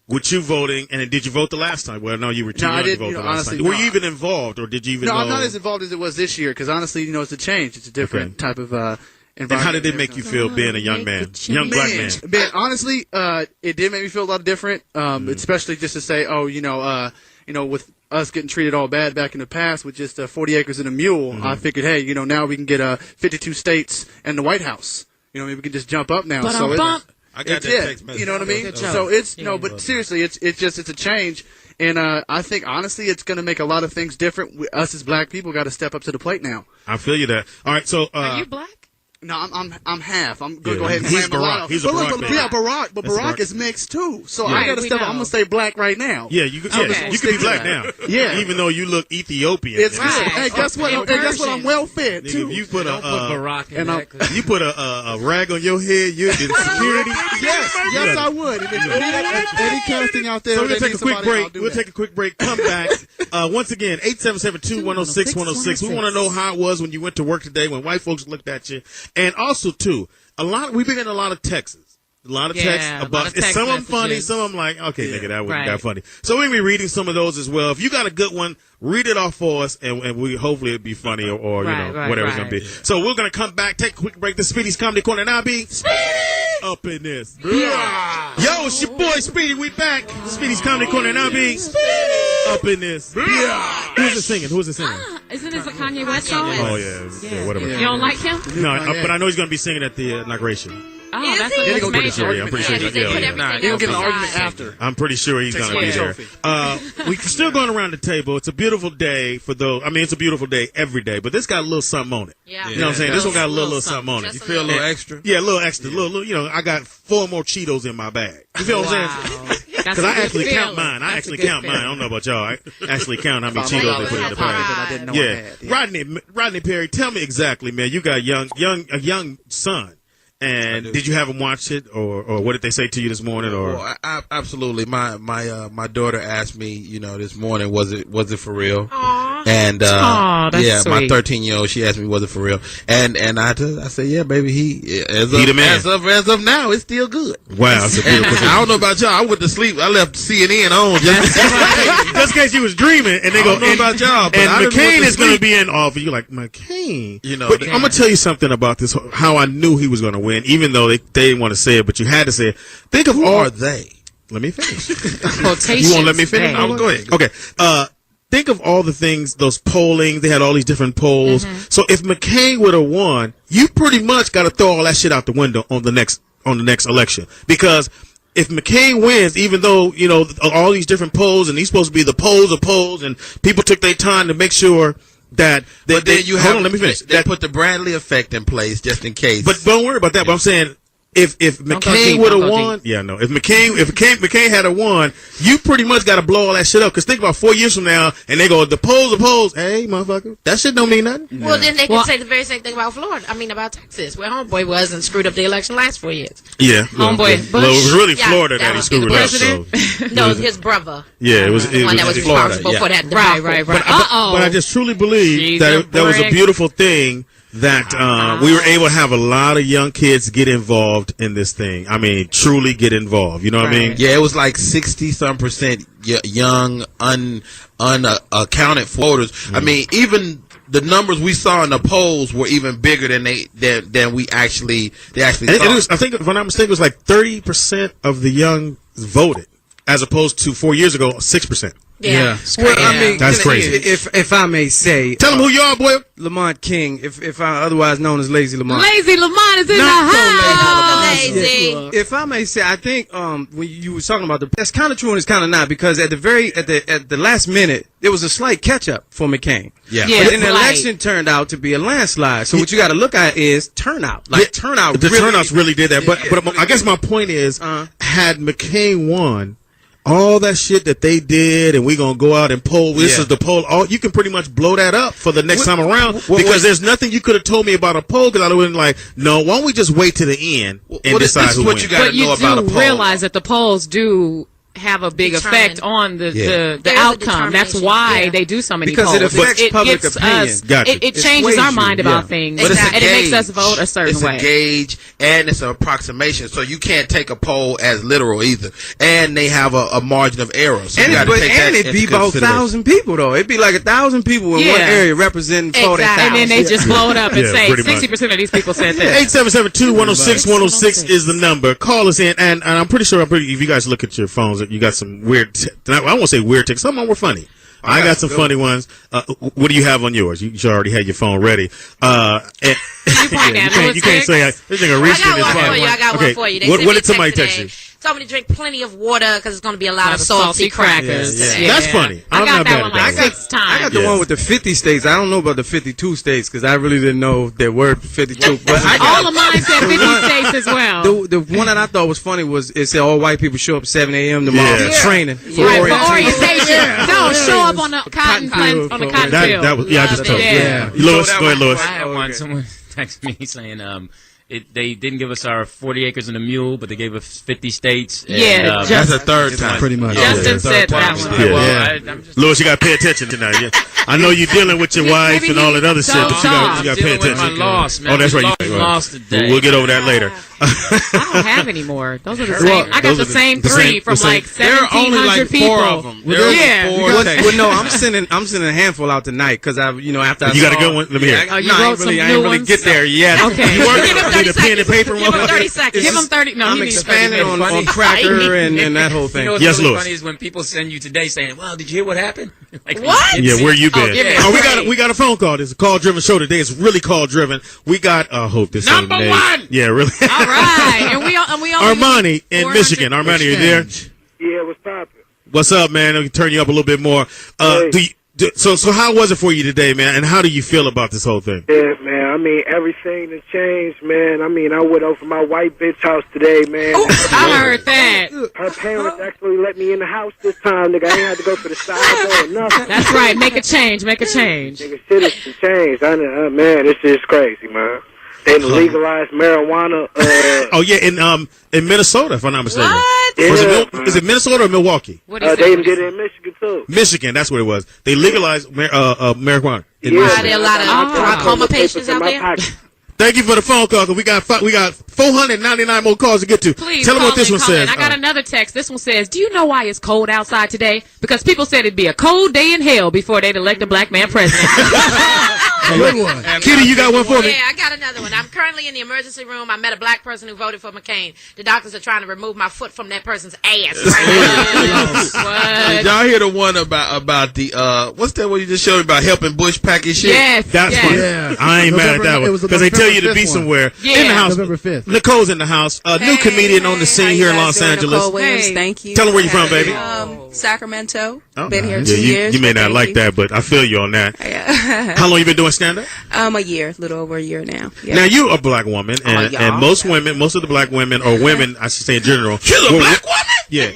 With you voting, and did you vote the last time? Well, no, you were too No, I young to didn't, vote you know, the last honestly, time. Were no. you even involved, or did you even know? No, I'm not as involved as it was this year because honestly, it's a change. It's a different type of environment. And how did it make you feel being a young man, young black man? Man, honestly, it did make me feel a lot different, especially just to say, with us getting treated all bad back in the past with just 40 acres and a mule, I figured, hey, now we can get 52 states and the White House. We can just jump up now. I got that text message. You know what I mean? So it's but seriously, it's a change, and I think honestly, it's going to make a lot of things different. Us as black people got to step up to the plate now. I feel you there. All right, so are you black? No, I'm half. I'm gonna go ahead and he's slam Barack. He's a Barack. Barack is mixed too. So Yeah. I gotta step. I'm gonna stay black right now. Yeah, you can be black now. Yeah, even though you look Ethiopian. It's good. Hey, guess what? I'm well fed too. If you put Barack in you put a rag on your head, you're in security. Yes, I would. And if any casting out there, so we'll take a quick break. We'll take a quick break. Come back. Once again, 877-210-6106. We want to know how it was when you went to work today, when white folks looked at you. And also, too, we've been getting a lot of texts. A lot of texts about some of them funny, some of them like, okay, nigga, that wasn't that funny. So we'll be reading some of those as well. If you got a good one, read it off for us, and we hopefully it'll be funny or whatever it's gonna be. So we're gonna come back, take a quick break. The Speedy's Comedy Corner, and I'll be up in this. Yeah. Yo, it's your boy Speedy. We back. Speedy's Comedy Corner, and I'll be up in this. Yeah. Who's it singing? Isn't this a Kanye West song? Oh yeah, whatever. You don't like him? No, but I know he's gonna be singing at the inauguration. Oh, that's major. I'm pretty sure. He'll get an argument after. I'm pretty sure he's going to be there. We're still going around the table. It's a beautiful day for those. I mean, it's a beautiful day every day, but this got a little something on it. Yeah. You know what I'm saying? This one got a little something on it. You feel a little extra? Yeah, a little extra. Little, you know, I got 4 more Cheetos in my bag. You feel what I'm saying? Because I actually count mine. I don't know about y'all. I actually count how many Cheetos they put in the bag. Yeah. Rodney Perry, tell me exactly, man. You got a young son. And did you have them watch it, or what did they say to you this morning? Or absolutely, my daughter asked me, this morning, was it for real? Aww. And that's sweet. My 13-year-old, she asked me, was it for real? And I said, yeah, baby, as of now, it's still good. Wow, that's a beautiful thing. I don't know about y'all. I went to sleep. I left CNN on just in case you was dreaming. And they go, I don't know about y'all, but and McCain is going to be in office. You're like, McCain. But I'm going to tell you something about this. How I knew he was going to win. Even though they didn't want to say it, but you had to say it. Think of all. Are they? Let me finish. You won't let me finish? Oh, go ahead. Okay. Think of all the things, those polling. They had all these different polls. Mm-hmm. So if McCain would have won, you pretty much got to throw all that shit out the window on the next election. Because if McCain wins, even though all these different polls, and he's supposed to be the polls of polls, and people took their time to make sure. Let me finish. They put the Bradley effect in place just in case. But don't worry about that. But I'm saying, if McCain would have won, if McCain had won, you pretty much got to blow all that shit up. Because think about 4 years from now, and they go, the polls, hey, motherfucker, that shit don't mean nothing. Well, then they can say the very same thing about Florida. I mean, about Texas, where homeboy was and screwed up the election last 4 years. Yeah, homeboy. Well, it was really Florida that he screwed up. So. No, his brother. Yeah, it was the one that was responsible for that. Right. But I just truly believe that was a beautiful thing. That we were able to have a lot of young kids get involved in this thing. I mean, truly get involved. You know what I mean? Yeah, it was like 60-some% young, unaccounted for voters. Mm-hmm. I mean, even the numbers we saw in the polls were even bigger than we actually thought. I think, if I'm not mistaken, it was like 30% of the young voted, as opposed to 4 years ago, 6%. Yeah. Well, I mean, that's crazy. If I may say, tell them who you are, boy. Lamont King, if I otherwise known as Lazy Lamont. Lazy Lamont is in the house. Lazy. If I may say, I think when you were talking about that's kind of true and it's kind of not, because at the last minute there was a slight catch up for McCain. Yeah. But then the election turned out to be a landslide. So what you got to look at is turnout. Turnout. The turnouts really did that. But I guess my point is, had McCain won, all that shit that they did, and we gonna go out and poll. This is the poll. You can pretty much blow that up for the next time around, because there's nothing you could have told me about a poll. Because I would have been like, no, why don't we just wait to the end and decide who wins? But you do realize that the polls do have a big effect on the outcome. That's why they do so many polls. Because it affects public opinion. It changes our mind about things, but and it makes us vote a certain way. It's a gauge, and it's an approximation, so you can't take a poll as literal either. And they have a margin of error. So it'd be about 1,000 people, though. It'd be like 1,000 people in one area representing 40,000. And then they just blow it up and say 60% of these people said this. 877-210-6106 is the number. Call us in, and I'm pretty sure if you guys look at your phones, you got some weird. I won't say weird texts. Some of them were funny. I got some funny ones. What do you have on yours? You already had your phone ready. You can't say this nigga reached in his phone. I got one for you. What did somebody text you? told me to drink plenty of water because it's going to be a lot of salty crackers. Yeah. That's funny. I got that one like I 6 times. I got the one with the 50 states. I don't know about the 52 states because I really didn't know there were 52. But all of mine said 50 states as well. The one that I thought was funny was it said all white people show up 7 a.m. tomorrow for training. For orientation. No, show up on the cotton field. That was, I just told you. Lewis, go ahead, Lewis. I had one. Someone texted me saying, they didn't give us our 40 acres and a mule, but they gave us 50 states. Yeah, that's the third time. Pretty much. Justin said that one. Yeah. Lewis, you got to pay attention tonight. Yeah. I know you're dealing with your wife and all that other shit, but you got to pay attention. With my loss, man. Oh, that's right. You lost today. We'll get over that later. I don't have any more. Those are the same. I got the same 3 from like 1,700 people. There are only like 4 of them. Well, no, I'm sending a handful out tonight because after I you got a good one. Let me hear. I ain't really get there yet. Okay. You working on the pen and paper? Give him 30 seconds. Give him 30. No, I'm expanding on cracker and that whole thing. You know what's Yes, really Lewis. funny is when people send you today saying, "Well, did you hear what happened?" Like, What? Yeah, where you been? Oh, we got a phone call. It's a call driven show today. It's really call driven. We got hope this Number ain't one. Yeah, really. All right, and we all Armani in Michigan. Armani, are you there? Yeah, what's poppin'? What's up, man? Let me turn you up a little bit more. So how was it for you today, man? And how do you feel about this whole thing? Yeah, man. I mean, everything has changed, man. I mean, I went over my white bitch house today, man. I heard that. Her parents actually let me in the house this time, nigga. I ain't had to go for the side door or nothing. That's right. Make a change. Make a change. Nigga, shit has changed. Man, this shit's crazy, man. They legalized marijuana. Oh yeah, in Minnesota, if I'm not mistaken. What? Yeah. Is it Minnesota or Milwaukee? What They did it in Michigan too. Michigan, that's what it was. They legalized marijuana. In Are Michigan. there a lot of glaucoma patients out there? Thank you for the phone call. 'Cause we got 499 more calls to get to. Please Tell them what call this in, one call says. in. I got another text. This one says, "Do you know why it's cold outside today? Because people said it'd be a cold day in hell before they'd elect a black man president." Good one. Kitty, you got one for me? Yeah, I got another one. I'm currently in the emergency room. I met a black person who voted for McCain. The doctors are trying to remove my foot from that person's ass. Did y'all hear the one about the what's that one you just showed me about helping Bush pack his shit? Yes, That's funny. Yeah. I ain't mad at that one It was the because they tell you to November be 5th somewhere Yeah. in the house. November 5th. Nicole's in the house. A new comedian on the scene here in Los Angeles. Nicole Williams, Hey. thank you. Tell them where you from, baby. Sacramento. Oh, Been here yeah, 2 years. You may but not thank like you. that, but I feel you on that. Yeah. How long you been doing stand-up? A year, a little over a year now. Yeah. Now you're a black woman, and, y'all. and most of the black women, or women, I should say in general. She's a black woman? Yeah.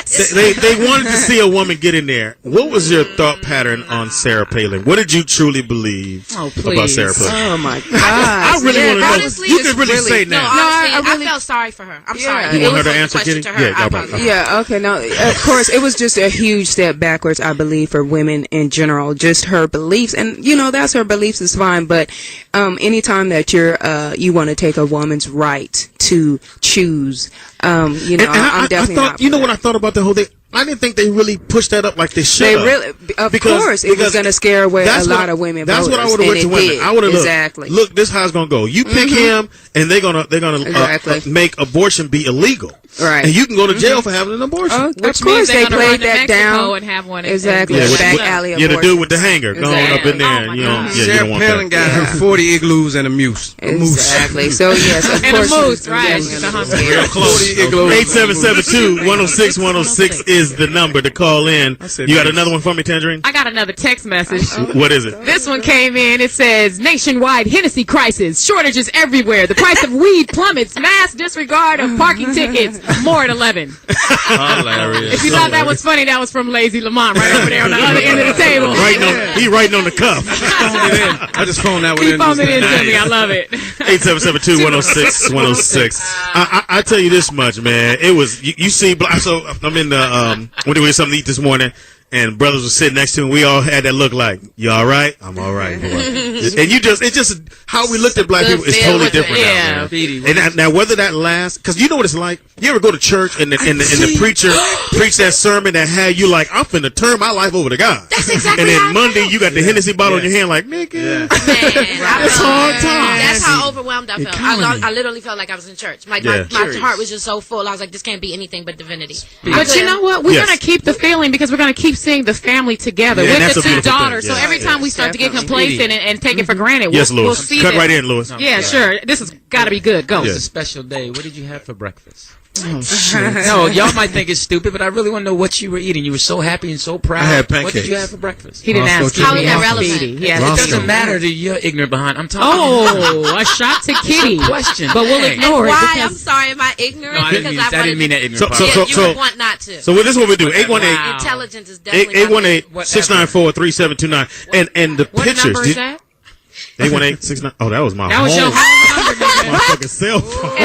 They wanted to see a woman get in there. What was your thought pattern on Sarah Palin? What did you truly believe about Sarah Palin? Oh my God! I really want to know. honestly, You it's can really say No, now. honestly, I felt sorry for her. I'm sorry. You It want her was to a answer, question Kitty? to her. Yeah, I y'all apologize. Yeah, okay, no, of course, it was just a huge step backwards, I believe, for women in general, just her beliefs, and, that's her beliefs is fine, but anytime that you want to take a woman's right to choose, I'm definitely not. You know what I thought about the whole thing? I didn't think they really pushed that up like they should. They really, of course, it was going to scare away a lot of women. That's what I would have went to women. I would have exactly. Look, this is how it's going to go. You pick him, and they're gonna make abortion be illegal. Right. And you can go to jail for having an abortion. Of course, they played that down. And have one exactly. Back alley abortion. Yeah, the dude with the hanger going up in there. Sarah Palin got her 40 igloos and a moose. Exactly. So, yes, of and course. And a moose, right. Real close. 8772-106-106 is the number to call in. You got another one for me, Tangerine? I got another text message. What is it? This one came in. It says, nationwide Hennessy crisis. Shortages everywhere. The price of weed plummets. Mass disregard of parking tickets. More at 11. Hilarious. If you thought that was funny, that was from Lazy Lamont right over there on the other end of the table. He writing on the cuff. I just phoned that one Keep in. phoning it in to me. I love it. 8772-106-106. I tell you this much, man. It was, you see, so I'm in the, we had something to eat this morning. And brothers were sitting next to him. We all had that look like, you all right? I'm all right. Boy. And it's just how we looked at black people is totally different now. And now whether that lasts, because you know what it's like. You ever go to church and the preacher preach that sermon that had you like, I'm finna turn my life over to God. That's exactly. And then Monday you got the Hennessy bottle in your hand like, nigga, it's hard time. That's how overwhelmed I felt. I literally felt like I was in church. My heart was just so full. I was like, this can't be anything but divinity. But you know what? We're going to keep the feeling because we're going to keep seeing the family together with the two daughters. So every time we start to get complacent and take it for granted, we'll see Cut that. right in, Lewis. Yeah, sure. This has got to be good. Go. It's a special day. What did you have for breakfast? No, y'all might think it's stupid, but I really want to know what you were eating. You were so happy and so proud. I had What did you pancakes. have for breakfast? He didn't ask How is Kitty. that He asked relevant? Speedy. He It asked doesn't Speedy. matter to your ignorant behind. I'm talking. Oh, a shot to Kitty. Question. But we'll Hey. ignore it. Why? because- I'm sorry. Am I ignorant? No, I didn't because mean, I didn't mean that ignorant. You would want not to. So this is what we do. 818 Wow. Intelligence is definitely. 818-694-3729. And the What pictures. number is that? 818-69. Oh, that was my That was home. your home number, nigga. My fucking cell phone. I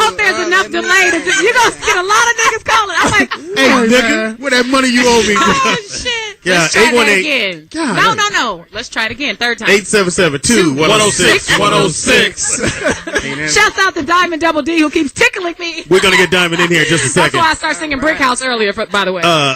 hope there's enough delay. You're going to get a lot of niggas calling. I'm like, Hey, nigga, where that money you owe me? oh, shit. Yeah, Let's try that 818. again. God. No. Let's try it again. Third time. 877-2-106-106. Shouts out to Diamond Double D who keeps tickling me. We're gonna get Diamond in here in just a That's second. why I started singing Brick House earlier, by the way. I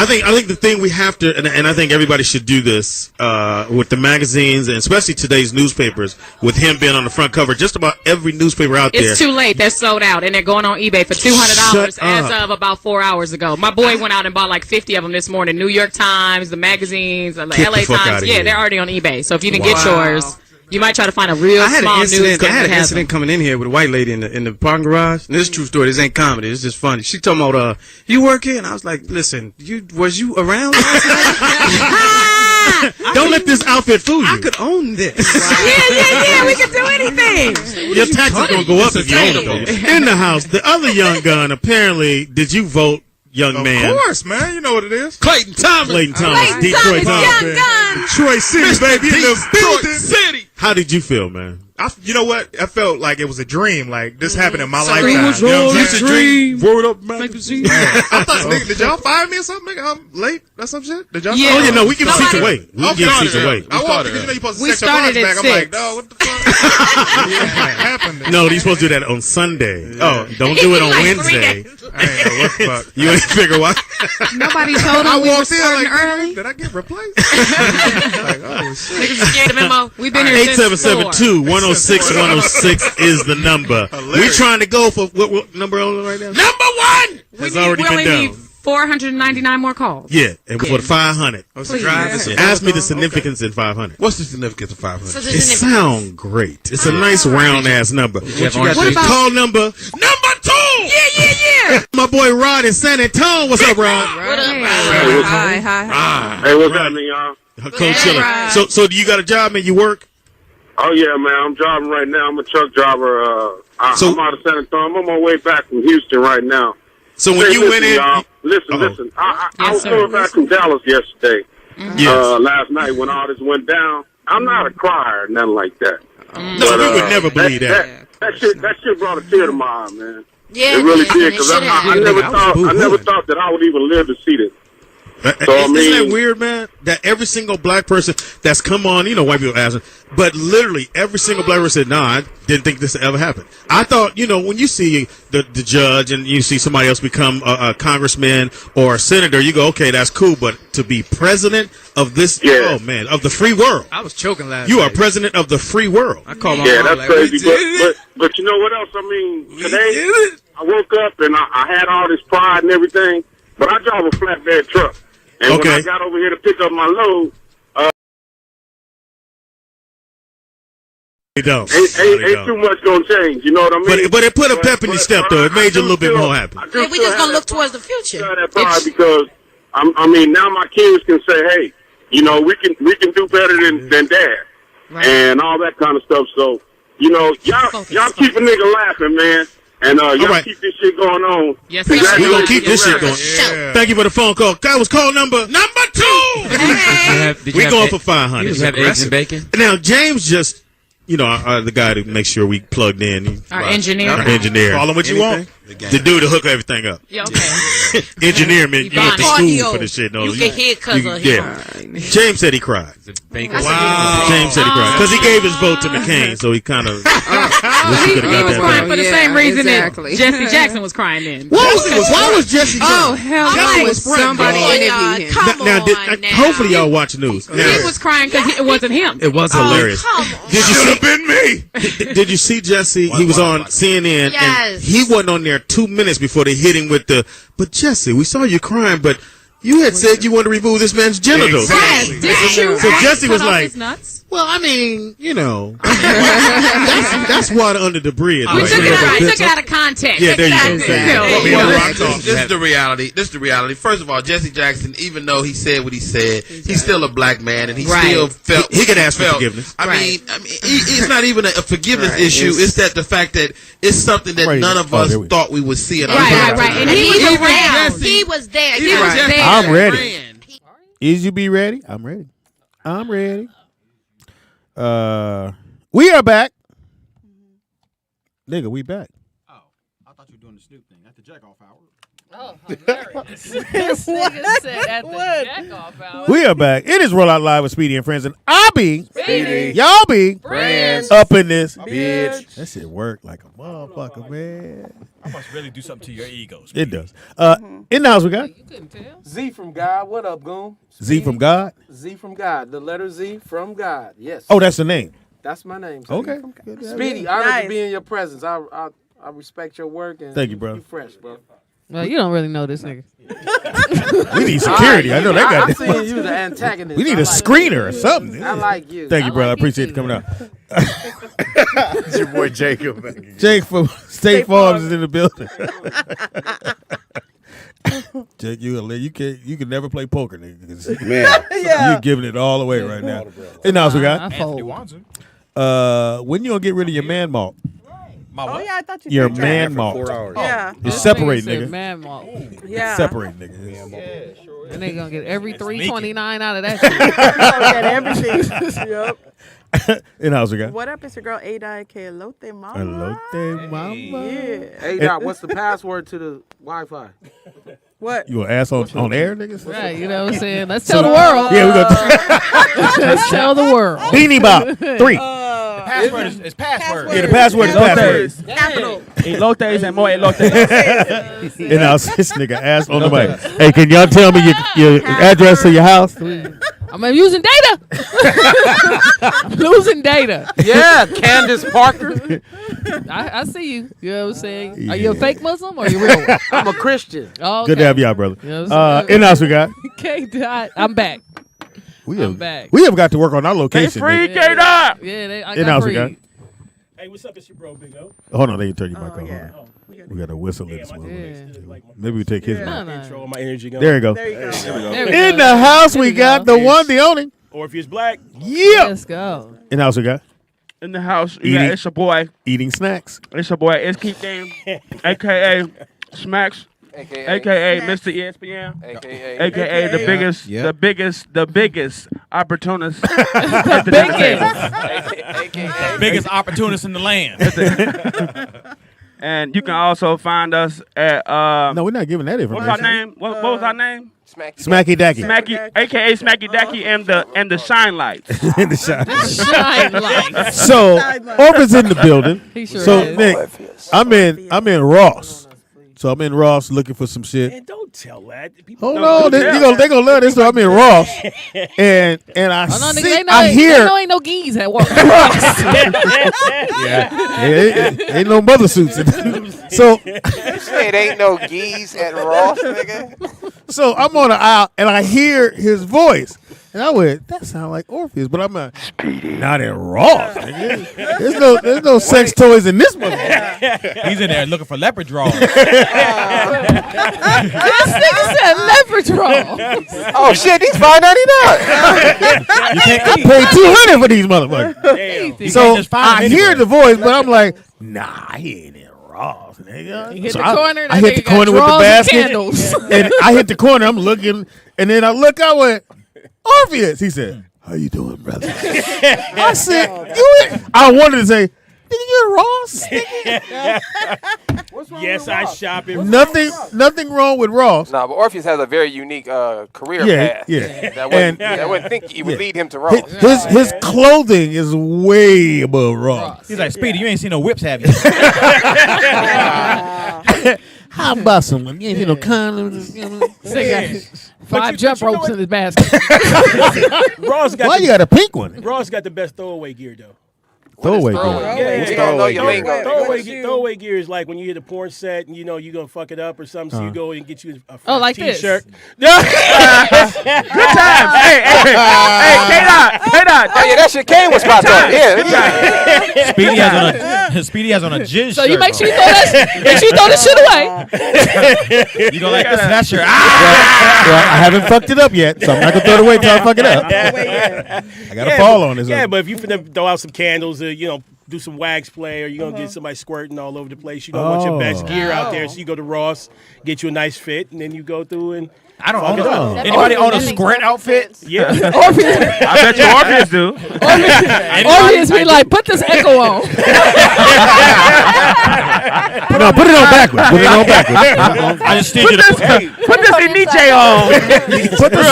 think the thing we have to, and I think everybody should do this with the magazines and especially today's newspapers. With him being on the front cover, just about every newspaper out there. It's too late. They're sold out, and they're going on eBay for $200 Shut as up. of about 4 hours ago. My boy went out and bought like 50 of them this morning. New York Times, the magazines, the Get LA the fuck Times. outta Yeah, here. they're already on eBay. So if you didn't get Wow. yours, you might try to find a real I had small an news. incident. I had an that has incident coming in here with a white lady in the parking garage. And this is a true story. This ain't comedy. It's just funny. She told me about you work here, and I was like, listen, was you around last night? Don't let this outfit fool you. I could own this. Yeah. We can do anything. Your taxes gonna go up if you own it though. In the house, the other young gun. Apparently, did you vote, young man? Of course, man. You know what it is. Clayton Thomas. Detroit Thomas. Young gun. Detroit City, baby. In the building. City. How did you feel, man? You know what? I felt like it was a dream. Like this happened in my lifetime. Dream You was know what I'm yours, saying? dream. Word up, magazine. I thought, nigga, did y'all fire me or something? Nigga, I'm late or some shit. Did y'all? Yeah. Oh yeah, no, we give seats away. We I'm give sorry. seats away. I walked because you know you're supposed to We set your cars started back. at I'm like, 6. dog, what the fuck? happened? No, you're supposed to do that on Sunday. Oh, don't do it on Wednesday. I ain't know what the fuck. You ain't figure what? Nobody told him we were starting early. Did I get replaced? Like, oh shit. Niggas scared of him. We've been here since 4. 877-2-106-106 is the number. We trying to go for what number on right now? Number one. Has already we been only done. need 499 more calls. Yeah, and for the 500. Please. Ask me the significance in 500. What's the significance of 500? So It sound great. It's a nice round ass number. What about call number? Number 2. Yeah. My boy Rod in San Antonio. What's up, Rod? What up, Hi. Hey, what's happening, y'all? Coach Chiller. So do you got a job and you work? Oh yeah, man. I'm driving right now. I'm a truck driver. I'm out of San Antonio. I'm on my way back from Houston right now. So when you went in, y'all, listen. I was coming back from Dallas yesterday. Yes. Last night when all this went down. I'm not a crier, nothing like that. No, we would never believe that. That shit brought a tear to my eye, man. Yeah, it really man, did it because should I have. never thought that I would even live to see this. Isn't that weird, man? That every single black person that's come on, white people asking, but literally every single black person said, "No, I didn't think this would ever happen." I thought, when you see the judge and you see somebody else become a congressman or a senator, you go, "Okay, that's cool." But to be president of this, oh man, of the free world, I was choking last you night. are president of the free world. I call my Yeah, mom that's like, crazy. "We did it." But you know what else? I mean, today I woke up and I had all this pride and everything, but I drive a flatbed truck. And when I got over here to pick up my load, They don't. Ain't too much gonna change. You know what I mean? But it put a pep in your step, though. It made you a little bit more happy. Yeah, we just gonna look towards the future. That pride because I mean now my kids can say, hey, we can do better than dad, and all that kind of stuff. So y'all keep a nigga laughing, man. And y'all keep this shit going on. Yes, we're going to keep this shit going. Yeah. Thank you for the phone call. That was call number 2. We're going for 500. Did you have eggs and bacon? Now, James just, the guy to make sure we plugged in. Our engineer. Our engineer. Call him what you want. The dude to hook everything up. Yeah, okay. Engineer, man, you went to school for this shit. No, you get hit because of him. James said he cried. Wow. James said he cried. Because he gave his vote to McCain, so he kind of wish he could have got was that crying back. for the same reason exactly. that Jesse Jackson was crying then. Why was Jesse Oh, crying? hell no. somebody interview him. Come Now, on now. hopefully y'all watch news. He was crying because it wasn't him. It was hilarious. Did you Should have been me. Did you see Jesse? He was on CNN, and Yes. he wasn't on there 2 minutes before they hit him with but Jesse, we saw you crying, but You had said you wanted to remove this man's genitals. Yes, didn't you? So Jesse was Cut off like, his nuts? well, I mean, that's water under the bridge. We took it out of context. Yeah, there you go. This is the reality. This is the reality. First of all, Jesse Jackson, even though he said what he said, he's still a black man, and he still felt he could ask for forgiveness. I mean, it's not even a forgiveness issue. It's that the fact that it's something that none of us thought we would see in our lives. Right. And he was there. He was there. He was there. I'm ready. Is you be ready? I'm ready. I'm ready. We are back. Nigga, we back. Oh, I thought you were doing the Snoop thing at the jack off hour. Oh, hilarious. This nigga said at the jack off hour. We are back. It is Rollout Live with Speedy and Friends, and I be Speedy. Y'all be Friends. up in this Bitch. That shit work like a motherfucker, man. I must really do something to your egos. It does. In the house we got You couldn't tell. Z from God. What up, Goon? Z from God. Z from God. The letter Z from God. Yes. Oh, that's the name. That's my name. Okay. Speedy, honored to be in your presence. I respect your work and Thank you, bro. You fresh, bro. Well, you don't really know this nigga. We need security. I know they got I'm seeing you the antagonist. We need a screener or something. I like you. Thank you, bro. I appreciate you coming out. It's your boy Jacob. Jake from State Farms is in the building. Jake, you can never play poker, nigga. 'Cause Man. Yeah. you're giving it all away right now. And now we got Anthony Wanzer. when you gonna get rid of your man malt? Oh yeah, I thought you Your said that. man malt. Yeah. It's separate, This nigga. Man malt. Yeah. Separate, nigga. And they gonna get every 329 out of that Get everything. Yep. In house we got. What up? It's your girl Ada Kelote Mama. Elote mama. Yeah. Hey, Doc, what's the password to the Wi-Fi? What? You gonna ask on air, niggas? Right, you know what I'm saying? Let's tell the world. Yeah, we gonna. Let's tell the world. Beanie Bop 3. Password is password. Yeah, the password is password. Capital. Elotes and more elotes. And I was this nigga asked on the mic. Hey, can y'all tell me your address to your house? I'm using data. I'm losing data. Yeah, Candace Parker. I see you. You know what I'm saying? Are you a fake Muslim or are you real one? I'm a Christian. Oh, Good to have y'all, brother. You know what I'm In house we got. K-Dot. I'm back. I'm back. We have got to work on our location. Free nigga. K-Dot. Yeah, I In got house we free. got. Hey, what's up? It's your bro, Big O. Hold on, they can turn your mic on. Yeah. Hold on. We got a whistle in this one. Yeah. Maybe we take his mic. No. Intro, my energy going. There you go. There you go. There we In go. the house we There got go. the one, the only. Orpheus Black. Yeah. Let's go. In the house we got. In the house, Eating. it's your boy. Eating snacks. It's your boy. It's Keep Game, a.k.a. Smacks, a.k.a. Mr. ESPN, a.k.a. the biggest opportunist. Biggest opportunist in the land. And you can also find us at No, we're not giving that what's information. our name? What was our name? Smacky Dacky. Smacky, a.k.a. Smacky Dacky, and the Shine Lights. In the shot. Shine lights. So Orpheus in the building. He sure So is. Nick, I'm in Ross. So I'm in Ross looking for some shit. And don't tell that. People Hold don't on, tell. they gonna love this. So I'm in Ross, and I Oh, no, nigga, see, they know, I they hear, know ain't no geese at work. ain't no mother suits. So You said ain't no geese at Ross, nigga. So I'm on the aisle and I hear his voice. And I went, that sounds like Orpheus, but I'm not in Ross. Nigga. There's no sex toys in this motherfucker. He's in there looking for leopard draws. This nigga said leopard draw. Oh shit, these $5.99. I paid $200 for these motherfuckers. So I hear the voice, but I'm like, nah, he ain't in Ross, nigga. You hit So the corner, I hit the got corner with the drawers and basket. candles. And I hit the corner, I'm looking, and then I look, I went, Orpheus. He said, how you doing, brother? I said, I wanted to say, nigga, you in Ross? Yes, I shop it. Nothing wrong with Ross. No, but Orpheus has a very unique career path. Yeah. That And- wouldn't think it would lead him to Ross. His clothing is way above Ross. He's like, Speedy, you ain't seen no whips, have you? How about some? You ain't seen no condoms? Nigga, 5 jump ropes in his basket. Ross got Why you got a pink one? Ross got the best throwaway gear though. Throwaway gear. Yeah, You don't know your lingo. Throwaway gear is like when you hit a porn set and you know you're gonna fuck it up or something, so you go and get you a like t-shirt. Good times. Hey, K-Dot. Oh yeah, that shit came with spot on. Yeah. Speedy has on a jizz So you shirt. make sure you throw that shit away. You go like this and that shirt. Well, I haven't fucked it up yet, so I'm not gonna throw it away till I fuck it up. I gotta fall on this. Yeah, but if you finna throw out some candles, do some wax play, or you're going to get somebody squirting all over the place, you don't want your best gear out there, so you go to Ross, get you a nice fit, and then you go through and I don't fuck own it up. Anybody own a squirt outfit? Yeah. I bet you Orpheus do. Orpheus be like, put this echo on. No, put it on backwards. Put it on backwards. I just need you to Put this in Nietzsche on. Put the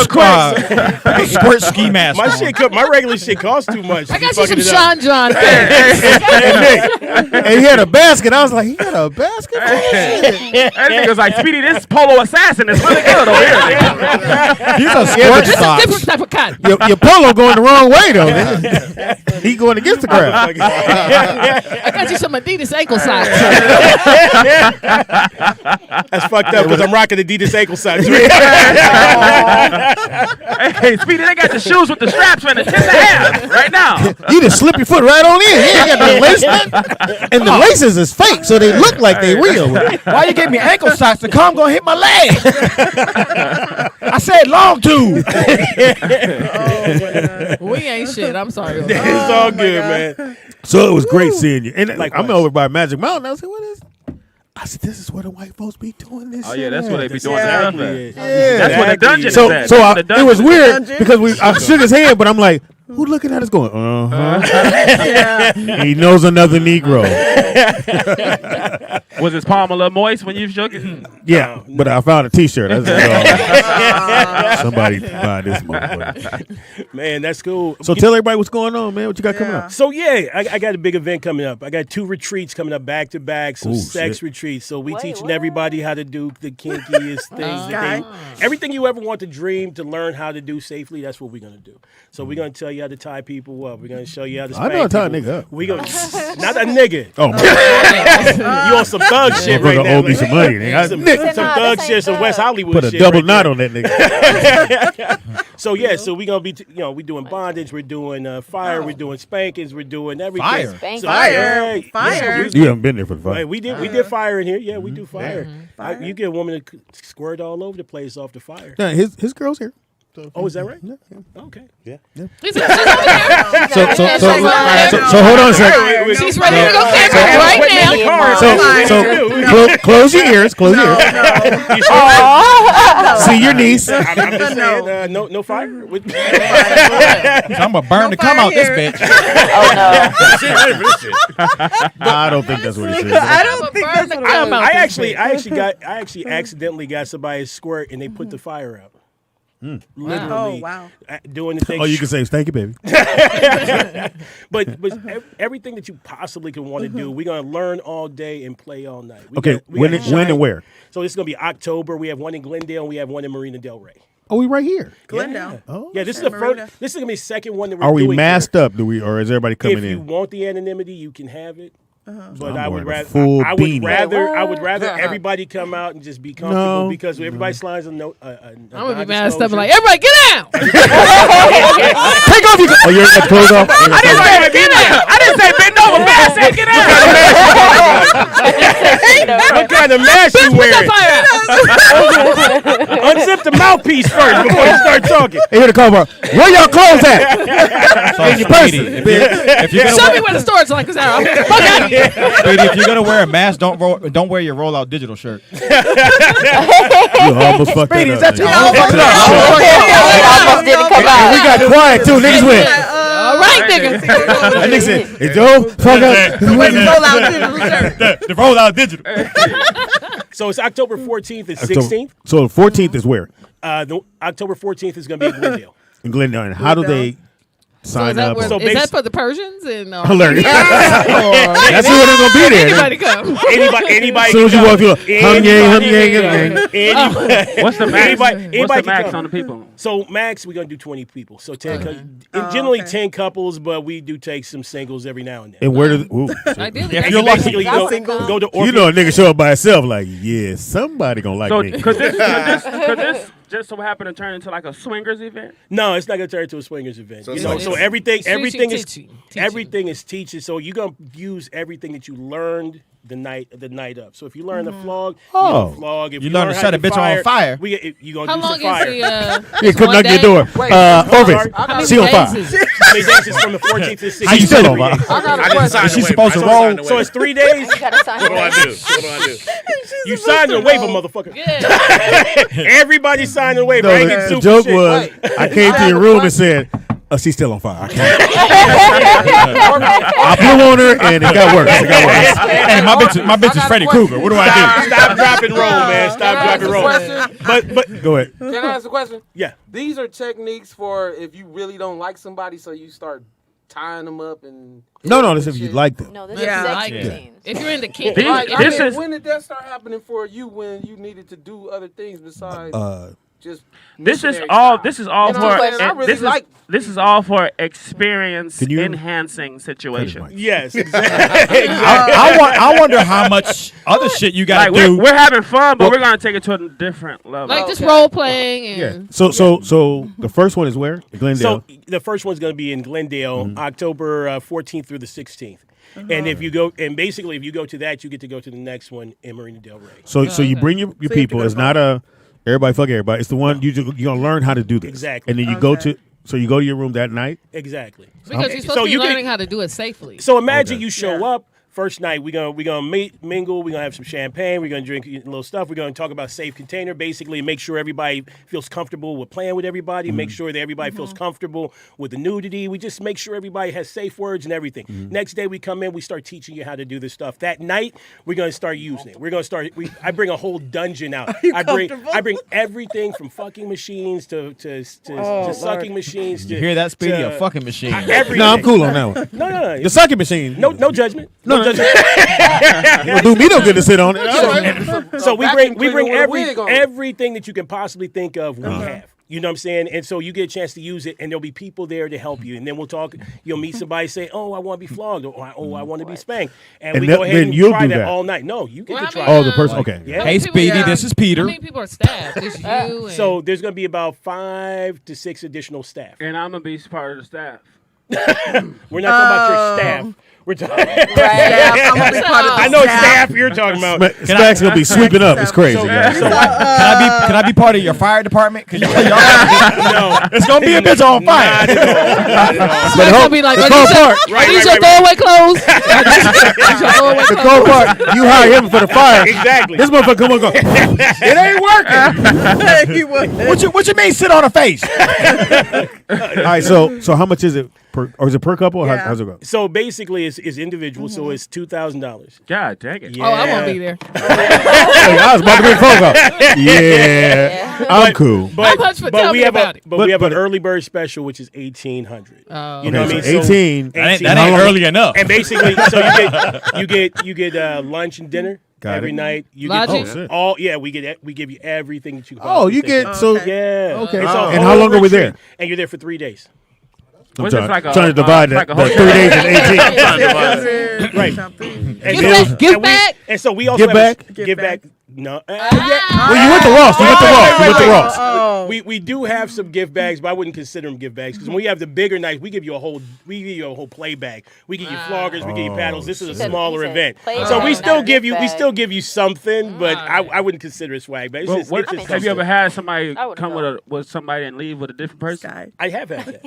squirt ski mask. My regular shit costs too much. I got you some Sean John. And he had a basket. I was like, he got a basket? That nigga's like, Speedy, this polo assassin is really good over here. He's a squirt This is a sock. different type of cotton. Your polo going the wrong way, though. He going against the crowd. I got you some Adidas ankle socks. That's fucked up because I'm rocking Adidas ankle socks. Hey, Speedy, they got the shoes with the straps for the 10.5 right now. You just slip your foot right on in. You ain't got the lace nut. And the laces is fake, so they look like they real. Why you give me ankle socks? The cum gonna hit my leg. I said long tube. We ain't shit. I'm sorry. It's all good, man. So it was great seeing you. And Likewise. I'm over by Magic Mountain. I said, what is? I said, this is where the white folks be doing this. Oh, yeah, that's shit what they at. be doing. Exactly. That's what the dungeon So is at. it was weird because I shook his hand, but I'm like, who looking at us going, He knows another Negro. Was his palm a little moist when you shook it? Yeah, but I found a T-shirt. I said, somebody buy this motherfucker. Man, that's cool. So tell everybody what's going on, man. What you got coming up? So yeah, I got a big event coming up. I got 2 retreats coming up back to back. Some Ooh, sex shit. retreats. So we teaching everybody how to do the kinkiest things. Everything you ever want to dream to learn how to do safely. That's what we're gonna do. So we're gonna tell you how to tie people up. We're gonna show you how to. I know how to tie a people. nigga up. We gonna not a nigga. Oh, you on some thug shit right now? Owe me some money. Nigga. Some thug shit, some West Hollywood Put a shit. double right knot there. on that nigga. So yeah, so we gonna be, we doing bondage, we're doing fire, we're doing spankings, we're doing everything. Fire? So, Fire. yeah, You haven't been there for the Right, fight. we did fire in here. Yeah, we do fire. You get a woman to squirt all over the place off the fire. Yeah, his girl's here. Oh, is that right? Yeah. Okay. Yeah. She's over there. So hold on a second. She's ready to go camping right now. So close your ears. Close your ears. See your niece. I'm just saying, no fire. I'm gonna burn the cum out this bitch. I don't think that's what he said. I don't think that's what I actually accidentally got somebody to squirt and they put the fire out. Literally, Oh, wow. Doing the thing. Oh, you can say thank you, baby. but everything that you possibly can want to do, we're gonna learn all day and play all night. Okay, when and where? So it's gonna be October. We have one in Glendale. And we have one in Marina Del Rey. Oh, we right here. Glendale. Yeah. Oh, Yeah, this is okay. the Marina. first. This is gonna be the second one that we're Are we doing masked here. up? Or is everybody coming If you in? want the anonymity, you can have it. But I'm I would wearing a rather, full I would beanie. rather everybody come out and just be comfortable No. because everybody slides a note. I'm gonna be masked up and like, everybody get out! Take off your. Oh, you're gonna close off. I didn't say get out. I didn't say bend over. Man, I said get out. What kind of mask you wearing? Unzip the mouthpiece first before you start talking. Hey, here the call bar. Where y'all clothes at? In your purse. If you're Show me where the storage lockers are. Fuck out of here. if you're gonna wear a mask, don't wear your rollout digital shirt. You almost fucked Speedy, that is up. that you? nigga. Almost didn't come And we out. got quiet too. Niggas went. All right, nigga. That nigga said, "Hey, Joe, fuck up." The rollout digital. So it's October 14th and 16th. So the 14th is where? The October 14th is going to be in Glendale. In Glendale. And how do they? sign up. Is that for the Persians? And Hilarious. That's who they're gonna be there. Anybody come? Anybody. As soon as you walk through, hum yang. What's the max? Anybody What's the can max come. on the people? So max, we're gonna do 20 people. So 10, generally 10 couples, but we do take some singles every now and then. And where do If you're basically go to Orpheus. you know a nigga show up by himself like, yeah, somebody gonna like me. Could this just so happen to turn into like a swingers event? No, it's not gonna turn into a swingers event. So So it's everything is teaching. everything is teaching. So you're gonna use everything that you learned the night up. So if you learn to flog, Oh. you flog. If You learn to how set a bitch on fire. You gonna How do long some fire. is Yeah, come knock your door. Orpheus, she on fire. How many days is from the 14th to the 16th? How you still on fire? I didn't sign Is she the supposed to waiver. I roll? signed the So it's 3 days. What do I do? What do I do? You signed the waiver, motherfucker. Everybody signed the waiver. No, I ain't the getting sued joke for shit. was, I came to your room and said, she's still on fire. I can't. I blew on her and it got worse. Hey, my bitch is Freddy Krueger. What do I do? Stop, drop, and roll, man. Stop, drop, and roll. But Go ahead. Can I ask a question? Yeah. These are techniques for if you really don't like somebody, so you start tying them up and. No, that's if you like them. No, this is sex routines. If you're into kink, when did that start happening for you? When you needed to do other things besides just. This is missionary all. style? This is all You know what I'm for. saying? I really like. This is all for experience Can you- enhancing situation. Yes, exactly. I wonder how much other shit you gotta Like do. we're having fun, but we're gonna take it to a different level. like just role playing and So the first one is where? Glendale. So the first one's going to be in Glendale, October 14th through the 16th. And if you go, and basically if you go to that, you get to go to the next one in Marina Del Rey. So you bring your people. It's not a everybody fuck everybody. It's the one you're gonna learn how to do this. Exactly. And then you go to your room that night. Exactly. because you're supposed to be learning how to do it safely. So imagine you show up. First night, we're gonna mingle. We're gonna have some champagne. We're gonna drink a little stuff. We're gonna talk about safe container, basically make sure everybody feels comfortable with playing with everybody. Make sure that everybody feels comfortable with the nudity. We just make sure everybody has safe words and everything. Next day, we come in. We start teaching you how to do this stuff. That night, we're gonna start using it. We're gonna start. I bring a whole dungeon out. I bring everything from fucking machines to sucking machines. You hear that, Speedy? A fucking machine. Everything. No, I'm cool on that one. No. The sucking machine. No judgment. No judgment. Don't do me no good to sit on it. So we bring with a wig on. everything that you can possibly think of. We have. You know what I'm saying? And so you get a chance to use it, and there'll be people there to help you. And then we'll talk. You'll meet somebody, say, "Oh, I want to be flogged," or "Oh, I want to be spanked," and we go ahead then and you'll try do that that. all night. No, you get to try. Oh, the person. Okay. Yeah. Hey, Speedy, this is Peter. How many people are staffed? It's you. And So there's going to be about 5 to 6 additional staff. And I'm gonna be part of the staff. We're not talking about your staff. We're talking. I'm gonna be part of the I know staff. staff you're talking about. Stack's gonna be sweeping up. It's crazy. guys. Can I be part of your fire department? Cause y'all, No, it's gonna be a bitch on fire. Not at all. But gonna be like, are these your throwaway clothes? The cold part, you hire him for the fire. Exactly. This motherfucker come on, go. It ain't working. What you mean sit on a face? All right, so how much is it per, or is it per couple? Or how's it go? So basically, it's individual. So it's $2,000. God dang it! Yeah. Oh, I won't be there. I was about to make a phone call. Yeah, I'm cool. How much for tell me about it? But we have an early bird special, which is $1,800. Oh. You know what I mean? So 18. That ain't early enough. And basically, so you get lunch and dinner. Got every it. night. You Lodging? get we give you everything that you can Oh, you possibly think get of. so Yeah. Okay. It's a And whole how long are we retreat, there? And you're there for 3 days. Was this like a- trying to divide like that a 3 days and 18. Right. Give back. And so we also Give have back? give back. No. Well, you went to Ross. You went to Ross. We do have some gift bags, but I wouldn't consider them gift bags because when we have the bigger nights, we give you a whole play bag. We give you floggers, we give you paddles. This is a smaller event, so we still give you something, but I wouldn't consider it swag bag. It's just Have you ever had somebody come with somebody and leave with a different person? I have had that.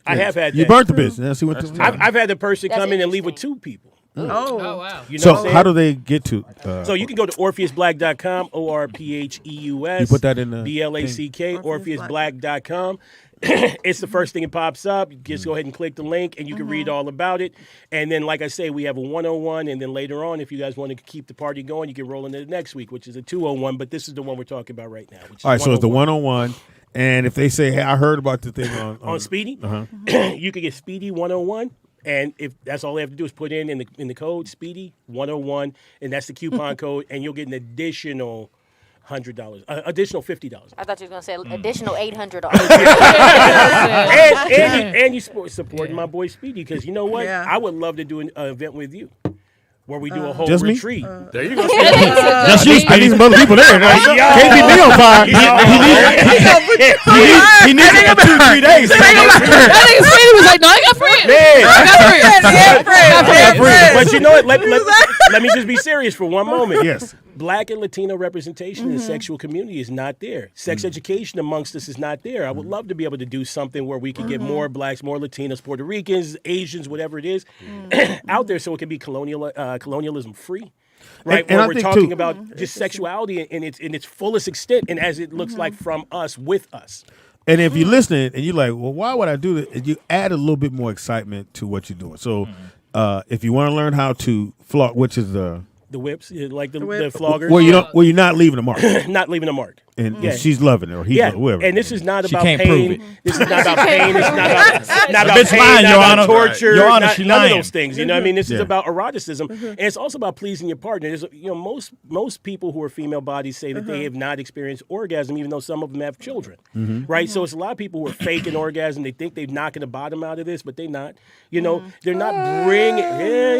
I have had that. You burnt the bitch. Now see what. I've had the person come in and leave with 2 people. Oh wow! You know So what I'm saying? how do they get to? So you can go to OrpheusBlack.com, ORPHEUS. You put that in the BLACK, OrpheusBlack.com. It's the first thing that pops up. You just go ahead and click the link, and you can read all about it. And then, like I say, we have a 101, and then later on, if you guys want to keep the party going, you can roll into the next week, which is a 201. But this is the one we're talking about right now. Which is All right, so it's the 101. 101, And if they say, "Hey, I heard about the thing on Speedy," you could get Speedy 101. And if that's all they have to do is put in the code Speedy 101, and that's the coupon code, and you'll get an additional $100, additional $50. I thought you were gonna say additional $800. and you supporting my boy Speedy, because you know what? Yeah. I would love to do an event with you. Where we do a whole Just me? retreat. There you go. Just you. I need some other people there. Can't be me on fire. He needs it for 2-3 days. I think Speedy was like, no, I got friends. But you know what? Let me just be serious for one moment. Yes. Black and Latino representation in the sexual community is not there. Sex education amongst us is not there. I would love to be able to do something where we can get more blacks, more Latinos, Puerto Ricans, Asians, whatever it is, out there so it can be colonialism free. Right, and where I we're think, talking too, about just sexuality in its fullest extent, and as it looks like from us, with us. And if you're listening and you're like, well, why would I do this? You add a little bit more excitement to what you're doing. So if you want to learn how to flog, which is the whips, like the floggers. Where you're not leaving a mark. Not leaving a mark. And she's loving it, or he's whoever. And this is not She about can't pain. prove it. This is not about pain. It's not about Bitch pain, lying, not Your about Honor. torture, Your Honor, not, she none lying. of those things. You know what I mean? This is Yeah. about eroticism. And it's also about pleasing your partner. There's, most people who are female bodies say that they have not experienced orgasm, even though some of them have children. Right? So it's a lot of people who are faking orgasm. They think they're knocking the bottom out of this, but they're not. They're not bringing. No.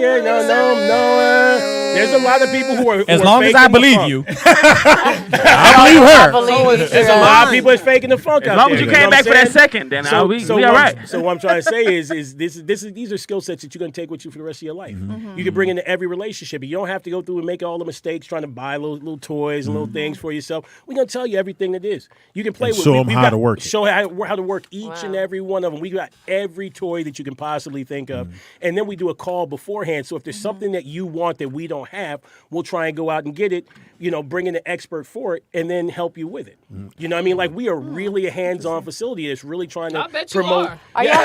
There's a lot of people who are. As who are long as I faking the believe funk. you. I believe her. There's a lot of people that's faking the funk out As long there. as you know came what I'm back for that saying? second, then we so all right. So what I'm trying to say is these are skill sets that you're going to take with you for the rest of your life. You can bring into every relationship. You don't have to go through and make all the mistakes trying to buy little toys and little things for yourself. We're going to tell you everything that is. You can play And with. show them how to work it. Show how to work each and every one of them. We got every toy that you can possibly think of, and then we do a call beforehand. So if there's something that you want that we don't have, we'll try and go out and get it. Bring in an expert for it, and then help you with it. You know what I mean? Like, we are really a hands-on facility that's really trying to promote. Are. We are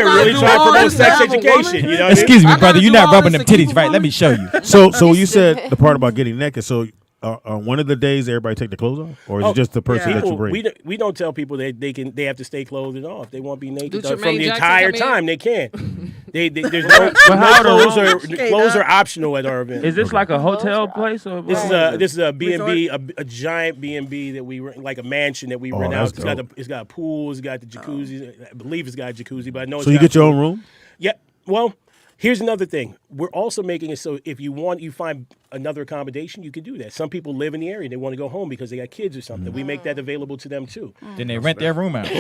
really trying to promote sex education. You know what Excuse I mean? me, brother. You're not rubbing them titties right. Let me show you. So you said the part about getting naked. So on one of the days, everybody take their clothes off, or is it just the person that you bring? We don't tell people that they have to stay clothed and off. They won't be naked Did from Jermaine the Jackson entire come in? time. They can. There's no clothes are optional at our event. Is this like a hotel place or This is a B&B, a giant B&B that we rent, like a mansion that we rent out. It's got a pool, it's got the jacuzzi. I believe it's got a jacuzzi, but I know it's So you got get your pool. own room? Yeah. Well, here's another thing. We're also making it so if you find another accommodation, you can do that. Some people live in the area. They want to go home because they got kids or something. We make that available to them, too. Then they rent their room out. Go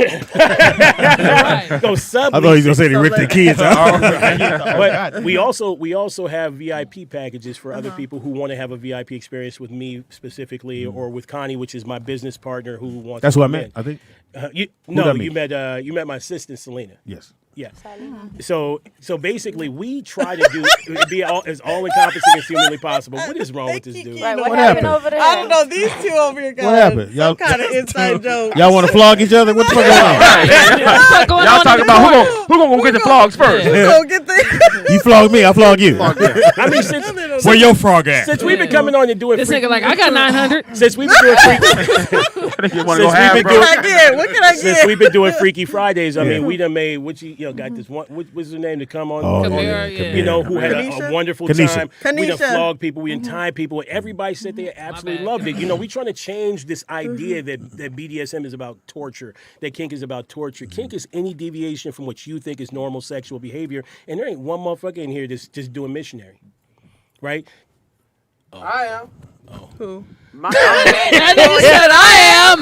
sublease. I thought he was gonna say they rent their kids out. But we also have VIP packages for other people who want to have a VIP experience with me specifically, or with Connie, which is my business partner who wants. That's to who I come met. in. I think. You met my assistant Selena. Yes. Yeah. So basically, we try to do be as all encompassing as humanly possible. What is wrong with this dude? Right, What happened? over there? I don't know. These two over here, guys. What happened? Y'all Some kind of inside joke. Y'all want to flog each other? What the fuck going on? Y'all talking about who gonna go get the flogs first? Who gonna get the? You flog me, I flog you. I mean, since Where your frog at? since we've been coming on and doing This nigga like, I got 900. since we've been doing since we've been doing Freaky Fridays, I mean, we done made got this one. What's her name to come on? Oh, Kamira, yeah. You know, who had a wonderful Kanisha. time. We done Kanisha. flogged people. We done tied people. Everybody said they absolutely loved it. You know, we trying to change this idea that BDSM is about torture, that kink is about torture. Kink is any deviation from what you think is normal sexual behavior, and there ain't one motherfucker in here that's just doing missionary, right? I am. Who? That nigga said I am.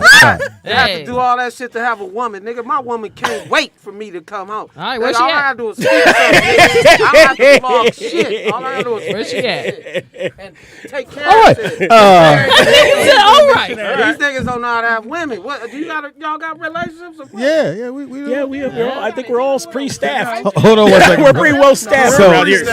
Stop. You have to do all that shit to have a woman, nigga. My woman can't wait for me to come home. All right, where she all at? I gotta do is speak something. I don't have to vlog shit. All I gotta do is Where she at? and take care All right. of shit. He said, all right. These niggas don't know how to have women. What do y'all got relationships? Or what? Yeah, We're all, I think we're all pre-staffed. Hold on one second. We're pretty well staffed around here.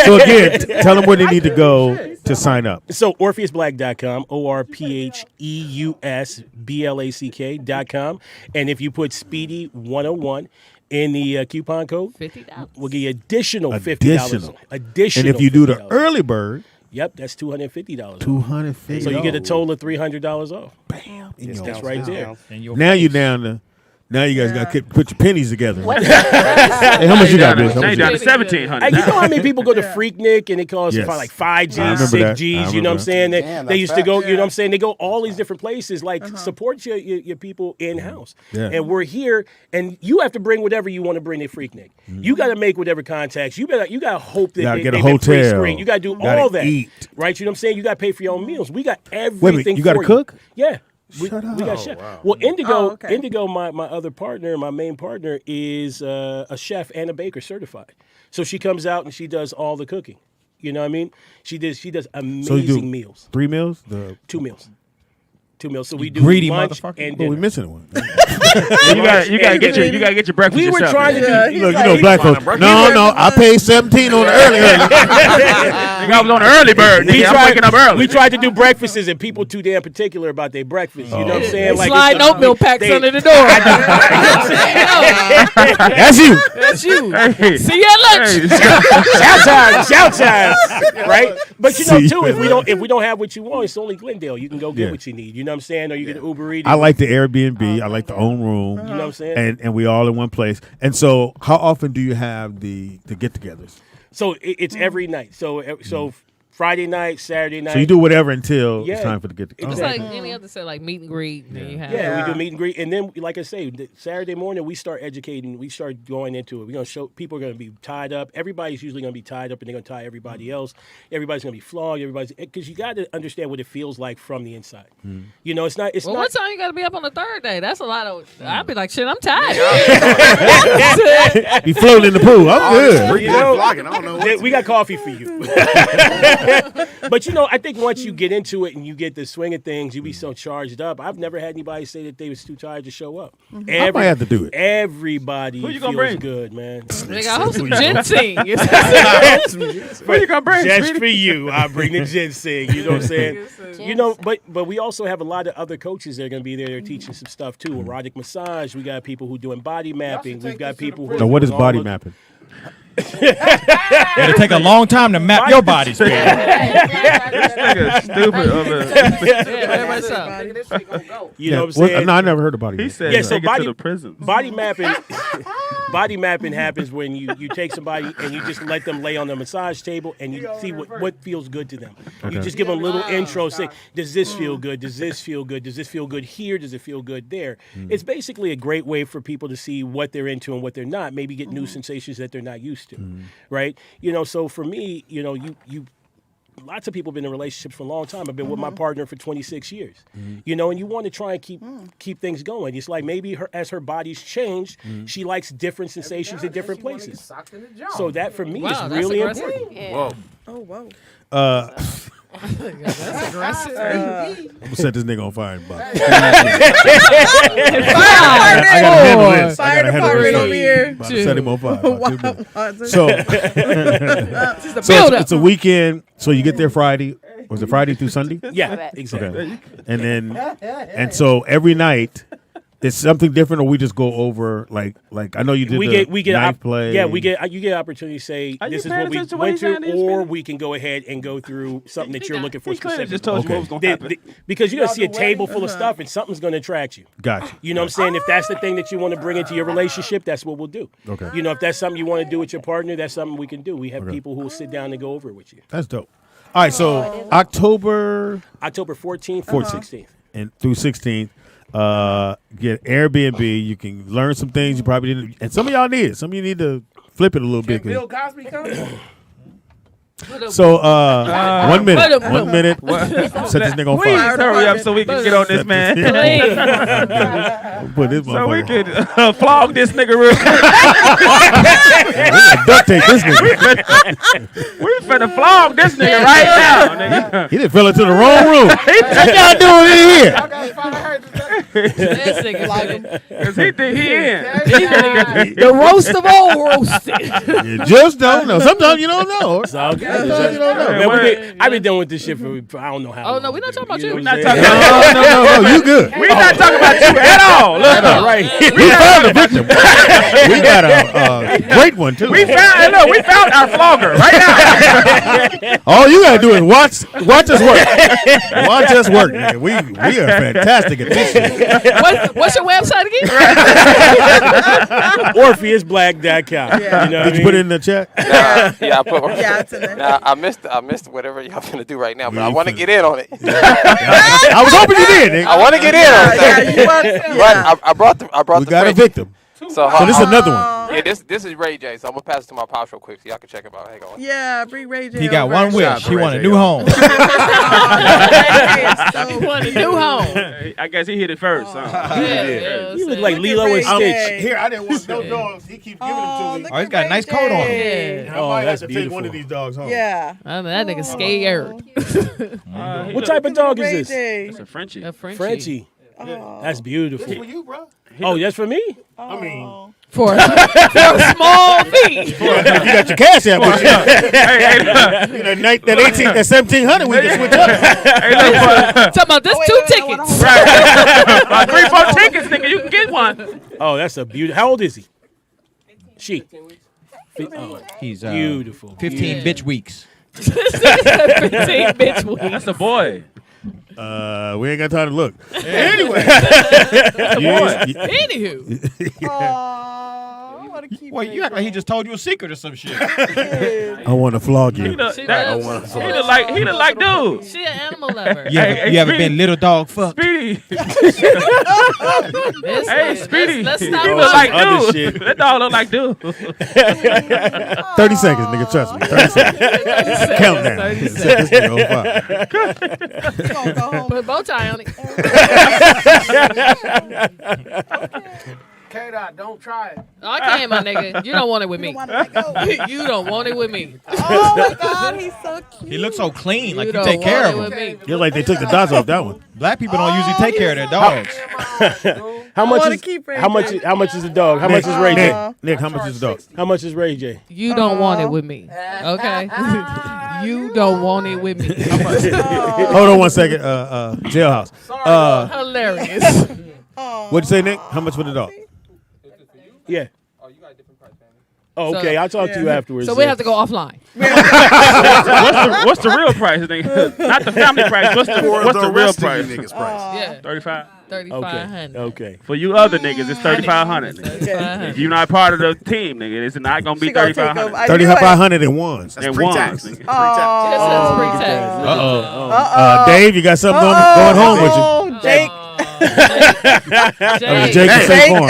So again, tell them where they need to go to sign up. So OrpheusBlack.com, OrpheusBlack.com, and if you put Speedy 101 in the coupon code, $50. we'll give you additional $50. Additional. And if you do the $50. early bird, Yep, that's $250. $250. So you get a total of $300 off. Bam. That's right there. Now you're down to. Now you guys got to put your pennies together. What? Hey, how much you got, bitch? Now you down to $1,700. Hey, you know how many people go to Freaknik and it costs Yes. like 5 I G's, remember 6 that. I G's, you know what I'm remember saying? that. They, Damn, they that's used to go, fact. you know what I'm saying? They go all these different places, like support your people in-house. Yeah. And we're here, and you have to bring whatever you want to bring to Freaknik. You got to make whatever contacts. You got to hope that Gotta they, get a they get free hotel. screen. You got to do Gotta all that. eat. Right? You know what I'm saying? You got to pay for your own meals. We got everything Wait a minute, you got to for cook? Yeah. We Shut up. got chef. wow. Well, Indigo, Oh, okay. Indigo, my other partner, my main partner, is a chef and a baker certified. So she comes out and she does all the cooking. You know what I mean? She does So you amazing do meals. 3 meals? 2 meals. 2 meals. So we do Greedy lunch motherfucker. and Well, we dinner. missing one. You gotta get your breakfast. We were yourself, trying to man. do. Look, you know, black folks. No, I paid 17 on the early. Nigga, I was on the early bird. Nigga, I'm waking up early. We tried to do breakfasts, and people too damn particular about their breakfast. You know what I'm saying? They slide oatmeal packs under the door. That's you. That's you. Hey. See you at lunch. Shout time, right? But you know See. too, if we don't have what you want, it's only Glendale. You can go get what you need. You know what I'm saying? Or you can Uber Eats. I like the Airbnb. I like the own room. You know what I'm saying? And we all in one place. And so, how often do you have the get-togethers? So it's every night. So Friday night, Saturday night. So you do whatever until Yeah. it's time for the get-together. It's like any other set, like meet and greet. And then you have Yeah, we do meet and greet, and then, like I say, Saturday morning we start educating. We start going into it. We're gonna show people are gonna be tied up. Everybody's usually gonna be tied up, and they're gonna tie everybody else. Everybody's gonna be flogged. Because you got to understand what it feels like from the inside. You know, it's not. It's well, not. what time you got to be up on the third day? That's a lot of. I'd be like, shit, I'm tired. Be floating in the pool. I'm good. You know, we got coffee for you. But you know, I think once you get into it and you get the swing of things, you be so charged up. I've never had anybody say that they was too tired to show up. I might have to do it. Everybody Who you feels gonna bring? good, man. Nigga, I hope some ginseng. Where you gonna bring? Just Speedy? for you, I bring the ginseng. You know what I'm saying? You know, but we also have a lot of other coaches that are going to be there. They're teaching some stuff too. Erotic massage. We got people who doing body mapping. We've got people who. Now, what is doing body all of- mapping? It'll take a long time to map your body, Speedy. This nigga stupid. You know what I'm saying? No, I never heard of body He mapping. said, Yeah, so take it to the prison. body mapping, body mapping happens when you take somebody and you just let them lay on the massage table and you see what feels good to them. You Okay. just give them a little intro. Say, does this feel good? Does this feel good? Does this feel good here? Does it feel good there? It's basically a great way for people to see what they're into and what they're not. Maybe get new sensations that they're not used to, right? You know, so for me, you know, you. Lots of people have been in relationships for a long time. I've been with my partner for 26 years. You know, and you want to try and keep things going. It's like maybe as her body's changed, she likes different sensations in different places. So that for me Wow, is that's really aggressive. important. Yeah. Whoa. Oh, whoa. That's aggressive. I'm gonna set this nigga on fire in about. I gotta handle this. Fire I gotta handle department this. over here. About to set him on fire. About 2 minutes. Wow. So it's a weekend. So you get there Friday. Was it Friday through Sunday? Yeah, exactly. Okay. And so every night. It's something different, or we just go over like I know you did we get knife play. Yeah, you get opportunity to say Are this you is paying what we attention to what went he's saying through, to you, or Speedy? we can go ahead and go through something that you're looking for He clearly specifically. just told you what was gonna happen. Because you're gonna see a table full of stuff, and something's gonna attract you. Gotcha. You know what I'm saying? If that's the thing that you want to bring into your relationship, that's what we'll do. Okay. You know, if that's something you want to do with your partner, that's something we can do. We have Okay. people who will sit down and go over it with you. That's dope. All right, so October 14th, 16th. and through 16th. Get Airbnb. You can learn some things you probably didn't, and some of y'all need it. Some of you need to flip it a little bit. Bill Cosby coming? So 1 minute, 1 minute. Set this nigga on Please fire. hurry up so we can get on this man. Put this So we motherfucker. can flog this nigga real quick. We gotta duct tape this nigga. We finna flog this nigga right now, nigga. He didn't fell into the wrong room. What y'all doing in here? This nigga Cause he think he in. the roast of all roasted. You just don't know. Sometimes you don't know. It's all good. Sometimes you don't know. Man, I've been dealing with this shit for I don't know how. Oh no, we're not talking about you. We're not talking about No, you good. We're not talking about you at all. Look, right. We found a victim. We got a great one too. we found our flogger right now. All you gotta do is watch us work. Watch us work, nigga. We are fantastic at this shit. What's your website again? OrpheusBlack.com. Yeah. You know Did you put it in the chat? Yeah, I put my, Yeah, it's in there. Nah, I missed whatever y'all finna do right now, but I want to get in on it. I was hoping you did, nigga. I want to get in on it. Yeah, you want, yeah. But I brought the We got a fridge. victim. So So this is another one. Yeah, this is Ray J. So I'm gonna pass it to my pops real quick so y'all can check him out. Hang on. Yeah, bring Ray J. He got over. one wish. Shout out He to want a Ray new J. home. You want a new home. I guess he hit it first. Yeah, You look like Lilo and Ray Stitch. J. Here, I didn't want no dogs. He keeps giving them to me. look Oh, he's at got a Ray nice J. coat on. I Oh, might that's have to take one beautiful. of these dogs home. Yeah. That nigga scared. What type of dog is Ray this? J. It's a Frenchie. A Frenchie. Frenchie. Oh. That's beautiful. This for you, bro. Oh, that's for me? I mean, For a small fee. you got your cash out, but you know, that 1700, we can switch up. Talking about this 2 tickets. Right. 3-4 tickets, nigga. You can get one. Oh, that's a beautiful. How old is he? She. Oh, He's beautiful. 15 bitch weeks. 15 bitch weeks. That's a boy. We ain't got time to look. Anyway. Anywho. Well, you act like he just told you a secret or some shit. I want to flog He you. look She that- does. he look like dude. She an animal lover. You ever been little dog fucked? Speedy. This Hey, nigga, Speedy. Let's He stop look pushing. like Other dude. shit. That dog look like dude. 30 seconds, nigga. Trust me. 30 seconds. Countdown. 30 This nigga on fire. Put a bow tie on it. K-Dot, don't try it. Oh, I can't, my nigga. You don't want it with me. You don't want to let go. You don't want it with me. Oh my God, he's so cute. He looks so clean, like you don't take care want of it him. with me. You're like they took the dots off that one. Black people don't usually take care of their dogs. How much wanna is keep Ray how much J. is how much is the dog? How much is Ray J? Nick, how much is the dog? How much is Ray J? You don't want it with me. Okay? You don't want it with me. Hold on one second. Jailhouse. Hilarious. What'd you say, Nick? How much for the dog? Yeah. Oh, okay. I'll talk to you afterwards. So we have to go offline. What's the real price, nigga? Not the family price. What's the real price? Niggas price. Yeah. 35. 3,500. Okay. For you other niggas, it's 3,500. $3,500. If you're not part of the team, nigga, it's not gonna be She gonna take 3,500. over. I knew it. 3,501. And pre-tax. ones, nigga. Oh, Pre-tax. Dave, you got something going home with you. Oh, Jake. Jake and Safe Farm.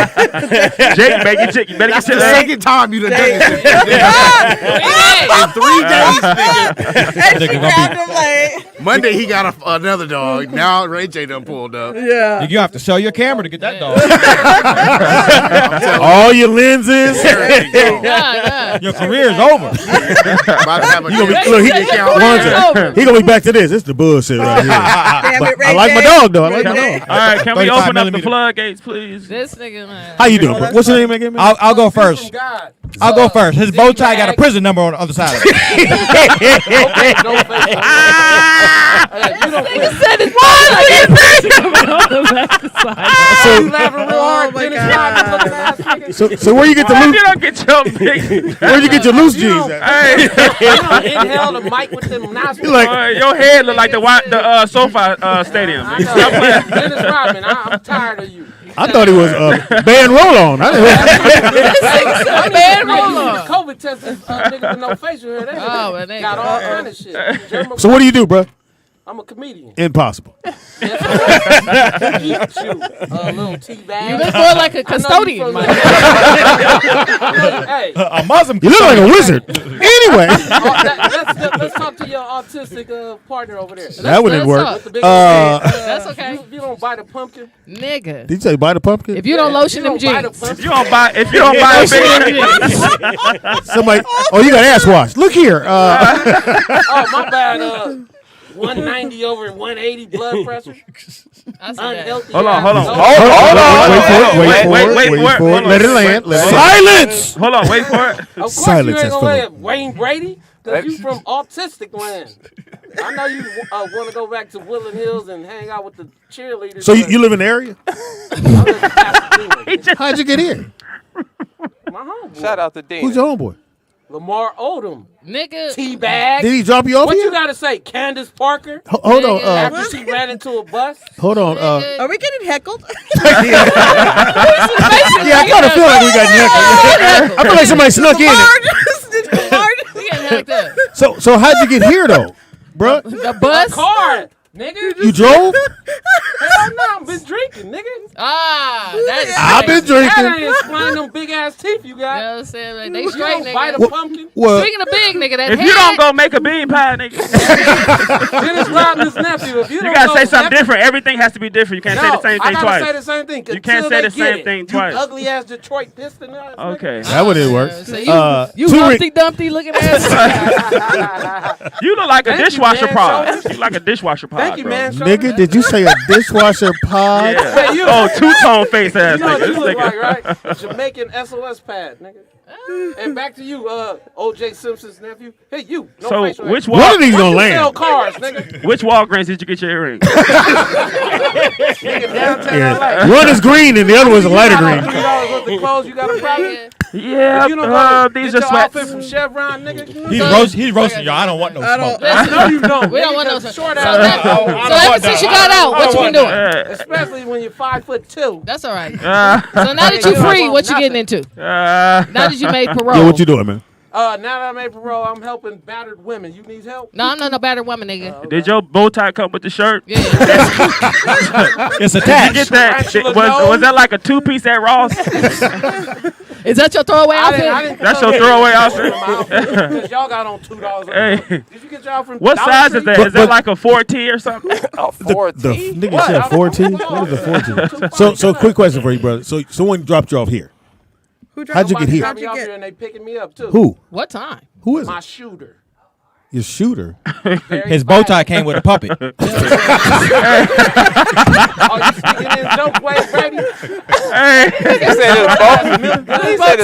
Jake, you better get That's the second time you done done this. In 3 days, And she grabbed him like, Monday he got another dog. Now Ray J done pulled up. yeah. You have to sell your camera to get that dog. All your lenses. Your career is over. About to have a You gonna be, kid. look, Over. he gonna be back to this. This is the bullshit right here. Damn But it, Ray I like my J. dog though. I like my dog. All right, can we 35 open up the millimeter. floodgates, please? This nigga, man. How you doing, bro? What's your name again, man? I'll go first. God. I'll go first. His bow tie got a prison number on the other side of it. Nigga said his ball So where you get the Why loose? you don't get your big? Where you get your loose jeans at? Hey, Inhale the mic with them nostrils. your head look like the SoFi stadium. I know. Dennis Rodman, I'm tired of you. I thought he was band roll on. I didn't Man, Like, roll you on. the COVID test niggas with no facial hair. They Oh, but they got all kind of shit. German- So what do you do, bro? I'm a comedian. Impossible. Eat you, little tea bag. You look more like a custodian. Mike. Hey, A Muslim. You look like a wizard. Anyway, let's talk to your autistic partner over there. that wouldn't let's work. talk. With the big That's okay. You don't bite a pumpkin. Nigga. Did you say buy the pumpkin? If you don't lotion them You don't bite a jeans. pumpkin. If you don't buy a big, Somebody. Oh, you got ass wash. Look here. Oh, my bad. 190 over 180 blood pressure. Unhealthy. Hold on. Wait for it. Let it land. Silence. Hold on, wait for it. Of course Silence you ain't is gonna funny. let Wayne Brady, because you from autistic land. I know you want to go back to Woodland Hills and hang out with the cheerleaders. So but you live in the area? I'm just Pasadena. How'd you get here? My homeboy. Shout out to Dean. Who's your homeboy? Lamar Odom. Nigga. Teabag. Did he drop you off What here? you gotta say? Candace Parker? Hold on. After she ran into a bus? Hold on. Are we getting heckled? Yeah, I kind of feel like we got heckled. I feel like somebody snuck in. We getting hacked up. So how'd you get here though, bruh? The bus? A car, nigga. You drove? Hell no, I've been drinking, nigga. I've been drinking. That ain't explain them big ass teeth you got. You know what I'm saying? Like, they You straight, don't nigga. bite a pumpkin. Well, Speaking of big, nigga, that If head. you don't go make a bean pie, nigga, Dennis Rodman's nephew. If you you don't gotta go say something nephew- different. Everything has to be different. You can't say the same I thing gotta twice. say the same thing. You can't until say they the same get it. thing twice. You ugly ass Detroit Piston. Okay. That would it work. So you Humpty Dumpty looking ass. You look like a Thank you, dishwasher man. pod. You like a dishwasher pod. Thank you, bro. man. Nigga, did you say a dishwasher pod? Yeah. Hey, you- Oh, two-tone face ass You know what nigga. you look This like, nigga- right? A Jamaican SOS pad, nigga. And back to you, O.J. Simpson's nephew. Hey, you. No So facial which hair. One of these Why gonna you land. sell cars, nigga? Which Walgreens did you get your earring? Nigga, downtown Yeah. LA. One is green and the other one's a lighter green. $3 worth of clothes you got a problem? Yeah, If you don't go these get are your outfit sweats. from Chevron, nigga. He's roasting y'all. I don't want no smoke. I know you don't. We don't want no Because smoke. short So ass. ever since you got out, what you been doing? Especially when you're 5'2". That's all right. So now that you free, what you getting into? Now that you made parole. Yeah, what you doing, man? Now that I made parole, I'm helping battered women. You need help? No, I'm not no battered woman, nigga. Did your bow tie come with the shirt? Yeah. It's Did attached. you get that? Tarantula Was that like a two-piece at Ross? Is that your throwaway I outfit? didn't That's come your here throwaway with outfit? my outfit, 'cause y'all got on $2. Hey. Did you get y'all from What Dollar size Tree? is that? Is that like a 4T or something? Oh, The 14. nigga said 14. What is a 14? So quick question for you, brother. So someone dropped you off here. Who How'd you get Somebody here? dropped me off here and they picking me up too. Who? What time? Who is My it? shooter. Your shooter. His bow tie came with a puppet. Oh, you speaking in joke way, baby? Hey. He said his bow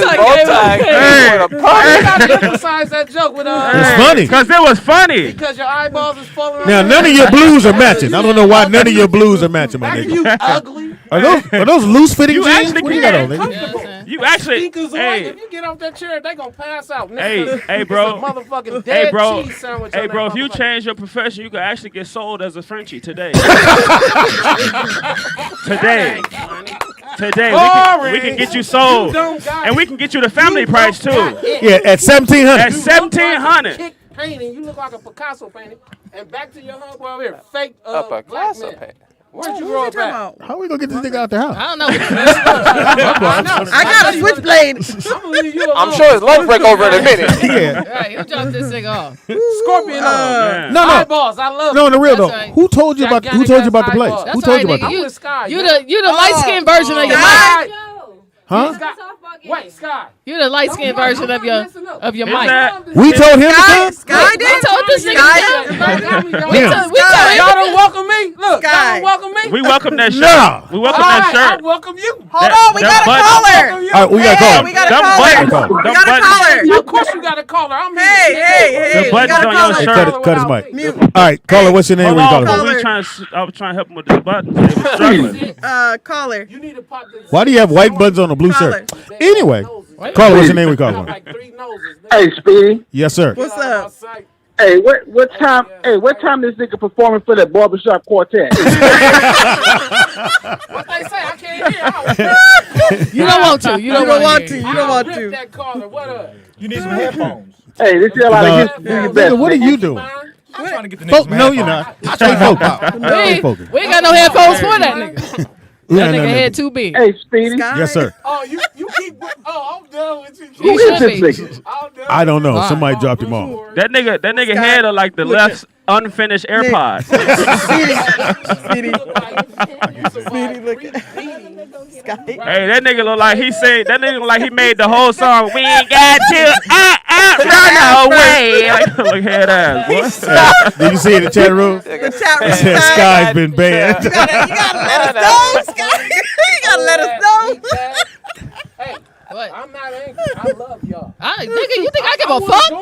tie came with a You puppet. gotta emphasize that joke with It's funny. Because it was funny. because your eyeballs is falling Now around. none of your blues are matching. I don't know why none of your blues are matching, my Back to nigga. you, ugly. Are those loose fitting You jeans? actually What do you got on, can. nigga? You actually, Speakers away. hey, If you get off that chair, they gonna pass out. Hey, Nigga, hey, it's bro. a motherfucking hey, dead bro, cheese sandwich. hey, on bro. that If you motherfucker. change your profession, you can actually get sold as a Frenchie today. Today, we can get you sold, and we can get you the family price too. Yeah, at 1,700. At 1,700. Kick painting, you look like a Picasso painting. And back to your homeboy over here, fake A black Picasso man. painting. Where'd you grow up at? How we gonna get this nigga out the house? I don't know. I got a switchblade. I'm sure his lunch break over in a minute. Yeah. Right, who dropped this nigga off? Scorpion. No. Eyeballs, I love No, it. the real though. That's right. Who told you about the place? Gigantic Who That's told you right, about nigga. the with Sky. You the light skinned version of your Sky. Huh? Sky. Wait, Sky. You the light skinned version of your Is mic. that- We told him to come? Sky We did. told this nigga to come. Yeah. We told him. Y'all don't welcome me. Look, y'all Sky. don't welcome me. We welcome that shirt. No. We welcome All that right, I shirt. welcome you. Hold on, we got a caller. All right, we got a Hey, call. we got a Them caller. buttons- Call. We got a caller. Of course you got a caller. I'm Hey, here. hey, The we buttons got a on your caller. shirt. Cut his mic. Mute. All right, caller, what's your name? Hold Where you on, calling but from? I was trying to help him with the buttons. They was struggling. Caller. You need to pop this. Why do you have white buttons on a blue shirt? Anyway, caller, what's your name? We calling from? Like 3 noses. Hey, Speedy. Yes, sir. What's up? Hey, what time? Hey, what time this nigga performing for that barbershop quartet? What they say, I can't hear. You don't want to. You don't want to. You don't want to. That caller. What up? You need some headphones. Hey, this is a lot No, of history. nigga, what are you doing? I'm trying to get the Oh, niggas no, you're not. Straight focus. Straight focus. We ain't got no headphones for that nigga. Yeah, That no, nigga no. head too big. Hey, Speedy. Yes, sir. Oh, you keep. Oh, I'm done with you. Who is this nigga? I'm done. I don't know. Wow. Somebody dropped him off. That nigga head are like the left unfinished AirPod. Speedy, look at Sky. Hey, that nigga look like he said. That nigga look like he made the whole song. We ain't got to. Run away. Look head ass. What? Did you see in the chat room? The chat room. It said Sky's been banned. You gotta let us know, Sky. You gotta let us know. Hey, what? I'm not angry. I love y'all. Nigga, you think I give a fuck? You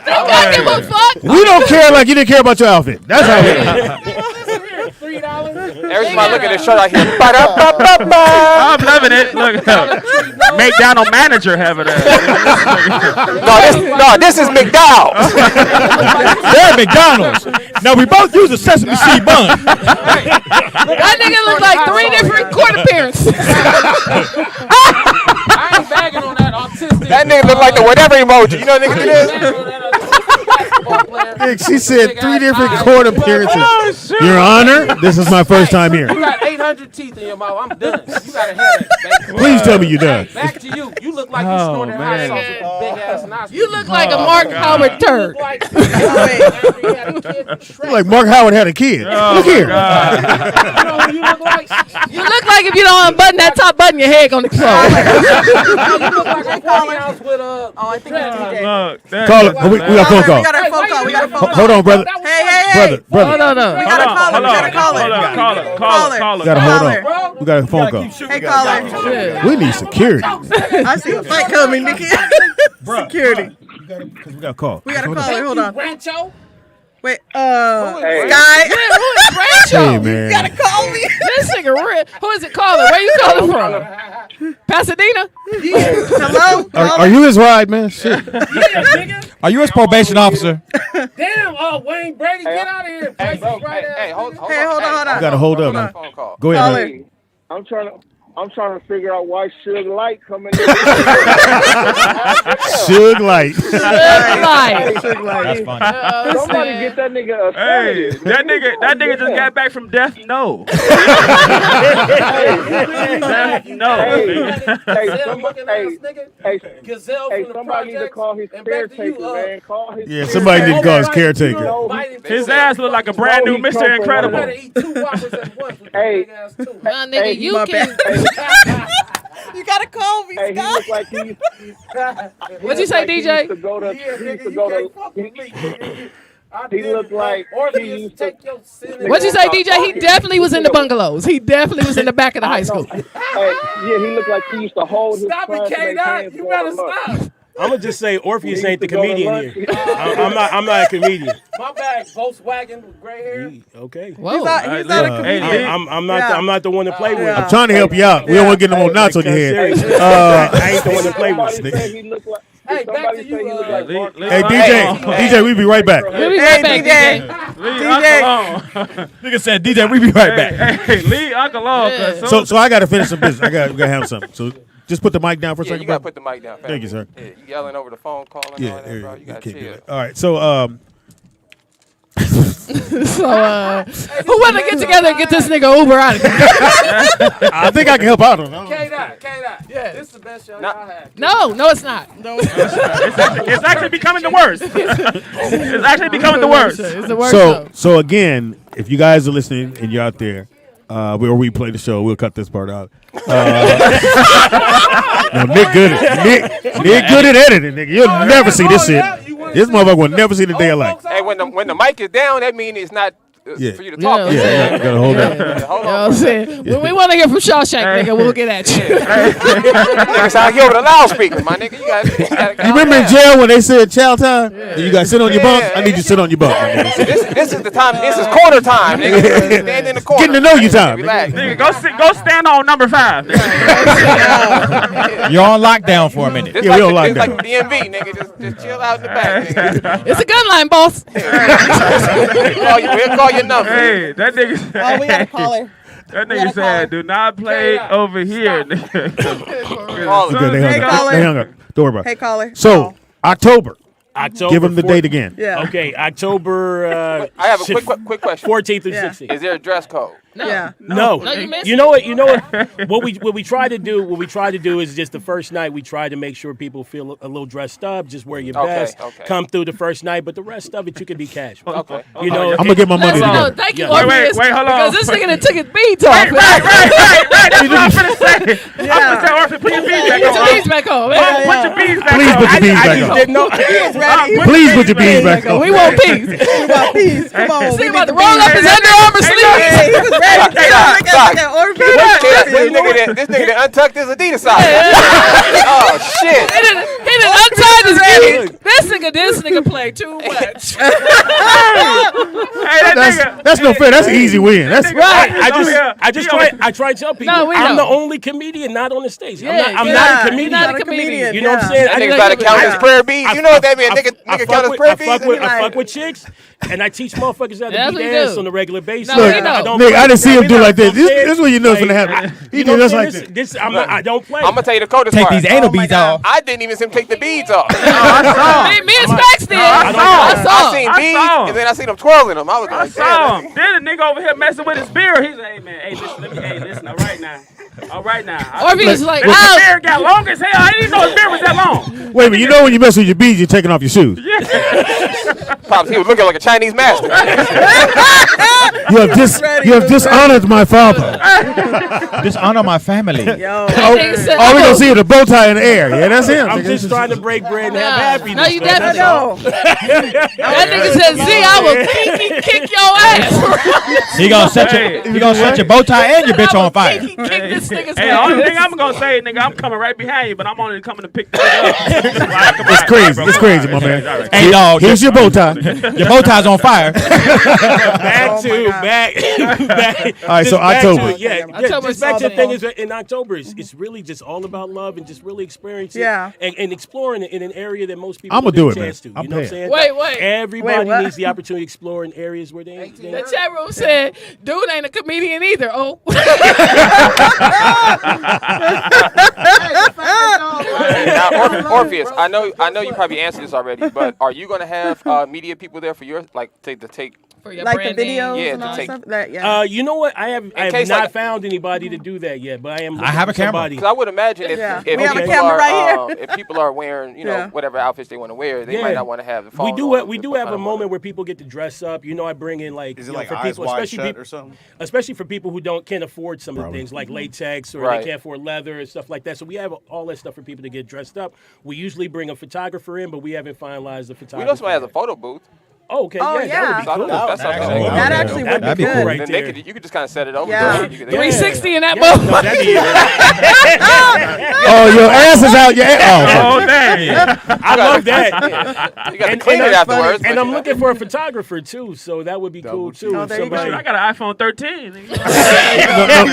think I give a fuck? We don't care like you didn't care about your outfit. That's how it is. $3. Every time I look at this shirt, I hear I'm loving it. Look, McDonald manager having that. No, this is McDowell's. They're at McDonald's. Now we both use a sesame seed bun. That nigga look like 3 different court appearances. I ain't bagging on that autistic. That nigga look like the whatever emoji. You know what nigga it is? Nick, she said 3 different court appearances. Your Honor, this is my first time here. You got 800 teeth in your mouth. I'm done. You got a headache, baby. Please tell me you're done. Back to you. You look like you snorted hot sauce with a big ass nostril. You look like a Mark Howard turd. You're like Mark Howard had a kid. Look here. You know who you look like? You look like if you don't unbutton that top button, your head gonna explode. You look like a party house with a. Oh, I think it's DJ. Call it. We got a phone call. We got a phone call. We got a phone call. Hold on, brother. Hey. Brother. No. We got a caller. We got a caller. Caller. We got to hold on. We got a phone call. Hey, caller. We need security. I see a fight coming, Nikki. Security. Because we got a call. We got a caller. Hold on. Rancho? Wait, Hey. Sky. Who is Rancho? Hey, man. You gotta call me. This nigga real. Who is it calling? Where you calling from? Pasadena? Hello? Are you his ride, man? Shit. Are you his probation officer? Damn, Wayne Brady, get out of here. Hey, hold on. You got to hold up, man. Phone call. Go ahead, man. I'm trying to figure out why Suge Light coming in. Suge Light. That's funny. Somebody get that nigga a Hey, that nigga just got back from death. No. Somebody need to call his caretaker, man. Call his Yeah, somebody need to call his caretaker. His ass look like a brand new Mr. Incredible. Hey, Nigga, you can. You gotta call me, hey, he Sky. look like he. What'd you say, DJ? He used to go to. He looked like he used to. What'd you say, DJ? He definitely was in the bungalows. He definitely was in the back of the high school. Hey, yeah, he looked like he used to hold his. Stop it, K-Dot. You better stop. I'm gonna just say Orpheus ain't the comedian here. I'm not a comedian. My bag, Volkswagen with gray hair. Okay. Whoa. He's not a comedian. Hey, I'm not the one to play with. I'm trying to help you out. We don't want to get no more knots on your head. I ain't the one to play with. Hey, back to you. Hey, DJ, we be right back. We'll be right back, DJ. Nigga said, DJ, we be right back. Hey, leave Uncle on. So I got to finish some business. We got to handle something. So just put the mic down for a Yeah, second. you gotta bro. put the mic down. Thank you, sir. Yeah, you yelling over the phone, calling. Yeah, all that, bro. You gotta chill. All right, so So, who want to get together and get this nigga Uber out of here? I think I can help out on that. K-Dot. Yeah. This is the best show y'all had. No, it's not. No. It's actually becoming the worst. It's actually becoming the worst. It's the worst. So again, if you guys are listening and you're out there, we play the show. We'll cut this part out. No, Nick good at editing, nigga. You'll never see this shit. This motherfucker will never see the day of light. Hey, when the mic is down, that means it's not for you to talk. Yeah, gotta hold up. Hold You know what I'm on. saying? When we want to hear from Shawshank, nigga, we'll get at you. Nigga sound like you over the loudspeaker, my nigga. You gotta You remember in jail when they said chow time? And you got to sit on your bunk? I need you to sit on your bunk. My nigga. This is the time. This is quarter time, nigga. Stand in the corner. Getting to know you time. Relax. Nigga, go stand on number 5. You're on lockdown for a minute. This Yeah, we on like lockdown. DMV, nigga. Just chill out in the back, nigga. It's a gun line, boss. We'll call your number. Hey, that nigga said. Oh, we got a caller. That nigga said, "Do not play over here." Nigga. Call Okay, they hung up. Don't worry about it. Hey, caller. So, October. October. Give them the date again. Yeah. Okay, October. I have a quick question. 14th through 16th. Is there a dress code? Yeah. No. No, you missed You know what? You know what? What we try to do? What we try to do is just the first night. We try to make sure people feel a little dressed up. Just wear your best. Okay. Come through the first night, but the rest of it you can be casual. Okay. You know. I'm gonna get my money together. Thank you, Yeah. Orpheus, wait, hold on. because this nigga done took his beads off. Right. That's what I'm finna say. I'm gonna say, Orpheus, put your beads back Put your on. beads back on. Put your beads back Please on. put your beads I back just on. didn't know. Please put your beans back on. We want peace. We want peace. Come on. See we about need to the roll up peace. his Under Armour sleeves. Hey, he was ready. Look at Orpheus. This nigga that untucked his Adidas side. Oh shit! He done untied his beads. This nigga played too much. That's no fair. That's an easy win. That's right. I try to tell people I'm the only comedian not on the stage. I'm not a comedian. Not a comedian. You know what I'm saying? That nigga's got to count his prayer beads. You know what that means? Nigga count his prayer beads. I fuck with chicks, and I teach motherfuckers how to be dance on a regular basis. No, Nick, I didn't see him do like this. This is what you know is gonna happen. He did just like this. I don't play. I'm gonna tell you the coldest Take part. these anal beads off. I didn't even see him take the beads off. Me and Specs did. I seen beads, and then I seen him twirling them. I was I like, saw damn. him. Then the nigga over here messing with his beard. He's like, hey man, listen, all right now. Orpheus like, His beard got long as hell. I didn't even know his beard was that long. Wait a minute. You know when you mess with your beads, you're taking off your shoes. Pops, he was looking like a Chinese master. You have dishonored my father. Dishonor my family. Yo. All we gonna see is a bow tie in the air. Yeah, that's him. I'm just trying to break bread and have happiness. No, you man. definitely No. That nigga said, "Z, I will kick your ass." He gonna set your bow tie and your bitch on fire. Kick this nigga's Hey, the only thing I'm gonna say, nigga, I'm coming right behind you, but I'm only coming to pick the nigga up. It's crazy. It's crazy, my man. All right. Hey, dog, Here's your bow tie. your bow tie's on fire. back. All right, so October. Just back to the thing is in October, it's really just all about love and just really experiencing and exploring it in an area that most people I'ma don't do get a it, chance man. to. I'm You know what I'm paying. saying? Wait. Everybody what? needs the opportunity to explore in areas where they The chat room said, "Dude ain't a comedian either." Oh. Now, Orpheus, I know you probably answered this already, but are you gonna have media people there for your to take For your Like the branding. videos Yeah, and to all take- stuff. That, yeah. You know what? I have case, not like- found anybody to do that yet, but I am. I have a camera. Somebody. Because I would imagine if Yeah. if We have a people camera are right here. if people are wearing whatever outfits they want to wear, they might not want to have the phone. We do have a moment where people get to dress up. You know, I bring in like Is it you know, like for eyes people, wide especially shut people, or something? especially for people who can't afford some of the things like latex or Right. they can't afford leather and stuff like that. So we have all that stuff for people to get dressed up. We usually bring a photographer in, but we haven't finalized the photographer. We know somebody has a photo booth. Oh, okay, Oh, yeah, that would be So I don't cool. know if that's something That actually would be That'd be good. cool right Then there. you could just kind of set it over. Yeah. there. You could- 360 in that Yeah, boat. no, that'd be Oh, your ass is out. Oh, dang. I love that. You got to clean it afterwards. And but I'm you know. looking for a photographer too, so that would be cool too. Oh, If there you somebody- I got an iPhone 13.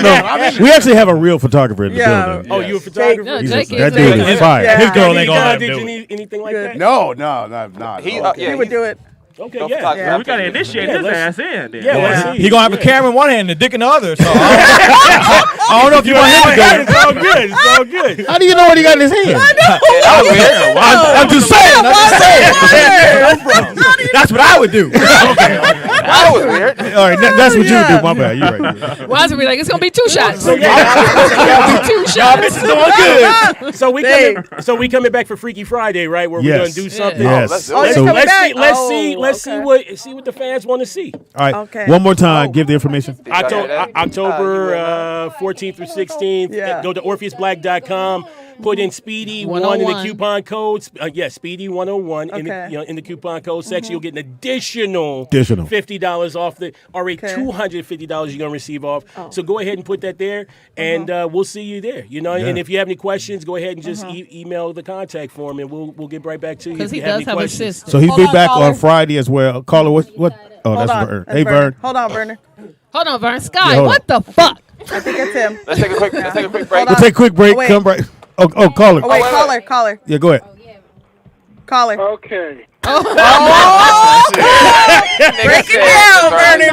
No. We actually have a real photographer in the building. Oh, you a photographer? No, He's Jake that is dude there. is fire. Yeah. His girl ain't gonna let him Did do you it. need anything like that? No, not. He He would do it. Okay, No yeah. photographer. Yeah. We got to initiate his ass in. Then. Yeah, let's see. He gonna have a camera in one hand and a dick in the other. So I don't know if you want him to do it. It's all good. It's all good. How do you know what he got in his hand? That was weird. I'm just saying. That's what I would do. That was weird. All right, that's what you would do. My bad. You're right. Why be like, it's gonna be 2 shots. So, yeah. 2 shots. So we coming back for Freaky Friday, right? Where we're Yes. gonna do something. Yes. let's do Oh, it. you're So- coming Let's back? see. Let's Oh, see what the fans want to see. All right. Okay. One more time. Give the information. October 14th through 16th. Yeah. Go to OrpheusBlack.com. Put in Speedy 1 in the coupon code. Speedy 101 in the coupon code section. You'll get an additional $50 off the already $250 you're gonna receive off. So go ahead and put that there, and we'll see you there. You know, and if you have any questions, go ahead and just email the contact form, and we'll get right back to you. Because he if you have does any have questions. assistance. So he'll be back on Friday as well. Caller, what? Oh, that's Hold on. Vern. Hey, Vern. Hold on, Verner. Hold on, Vern. Sky, hold what the fuck? I think it's him. Let's take a quick break. We'll take a quick break. Oh, wait. Come right. Oh, caller. Oh, wait, caller. Yeah, go ahead. Caller. Okay. Oh! Break it down, Vernon.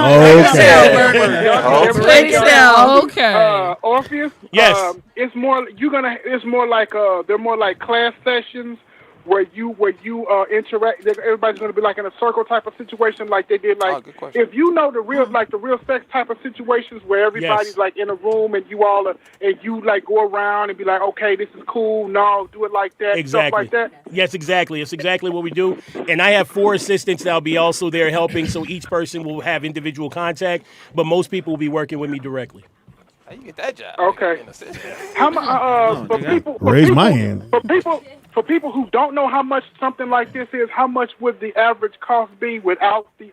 Break it down. Okay. Orpheus. Yes. It's more. It's more like they're more like class sessions where you interact. Everybody's going to be like in a circle type of situation, like they did. Like if you know the real sex type of situations where everybody's like in a room and you all and you like go around and be like, okay, this is cool. No, do it like that. Exactly. Stuff like that. Yes, exactly. It's exactly what we do. And I have 4 assistants that'll be also there helping. So each person will have individual contact, but most people will be working with me directly. How you get that job? Okay. How much? Raise my hand. For people who don't know how much something like this is, how much would the average cost be without the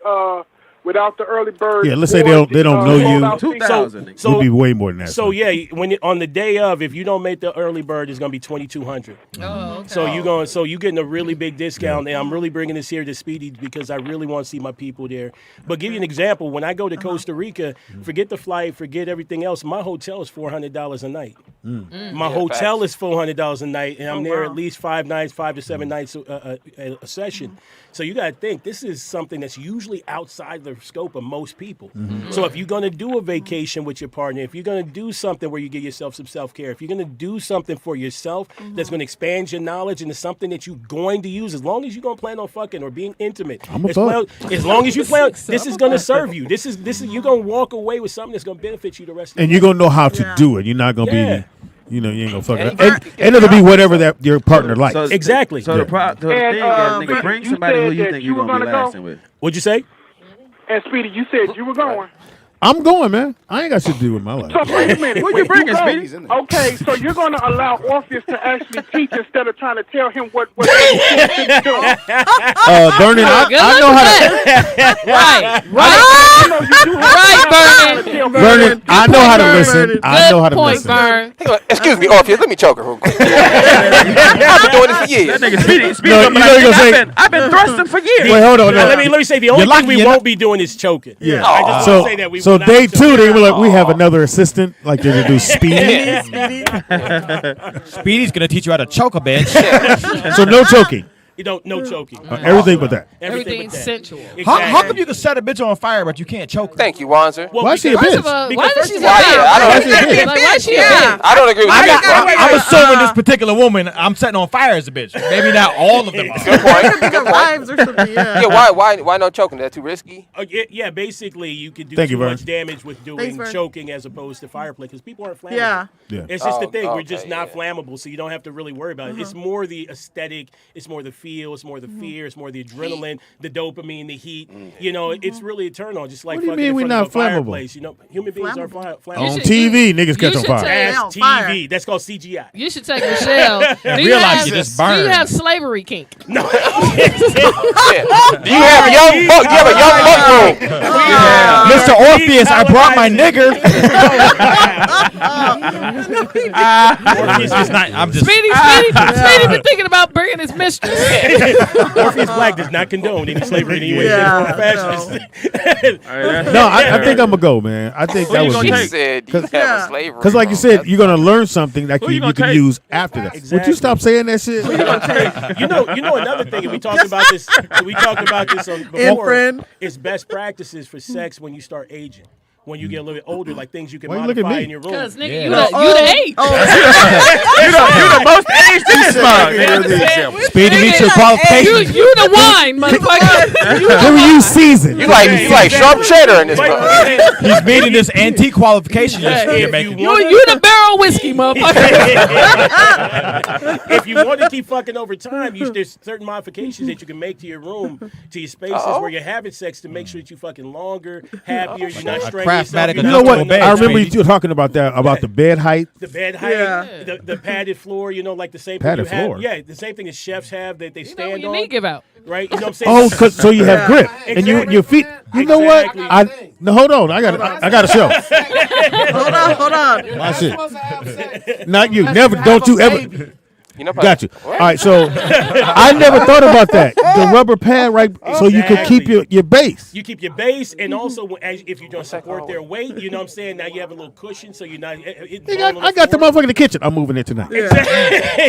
early bird? Yeah, let's say they don't know you. 2,000. So it'd be way more than that. So yeah, on the day of, if you don't make the early bird, it's gonna be $2,200. Oh, okay. So you're getting a really big discount, and I'm really bringing this here to Speedy because I really want to see my people there. But give you an example, when I go to Costa Rica, forget the flight, forget everything else. My hotel is $400 a night. My hotel is $400 a night, and I'm there at least 5 nights, 5 to 7 nights a session. So you got to think this is something that's usually outside the scope of most people. So if you're going to do a vacation with your partner, if you're going to do something where you give yourself some self-care, if you're going to do something for yourself that's going to expand your knowledge into something that you're going to use, as long as you're going to plan on fucking or being intimate, as long as you plan, this is going to serve you. This is you're going to walk away with something that's going to benefit you the rest of the And life. you're gonna know how to do it. You're not gonna be, you ain't gonna fuck it up. And it'll be whatever that your partner likes. Exactly. So the thing is, nigga, bring somebody who you think you're gonna be lasting with. What'd you say? And Speedy, you said you were going. I'm going, man. I ain't got shit to do with my life. So wait a minute. What you bringing, Speedy? Okay, so you're going to allow Orpheus to actually teach instead of trying to tell him what he's to do. Vernon, I know how to. Vernon, I know how to listen. I know how to listen. Excuse me, Orpheus, let me choke her real quick. I've been doing this for years. That nigga Speedy, I've been thrusting for years. Wait, hold on. Let me say the only thing we won't be doing is choking. Yeah. I just want to say that we So day 2, they were like, we have another assistant, like they're gonna do Speedy. Speedy's gonna teach you how to choke a bitch. So no choking. You don't, no choking. Everything but that. Everything sensual. Exactly. How come you can set a bitch on fire but you can't choke her? Thank you, Wanzer. Well, why is she a bitch? Why is she a bitch? Why is she a bitch? I don't agree with that. I'm assuming this particular woman I'm setting on fire as a bitch. Maybe not all of them are. Good point. Good Wives or something, yeah. Yeah, why no choking? That's too risky. Yeah, basically you can do Thank you, too Vern. much damage with doing Thanks, Vern. choking as opposed to fireplay because people aren't flammable. Yeah. Yeah. It's just the thing. We're okay, just not flammable, so you don't have to really worry about it. It's more the aesthetic. It's more the feel. It's more the fear. It's more the adrenaline, the dopamine, the heat. You know, it's really a turn on. Just like What do you fucking mean in we front not of a flammable? fireplace. You know, human beings are flammable. On TV, niggas catch on fire. That's TV. That's called CGI. You should take Michelle. Do you have slavery kink? No. Do you have a young buck? You have a young buck room. Mr. Orpheus, I brought my nigger. I'm just. Speedy been thinking about bringing his mistress. Orpheus Black does not condone any slavery in any way, shape, or fashion. No, I think I'm gonna go, man. I think that was because, like you said, you're gonna learn something that you can use after that. Exactly. Would you stop saying that shit? You know another thing, and we talked about this. We talked about this before. It's best practices for sex when you start aging. When you get a little bit older, like things you can Why you look at modify me? in your room. Because nigga, you the age. You the most aged in this mug. Speedy meets your qualifications. You the wine, motherfucker. Who are you seasoned? You like sharp cheddar in this mug. He's meeting this antique qualification you're making. You the barrel whiskey, motherfucker. If you want to keep fucking over time, there's certain modifications that you can make to your room, to your spaces where you're having sex to make sure that you fucking longer, happier, you're not straining yourself. You know what? I remember you talking about that, about the bed height. The bed height, the padded floor, like the same Padded thing you floor? have. Yeah, the same thing as chefs have that they stand on. Your knee give out. Right? You know what I'm saying? So you have grip, and your feet. You know what? No, hold on. I got a show. Hold on. My shit. Not you. Never. Don't you ever. Got you. All right, so I never thought about that. The rubber pad, right? So you can keep your base. You keep your base, and also if you don't support their weight, you know what I'm saying? Now you have a little cushion, so you're not. I got the motherfucker in the kitchen. I'm moving in tonight.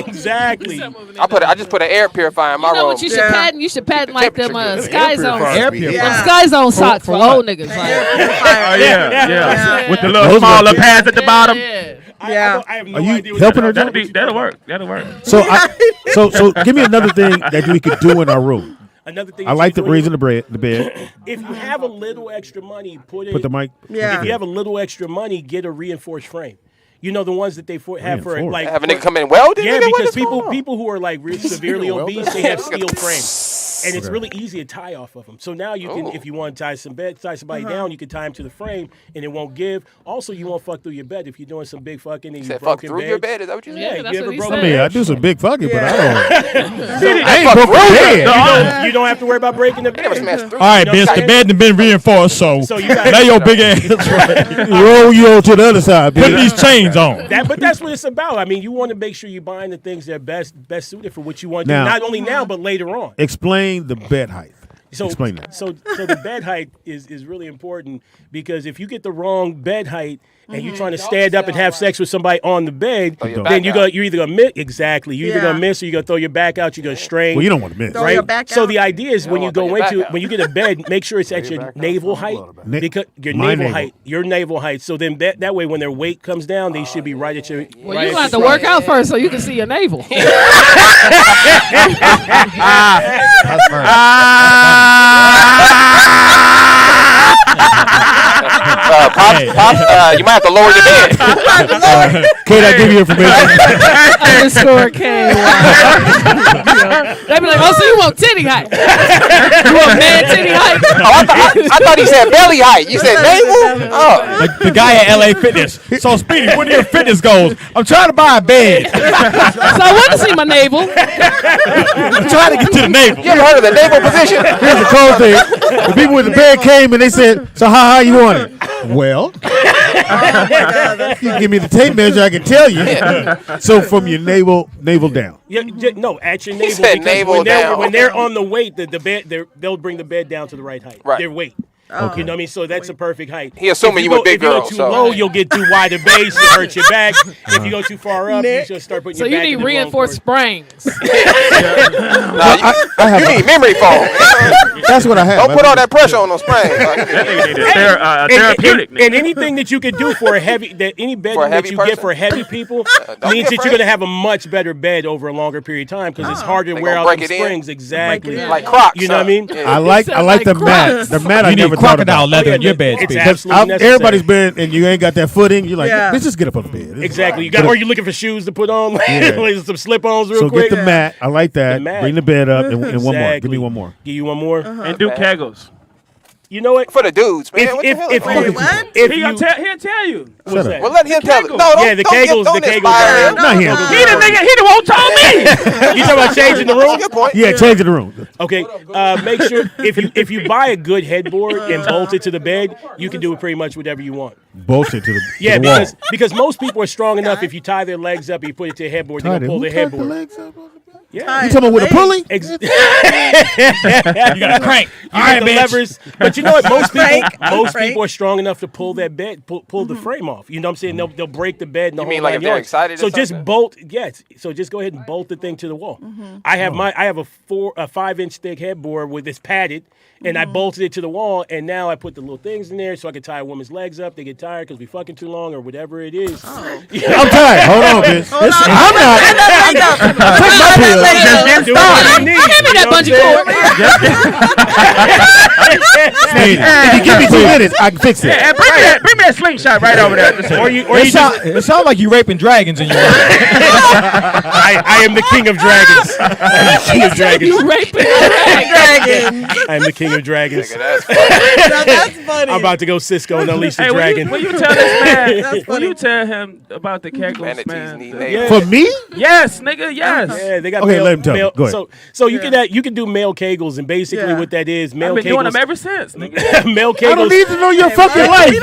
Exactly. I just put an air purifier in my room. You know what you should patent? You should patent like them Sky Zone. Air purifier. Them Sky Zone socks for old niggas. Yeah. With the little smaller pads at the bottom. Yeah. I have no Are you idea what helping her? That'll work. That'll work. So, so give me another thing that we could do in our room. Another thing. I like the raising the bed. If you have a little extra money, put the mic. Yeah. If you have a little extra money, get a reinforced frame. You know the ones that they have for like have a nigga come in welded. Yeah, nigga? What because is going on? people who are like severely obese, they have steel frames. And it's Okay. really easy to tie off of them. So now you can, if you want to tie somebody down, you can tie them to the frame, and it won't give. Also, you won't fuck through your bed if you're doing some big fucking. And you said broken fuck through your bed. Is that what you said? Yeah, that's you what ever he broken I mean, bed? I do some big fucking, but I don't. I ain't broke the bed. You don't have to worry about breaking the bed. never smashed through. All right, You know bitch, what the I'm bed has been reinforced, so you got- now your big ass Roll you on to the other side, put bitch. these chains on. But that's what it's about. I mean, you want to make sure you're buying the things that are best suited for what you want to do. Now- Not only now, but later on. Explain the bed height. So, Explain that. So the bed height is really important because if you get the wrong bed height and you're trying to stand up and have sex with somebody on the bed, then you're either gonna miss. Exactly, you're either gonna miss or you're gonna throw your back out. You're gonna strain. Well, you don't want to miss. Throw Right. your back So out. the idea is when you go throw your into back out. when you get a bed, make sure it's at your navel height. Because your my navel navel. height, your navel height. So then that way, when their weight comes down, they should be right at your. Well, right you at gonna have to your work out first so you can see your navel. You might have to lower your bed. Kate, I give you information. Underscore K. They be like, oh, so you want titty height? You want man titty height? I thought he said belly height. You said navel? Oh. Like the guy at LA Fitness. So Speedy, what are your fitness goals? I'm trying to buy a bed. So I want to see my navel. I'm trying to get to the navel. You ever heard of the navel position? Here's the cold thing. The people with the bed came and they said, so how you want it? Well, you give me the tape measure, I can tell you. So from your navel down. Yeah, no, at your navel. said because navel when they're, down. when they're on the weight, the bed, they'll bring the bed down to the right height. Right. Their weight. Okay. You know what I mean? So that's a perfect height. He assuming If you a big if you girl, go too so- low, you'll get too wide a base. You'll hurt your back. If you go too far up, you should start putting So your you back need in the wrong reinforced place. springs. You need memory foam. That's what I have. Don't put all that pressure on those springs. Therapeutic. And anything that you could do for a heavy, any bed For a that heavy you get person? for heavy people Don't means be that you're going to afraid. have a much better bed over a longer period of time because it's harder to They wear gonna out break the it in? springs. Exactly. Like Crocs. You know what I mean? Yeah. I like the mat. The mat I You need never thought crocodile about. leather in your bed, It's Speedy. absolutely necessary. Everybody's bed and you ain't got that footing. You're like, Yeah. let's just get up on the bed. Exactly. Or you're looking for shoes to put on, like some slip-ons real So quick. get the mat. I like that. The mat. Bring the bed up and one more. Give Exactly. me one more. Give you one more. And do kegels. You know what? For the dudes, man. If What the hell is if wrong with you? What? if He'll you tell you. what's Shut that? up. Well, let him tell it. No, don't, Yeah, the don't, Kegels- don't the Kegels inspire are- him. Not him. He the nigga. He the one who told me. You talking about changing the room? Good point. Yeah, change the room. Okay, make sure if you buy a good headboard and bolt it to the bed, you can do it pretty much whatever you want. Bolt it to the Yeah, to the wall. because most people are strong enough. If you tie their legs up, and you put it to a headboard, they're Tied gonna it. pull Who their tied the headboard. legs up? Yeah, You talking about with a pulley? you gotta crank. You All got right, the bitch. levers, but you know what? Most Crank. people are strong enough to pull that bed, pull the frame off. You know what I'm saying? They'll break the bed. And the You mean whole like if nine they're yards. excited or So just something? bolt. Yes. So just go ahead and bolt the thing to the wall. I have a 5-inch thick headboard with this padded. And I bolted it to the wall, and now I put the little things in there so I can tie a woman's legs up. They get tired because we fucking too long or whatever it is. I'm tired. Hold on, bitch. I'm not. Take my pills. Do what you need. Give me that bungee cord. If you give me 2 minutes, I can fix it. Yeah, bring me that slingshot right over there. It sounds like you raping dragons in your room. I am the king of dragons. I am the king of dragons. You raping Dragon. I am the king of dragons. That's That's funny. I'm about to go Cisco and unleash the Hey, dragon. will you tell this man? That's Will funny. you tell him about the kegels, Manatees man? need The- nails. For me? Yes, nigga. Yes. Yeah, they got Okay, male, let him tell me. male, Go ahead. So you can do male kegels, and basically what that is, male I've been kegels. doing them ever since, nigga. Male I kegels. don't need to know your fucking life. He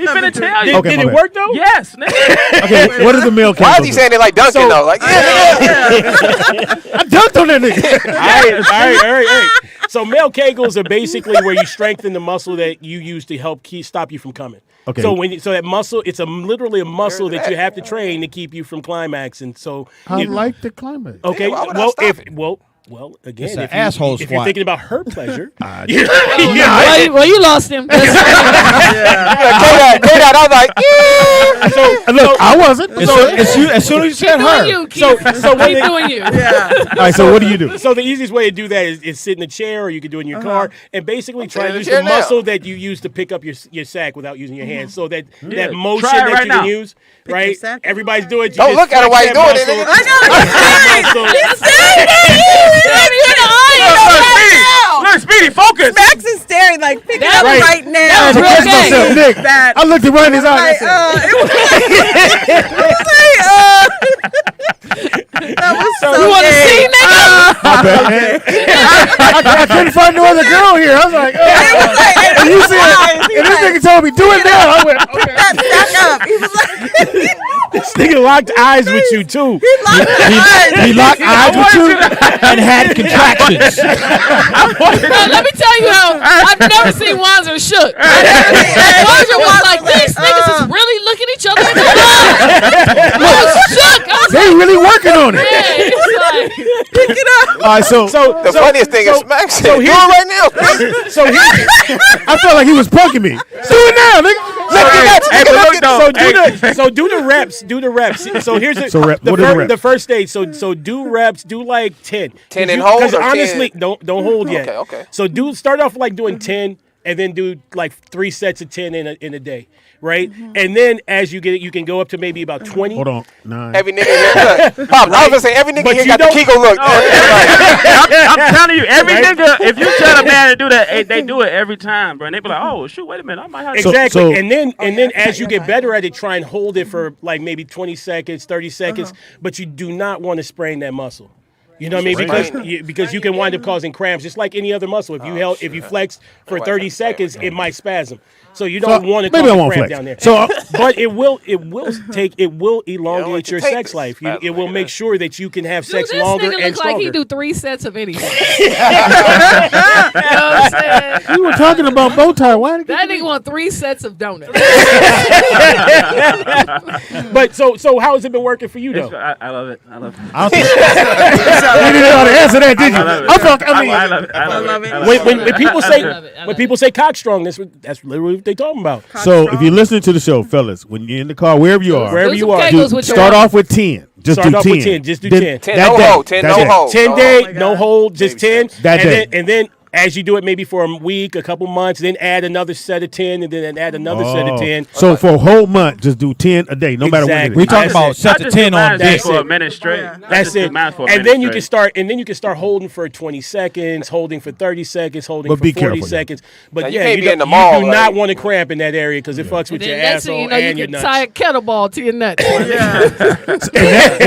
finna tell you. Okay, Did my it bad. work though? Yes, nigga. Okay, what is the male Why is kegel he do? saying it like Duncan though? Like, I dunked on that nigga. All right. So male kegels are basically where you strengthen the muscle that you use to help stop you from coming. Okay. So that muscle, it's literally a muscle that you have to train to keep you from climaxing. So I like the climate. okay. Yeah, why would I Well, stop it? Well, again, It's an if asshole you're squat. thinking about her pleasure, Well, you lost him. K-Dot, I was like, Look, I wasn't. As soon as you said her. so Keep doing you. All right, so what do you do? So the easiest way to do that is sit in a chair, or you can do it in your car, and basically try to use the muscle that you use to pick up your sack without using your hands. So that motion Try it that right you now. can use, right? Everybody's doing it. don't look at it while you're doing it, nigga. Look, Speedy, focus. Max is staring like, pick it up Right. right now. I had to catch myself, Nick. That- I looked at right in his eyes. That was so You want to gay. see, nigga? My bad, man. I couldn't find no other girl here. I was like, oh. And you said, and this nigga told me, do it now. I went, okay. That stack up. He was like, This nigga locked eyes with you too. He locked eyes with you and had contractions. Now, let me tell you how I've never seen Wanzer shook. Wanzer was like, these niggas is really looking each other in the eye. I was shook. I was They like, really working on it. yeah, it's like, pick it up. All right, so The funniest thing is Smack said, do it right now. So here's I felt like he was punking me. Do it now, nigga. So do the reps. Do the reps. So here's So what are the reps? the first stage. So do reps. Do like 10. 10 and hold Because or 10? honestly, don't hold yet. Okay. So start off like doing 10, and then do like 3 sets of 10 in a day, right? And then as you get it, you can go up to maybe about 20. Hold on. 9. Every nigga here, look. Pop, I was gonna say, every nigga But here you got the don't- Kegel look. I'm telling you, every Right? nigga, if you tell a man to do that, they do it every time, bro. And they be like, oh, shoot, wait a minute. I might have to. Exactly. And then as you get better at it, try and hold it for like maybe 20 seconds, 30 seconds, but you do not want to sprain that muscle. You know what I mean? Because you can wind up causing cramps, just like any other muscle. If you flex for 30 seconds, it might spasm. So you don't want to maybe I cause a won't cramp flex. down there. So but it will elongate your sex life. It will make sure that you can have sex this longer nigga and look like stronger. he do 3 sets of anything. You know what I'm saying? We were talking about bow tie. Why did That nigga want 3 sets of donuts. But so how has it been working for you though? I love it. I love it. I don't think you didn't know how to answer that, did you? I love it. I I love it. When people say cock strong, that's literally what they talking about. So if you're listening to the show, fellas, when you're in the car, wherever you are, start off with 10. Just Start do off 10. with 10. Just do Then 10. that no day. hold. 10 That no day. hold. 10 day, no hold, just 10. That day. And then as you do it maybe for a week, a couple months, then add another set of 10, and then add another set of 10. So for a whole month, just do 10 a day, no matter what it is. We talking about sets of 10 on That's day. for a minute straight. That's it. And then you can start holding for 20 seconds, holding for 30 seconds, holding But for be 40 careful, seconds. But Now, you yeah, can't you be in the do mall, not like- want to cramp in that area because it fucks with your Next thing asshole you know, and you your can nuts. tie a kettlebell to your nuts. and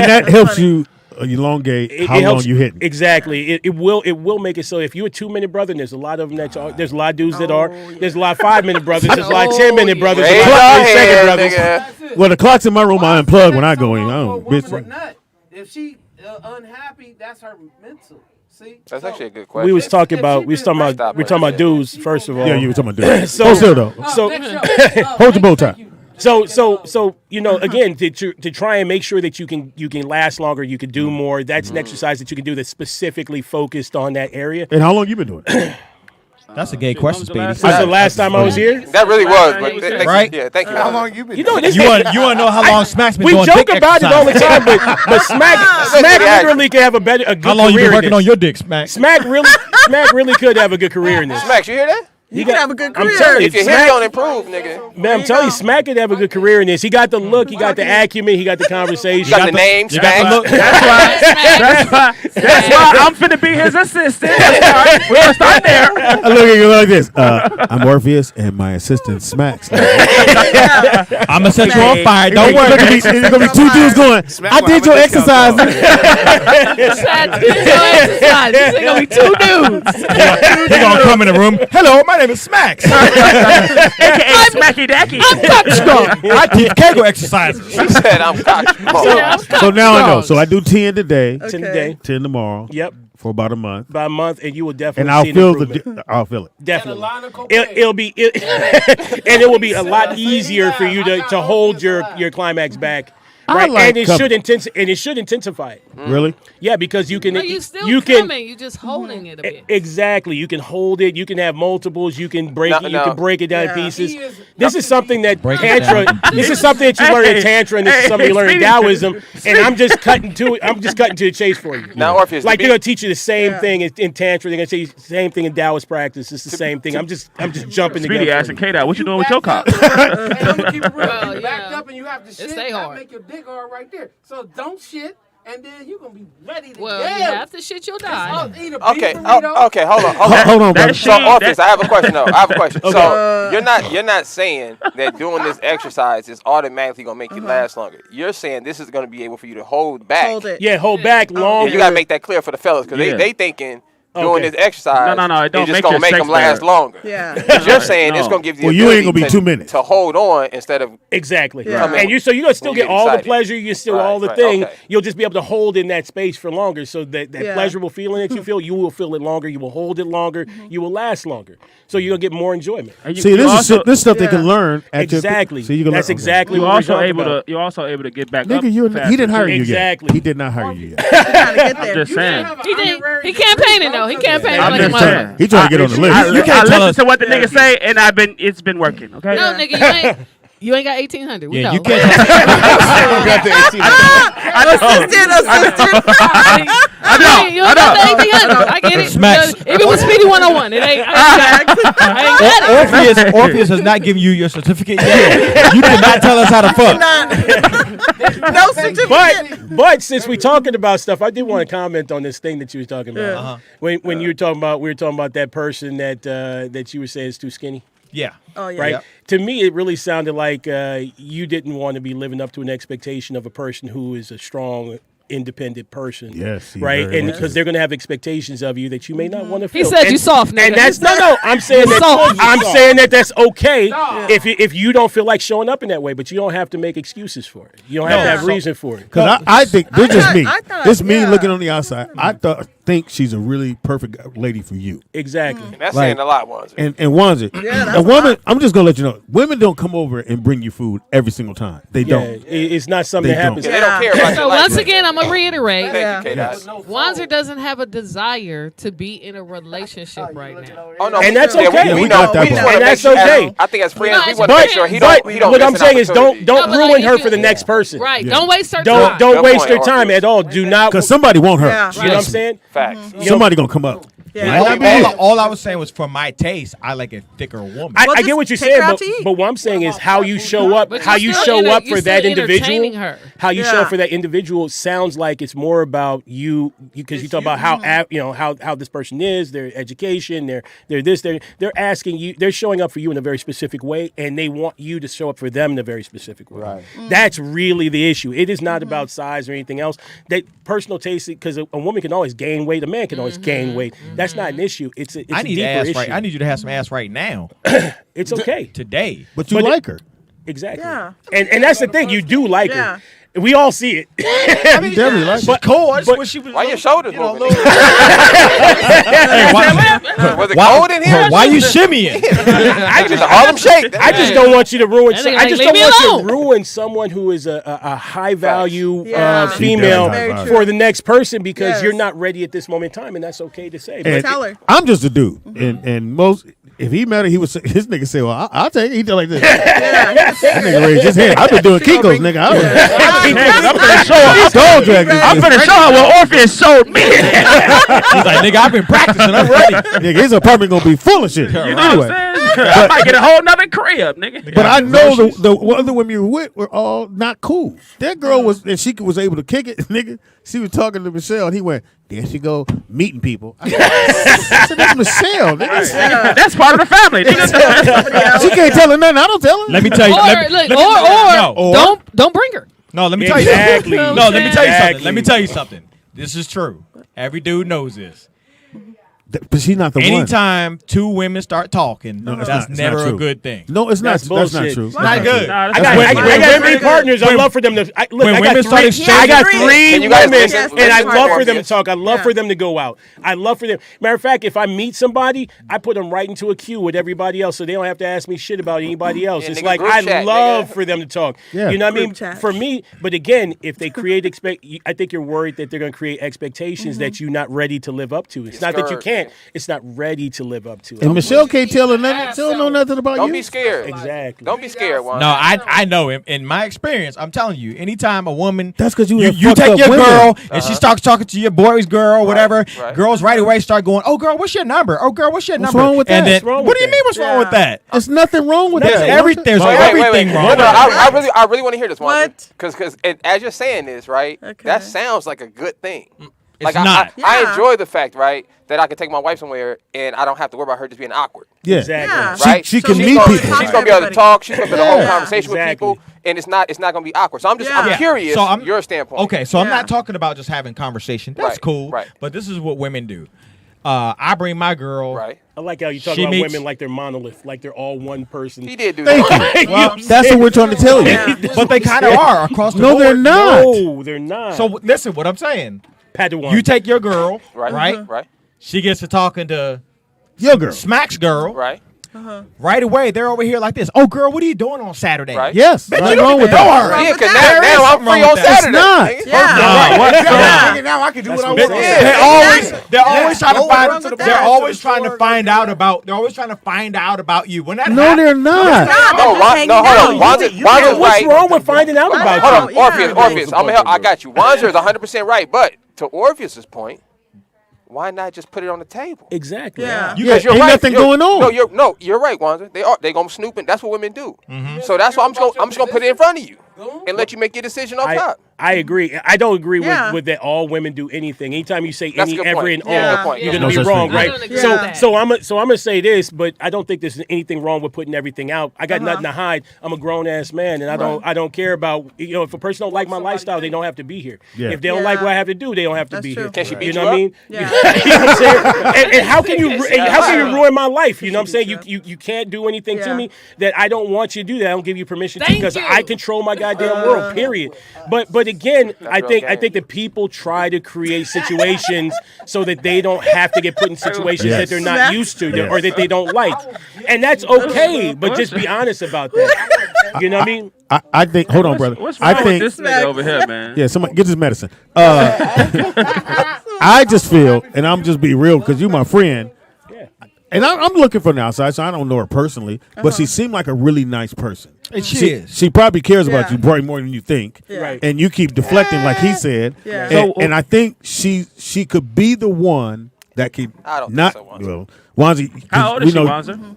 that helps you elongate how long helps- you hitting. Exactly. It will make it so if you're a 2-minute brother, and there's a lot of them there's a lot of dudes that are. There's a lot of 5-minute brothers. There's a lot of 10-minute brothers. There's a lot of 3-second brothers. Well, the clock's in my room. I unplug when I go in. I don't, bitch. If she unhappy, that's her mental. See, That's actually a good question. We was talking about dudes first of all. Yeah, you were talking about dudes. So Hold still, though. Hold your bow tie. So again to try and make sure that you can last longer, you can do more. That's an exercise that you can do that's specifically focused on that area. And how long you been doing it? That's a gay question, Speedy. That's the last time I was here. That really was. But Right? Yeah, thank you. How long you been? You want to know how long Smack's been We doing joke dick about it all the exercise. time, but Smack literally can have a good How long you career been working in on this. your dick, Smack? Smack really could have a good career in this. Smack, you hear that? You can have a good career. I'm telling you, If your hair Smack, don't improve, nigga. man, I'm telling you, Smack could have a good career in this. He got the look, he got the acumen, he got the conversation. You got the name, You got the Smack. look. That's why I'm finna be his assistant. We're gonna start there. I look at you like this. I'm Orpheus, and my assistant Smacks. I'm gonna set you on fire. Don't worry. There's gonna be 2 dudes going. I did your exercise. This ain't gonna be 2 dudes. He gonna come in the room. Hello, my name is Smacks. AKA Smacky Dacky. I'm cockstrong. I teach Kegel exercises. He said I'm cockstrong. So now I know. So I do 10 today, 10 a day. 10 tomorrow. Yep. For about a month. By a month, and you will definitely And I'll see an feel improvement. I'll feel it. Definitely. It will be a lot easier for you to hold your climax back. I Right? like And it should intensify it. Really? Yeah, because you can. No, you still you coming. You just holding it a bit. Exactly. You can hold it. You can have multiples. You can break it. You No. can break it down in Yeah. pieces. This is something that Break it Tantra. down. This is something that you learn in Tantra, and this is something you learn in Taoism. And I'm just cutting to it. I'm just cutting to the chase for you. Now, Orpheus, like they're gonna teach you the same thing in Tantra. They're gonna say the same thing in Taoist practice. It's the same thing. I'm just jumping Speedy together. asking K-Dot, what you doing with your cock? Hey, I'm gonna keep it real. Well, You backed yeah. up and you have to shit. stay That hard. make your dick hard right there. So don't shit, and then you're gonna be ready to Well, go. you have to shit, you'll die. Okay, okay, hold on. Hold on, brother. So, Orpheus, I have a question though. I have a question. So you're not saying that doing this exercise is automatically gonna make you last longer. You're saying this is gonna be able for you to hold back. Hold it. Yeah, hold back longer. You gotta make that clear for the fellas because they thinking doing this exercise No, it don't is just make gonna your make sex them last better. longer. Yeah. But you're saying it's gonna give you the you ain't gonna ability be 2 minutes to hold on instead of Exactly. Yeah. And you're gonna still when you get all the excited. pleasure, you still Right, all the right, thing. okay. You'll just be able to hold in that space for longer. So that Yeah. pleasurable feeling that you feel, you will feel it longer, you will hold it longer, you will last longer. So you're gonna get more enjoyment. See, this is stuff they can learn. At Exactly. So you can That's learn. exactly You're what we're also talking able about. to. You're also able to get back up. Nigga, he didn't hire you yet. Exactly. He did not hire you yet. I'm just saying. He campaigning though. He campaigning I'm like a just mother. saying. He trying to get on the list. I can't tell listen us- to what the nigga say, and it's been working. Okay. No, nigga, you ain't got 1800. We Yeah, know. you can't. I know. You don't got the 1800. I get it. Smacks. If it was Speedy 101, it ain't. I ain't got it. Orpheus has not given you your certificate yet. You cannot tell us how to fuck. No certificate. But since we're talking about stuff, I did want to comment on this thing that you was talking about. When you were talking about, we were talking about that person that you were saying is too skinny. Yeah. Oh yeah. Right. Yep. To me, it really sounded like you didn't want to be living up to an expectation of a person who is a strong, independent person. Yes, he right. very And much because they're going to have expectations of you that you may not want to He feel. said And- you soft, nigga. And that's no. I'm saying that. Soft. I'm saying that that's okay if you don't feel like showing up in that way, but you don't have to make excuses for it. You don't have to have reason for it. Because I think this just me. I thought, This me yeah. looking on the outside. I think she's a really perfect lady for you. Exactly. And that's Like- saying a lot, ones. And Wanzer, that's a woman. I'm just gonna let you know, women don't come over and bring you food every single time. They Yeah, don't. it's not something They that happens. Yeah, they don't care about So your life. once again, I'm gonna reiterate. Thank you, K-Dot. Wanzer doesn't have a desire to be in a relationship right now. Oh, no, And that's yeah, okay. We we know. got that We just part. wanna And make that's sure- okay. I think as friends, No, we it's want to okay. make sure he But don't what I'm miss an saying is, don't opportunity. No, but ruin like, her if for the you- next person. Right. Yeah. Don't waste her Don't time. don't Good waste point, your time Orpheus. at all. Do not. Because somebody want her. Yeah. You know what I'm saying? Facts. Somebody gonna come up. Yeah. Might not be you. All I was saying was for my taste, I like a thicker woman. I Well, get what you're just take her saying, out to eat. but what I'm saying is how you show up, But how you're you still show up you're for that still entertaining individual. her. How you show Yeah. up for that individual sounds like it's more about you because you talk about how this person is, their education, they're this, they're asking you, they're showing up for you in a very specific way, and they want you to show up for them in a very specific way. Right. That's really the issue. It is not about size or anything else. That personal taste, because a woman can always gain weight, a man can always gain weight. That's not an issue. It's a I need deeper ass issue. right. I need you to have some ass right now, It's okay. today. But you like her. Exactly. Yeah. And that's the thing. You do like Yeah. her. We all see it. You definitely like her. But cold. I just wish she was. Why your shoulders moving? little- Was it cold in here? Why you shimmying? I just a Harlem Shake. I just don't want you to ruin. That nigga I like, just leave don't me want you alone. to ruin someone who is a high value Yeah. female Very true. for the next person because Yes. you're not ready at this moment in time, and that's okay to say. And Tell her. I'm just a dude, and most. If he met her, he would say, his nigga say, "Well, I'll take it." He did like this. That nigga raised his hand. I've been doing Kiko's, nigga. I'm finna show her. Dog drag this I'm nigga. finna show her what Orpheus showed me. He's like, nigga, I've been practicing. I'm ready. Nigga, his apartment gonna be full of shit. You know what I'm saying? I might get a whole nother crib, nigga. But I know the other women you were with were all not cool. That girl was, and she was able to kick it, nigga. She was talking to Michelle, and he went, there she go, meeting people. I said, that's Michelle, nigga. That's part of the family, nigga. She can't tell her nothing. I don't tell her. Let me tell you. Don't bring her. No, let me tell Exactly. you something. No, let me tell you Exactly. something. Let me tell you something. This is true. Every dude knows this. But she's not the one. Anytime two women start talking, No, it's that's not never true. a good thing. No, it's not. That's That's not bullshit. true. It's not good. I got three partners. I love for them to. Look, when I women got start three. exchanging- I got Can three you guys women, listen and I to love my for them to voice? talk. I love for them to go out. I love for them. Matter of fact, if I meet somebody, I put them right into a queue with everybody else, so they don't have to ask me shit about anybody else. Yeah, It's nigga, like group I chat, love nigga. for them to talk. Yeah. You know what I mean? Group chat. For me, but again, if they create I think you're worried that they're going to create expectations that you're not ready to live up to. It's not that you Discouraged, can't. man. It's not ready to live up to it. And Michelle can't tell her nothing. She don't know nothing about Don't you. be scared. Exactly. Don't be scared, Juan. No, I know. In my experience, I'm telling you, anytime a woman, That's because you you fucked take up your women. girl and she starts talking to your boy's girl, whatever. right. Girls right away start going, "Oh, girl, what's your number? Oh, girl, what's your What's number?" wrong with and that? Then, What's wrong what with do you that? mean? What's wrong with that? There's nothing wrong with There's that. there's Wait, everything wrong. No, with no, that. I really want to hear this, Juan. What? Because as you're saying this, right? Okay. That sounds like a good thing. It's Like not. I Yeah. enjoy the fact, right, that I can take my wife somewhere and I don't have to worry about her just being awkward. Yeah. Exactly. Yeah. Right? She So can she's meet gonna people. talk She's gonna be able to everybody. talk. She's gonna be able to hold a Yeah. conversation Exactly. with people, and it's not gonna be awkward. So I'm Yeah. curious. So I'm- your standpoint. Okay, so I'm Yeah. not talking about just having conversation. That's Right, cool. right. But this is what women do. I bring my girl. Right. I like how you talk She about meets- women like they're monolith, like they're all one person. He did do Thank that. you. Well, that's what we're trying to tell you. Yeah. But they kind of are across the No, board. they're not. No, they're not. So listen, what I'm saying. Padawan. You take your girl, Right. right? Right. She gets to talking to Your girl. Smack's girl. Right. Right away, they're over here like this. Oh, girl, what are you doing on Saturday? Right. Yes. Bitch, Nothing you don't wrong with even know that. her. Yeah, because There is now I'm something free wrong on with that. Saturday. not. nigga. Yeah. Now I can do what I That's want. what- They're always trying to Go find. wrong with They're that. always trying to find out about. They're always trying to find out about you. When that No, happens, they're not. No, hold on. Wanda's What's right. wrong with finding out about Hold you? on, Orpheus. I'm gonna help. I got you. Wanzer is 100% right, but to Orpheus's point, why not just put it on the table? Exactly. Yeah. Because ain't nothing going on. You're right, Wanzer. They gonna snooping. That's what women do. So that's why I'm just gonna put it in front of you and let you make your decision off top. I agree. I don't agree Yeah. with that. All women do anything. Anytime you say That's a any, good every, point. and all, Yeah. Good point. you're Yeah. gonna No be such wrong, thing. right? I don't agree So, with that. so I'm gonna say this, but I don't think there's anything wrong with putting everything out. I got nothing to hide. I'm a grown ass man, and I don't care about if a person don't like my lifestyle, they don't have to be here. Yeah. If they don't like what I have to do, they don't have to That's be true. here. Can she beat you know you what I up? mean? Yeah. You know what I'm saying? And how can you ruin my life? You know what I'm saying? You can't do anything to Yeah. me that I don't want you to do. That I don't give you permission to Thank because you. I control my goddamn world. Period. But again, I think that people try to create situations so that they don't have to get put in situations that they're not used to or that they don't like, and that's okay. But just be honest about that. You know what I mean? I think. Hold on, brother. What's I wrong think. with this nigga over here, man? Yeah, somebody get this medicine. I just feel, and I'm just be real because you my friend, and I'm looking from the outside, so I don't know her personally, but she seemed like a really nice person. And she is. She probably cares about Yeah. you probably more than you think, Yeah. Right. and you keep deflecting like he said. Yeah. And I think she could be the one that could I don't not. think so, Wanza. Well, Wanza, How old is she, Wanzer?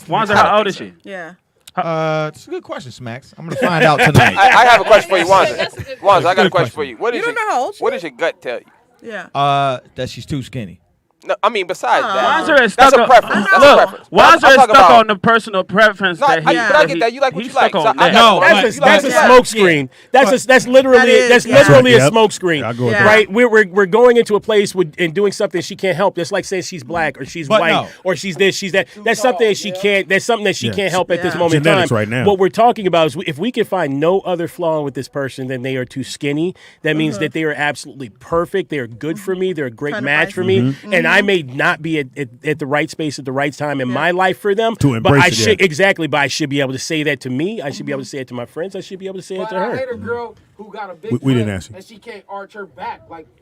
Wanzer, how old is she? Yeah. It's a good question, Smacks. I'm gonna find out tonight. I have a question for you, Wanzer. That's a good Wanzer, I got a Good question for you. What You is don't know how old she what does your gut tell you? Yeah. That she's too skinny. No, I mean besides that. Wanzer is That's stuck a on. preference. That's a Look, preference. Wanzer I'm is talking stuck about- on the personal preference No, that he. but I get that. You like what he's you like. stuck So on I that. got one. That's You like a what you like. smoke screen. That's literally That is, that's literally a Yep. smoke screen, I go with Yeah. right? We're going into a place and doing something she can't help. That's like saying she's black or she's But white no. or she's this, she's that. That's something that she can't. That's something that she Yeah. can't help at this Yeah. moment in Genetics time. right now. What we're talking about is if we can find no other flaw with this person than they are too skinny. That means that they are absolutely perfect. They are good for me. They're a great Trying to match find for me, Mm-hmm. and I may not be at the right space at the right time in my life for them. To but embrace I it, should yeah. exactly. But I should be able to say that to me. I should be able to say it to my friends. I should be able to say it to I her. hate a girl who got a big We didn't butt ask you. and she can't arch her back like that.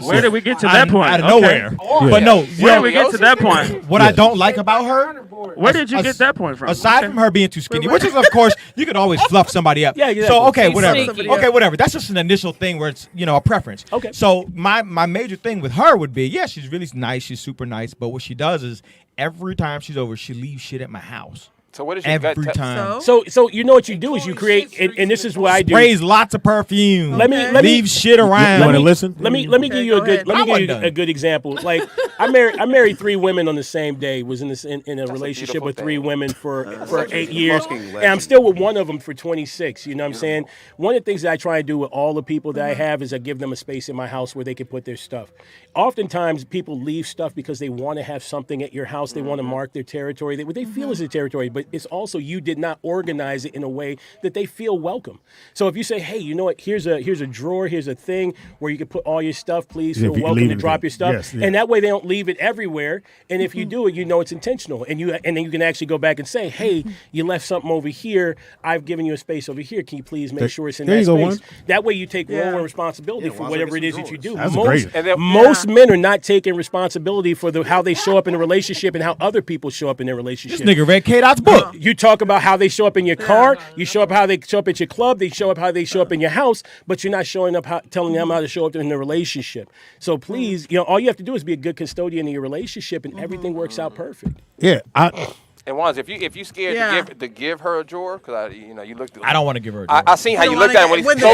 Where did we get to that point? Out of Okay. nowhere. Yeah. But no, Where did we get to that point? what I don't like about her, Where did you get that point from? aside from her being too skinny, which is of course you could always fluff somebody up. Yeah, exactly. So okay, She's whatever. sneaky. Okay, whatever. That's just an initial thing where it's a preference. Okay. So my major thing with her would be, yeah, she's really nice. She's super nice. But what she does is every time she's over, she leaves shit at my house. So what is your every gut time? So you know what you do is you create, and this is what I do. Sprays lots of perfume. Let me leave shit around. You want to listen? Let me give you a good a good example. Like I married 3 women on the same day. Was in a relationship with 3 women for 8 years, and I'm still with one of them for 26. You know what I'm saying? One of the things that I try and do with all the people that I have is I give them a space in my house where they can put their stuff. Oftentimes people leave stuff because they want to have something at your house. They want to mark their territory. What they feel is a territory, but it's also you did not organize it in a way that they feel welcome. So if you say, hey, you know what, here's a drawer, here's a thing where you can put all your stuff, please feel welcome to drop your stuff. Yes, yeah. And that way they don't leave it everywhere. And if you do it, you know it's intentional. And then you can actually go back and say, hey, you left something over here. I've given you a space over here. Can you please make sure it's in that space? That way you take role and responsibility for whatever it is that you do. Most men are not taking responsibility for how they show up in a relationship and how other people show up in their relationship. This nigga read K-Dot's book. You talk about how they show up in your car. You show up how they show up at your club. They show up how they show up in your house. But you're not showing up telling them how to show up in the relationship. So please, all you have to do is be a good custodian in your relationship, and everything works out perfect. Yeah. And Wanz, if you scared to give her a drawer, because you looked. I don't want to give her a drawer. I seen how you looked at him when he.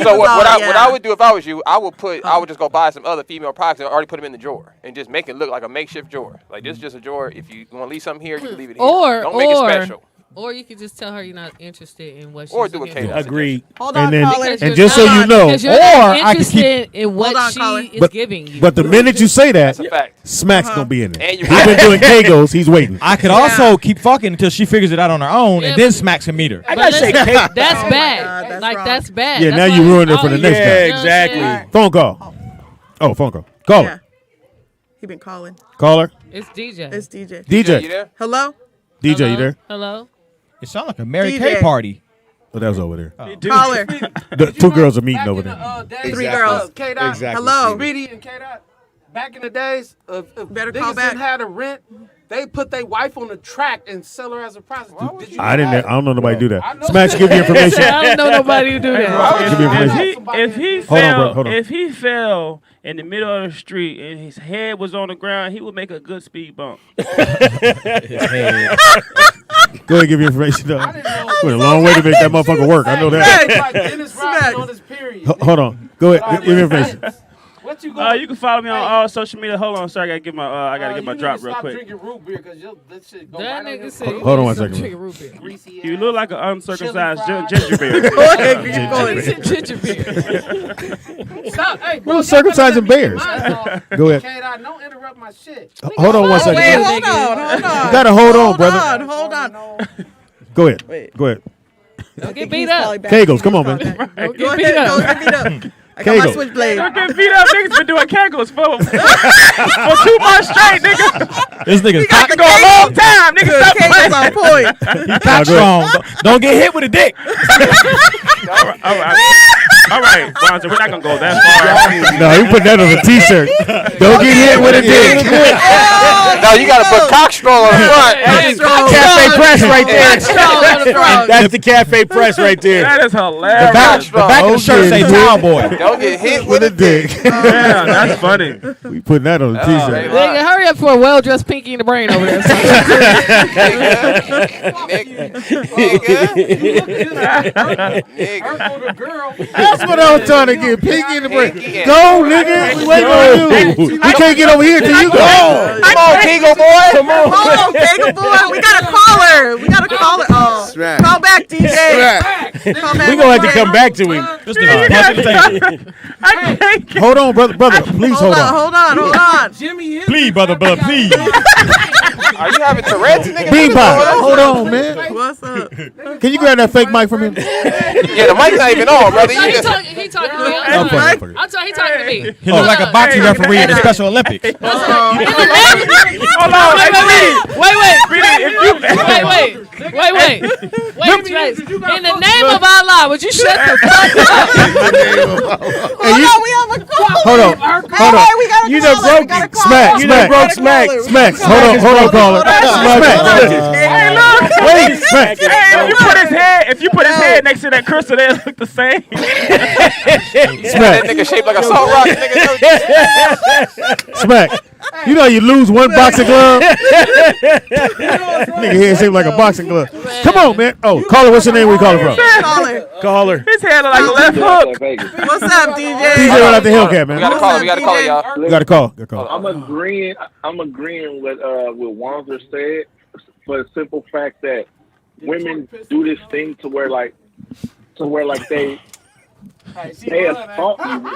So what I would do if I was you, I would just go buy some other female products and already put them in the drawer and just make it look like a makeshift drawer. Like this is just a drawer. If you want to leave something here, you can leave it here. Don't make it special. Or you could just tell her you're not interested in what she's Or do a K-Dot. Agreed. Hold on, and just so you know, or I can keep in what she is giving you. But the minute you say that, Smack's gonna be in there. He's been doing Kegels. He's waiting. I could also keep fucking until she figures it out on her own, and then Smack's can meet her. I gotta say, that's bad. That's bad. Yeah, that's now you ruined it for the next guy. Yeah, exactly. Phone call. Oh, phone call. Call her. He been calling. Call her. It's DJ. It's DJ. DJ. You there? Hello? DJ, you there? Hello. It sounds like a Mary Kay party. Oh, that was over there. Call her. The 2 girls are meeting over there. 3 girls. K-Dot, Exactly. Hello. Speedy and K-Dot. Back in the days, if Better niggas call back. didn't have to rent, they put their wife on the track and sell her as a prostitute. Did you I know didn't. that? I don't know nobody do I that. know Smacks, give me information. I don't know nobody who do that. Give me information. If he Hold on, fell, bro, hold on. if he fell in the middle of the street and his head was on the ground, he would make a good speed bump. Go ahead, give me information. Though. Went a long way to make that motherfucker work. I know that. Like Dennis Rodman on his period. Hold on. Go ahead. Give me information. What you going? You can follow me on all social media. Hold on, sir. I gotta get my drop real quick. Stop drinking root beer because this shit go That right on nigga your said you Hold on need 1 some second. chicken root beer. You look like an uncircumcised ginger beer. Ginger beer. Stop. Hey, bro, Who's circumcising bears? Go ahead. K-Dot, don't interrupt my shit. Hold on 1 second. Wait, hold on. You gotta hold on, brother. Hold on. Go ahead. Go ahead. Don't get beat up. Kegels, come on, man. Don't get beat up. Don't get beat up. I got my switchblade. Don't get beat up. Niggas been doing kegels for 2 months straight, nigga. This nigga's I can go a long time, nigga. Stop Kegels playing. on point. He cock strong. Don't get hit with a dick. All right, Bonzo, we're not gonna go that far. No, you put that on a t-shirt. Don't get hit with a dick. No, you gotta put cock strong on the front. Cafe press right there. That's the cafe press right there. That is hilarious. The back of the shirt say towel boy. Don't get hit with a dick. Yeah, that's funny. We putting that on a t-shirt. Nigga, hurry up for a well-dressed pinky in the brain over there. That's what I was trying to get. Pinky in the brain. Go, nigga. We waiting on you. We can't get over here till you go. Come on, Kegel boy. Come on. Hold on, Kegel boy. We got a caller. We got a caller. Oh, call back, DJ. Call back. We gonna have to come back to him. Hold on, brother. Please hold on. Hold on. Jimmy, Please, brother, please. Are you having Tourette's, nigga? Beanpot. Hold on, man. What's up? Can you grab that fake mic from him? Yeah, the mic's not even on, brother. No, he talking to me. He talking to me. He look like a boxing referee in the Special Olympics. Hold on. Wait. In the name of Allah, would you shut the fuck up? Hold on, we have a caller. Hold on. Hey, we got a You caller. done broke We got a Smack. caller. You done broke Smack. Hold on, caller. Hey, look. Wait, Smack. Hey, if you put his head next to that crystal, they look the same. That nigga shaped like a salt rock, nigga. Smack. You know you lose one boxing glove. Nigga here shaped like a boxing glove. Come on, man. Oh, caller, what's your name? Where you calling from? Caller. His hand like a left hook. What's up, DJ? DJ right out the Hellcat, man. We got a call. We got a call, y'all. We got a call. Good call. I'm agreeing with Wanzer said, for the simple fact that women do this thing to where they assault you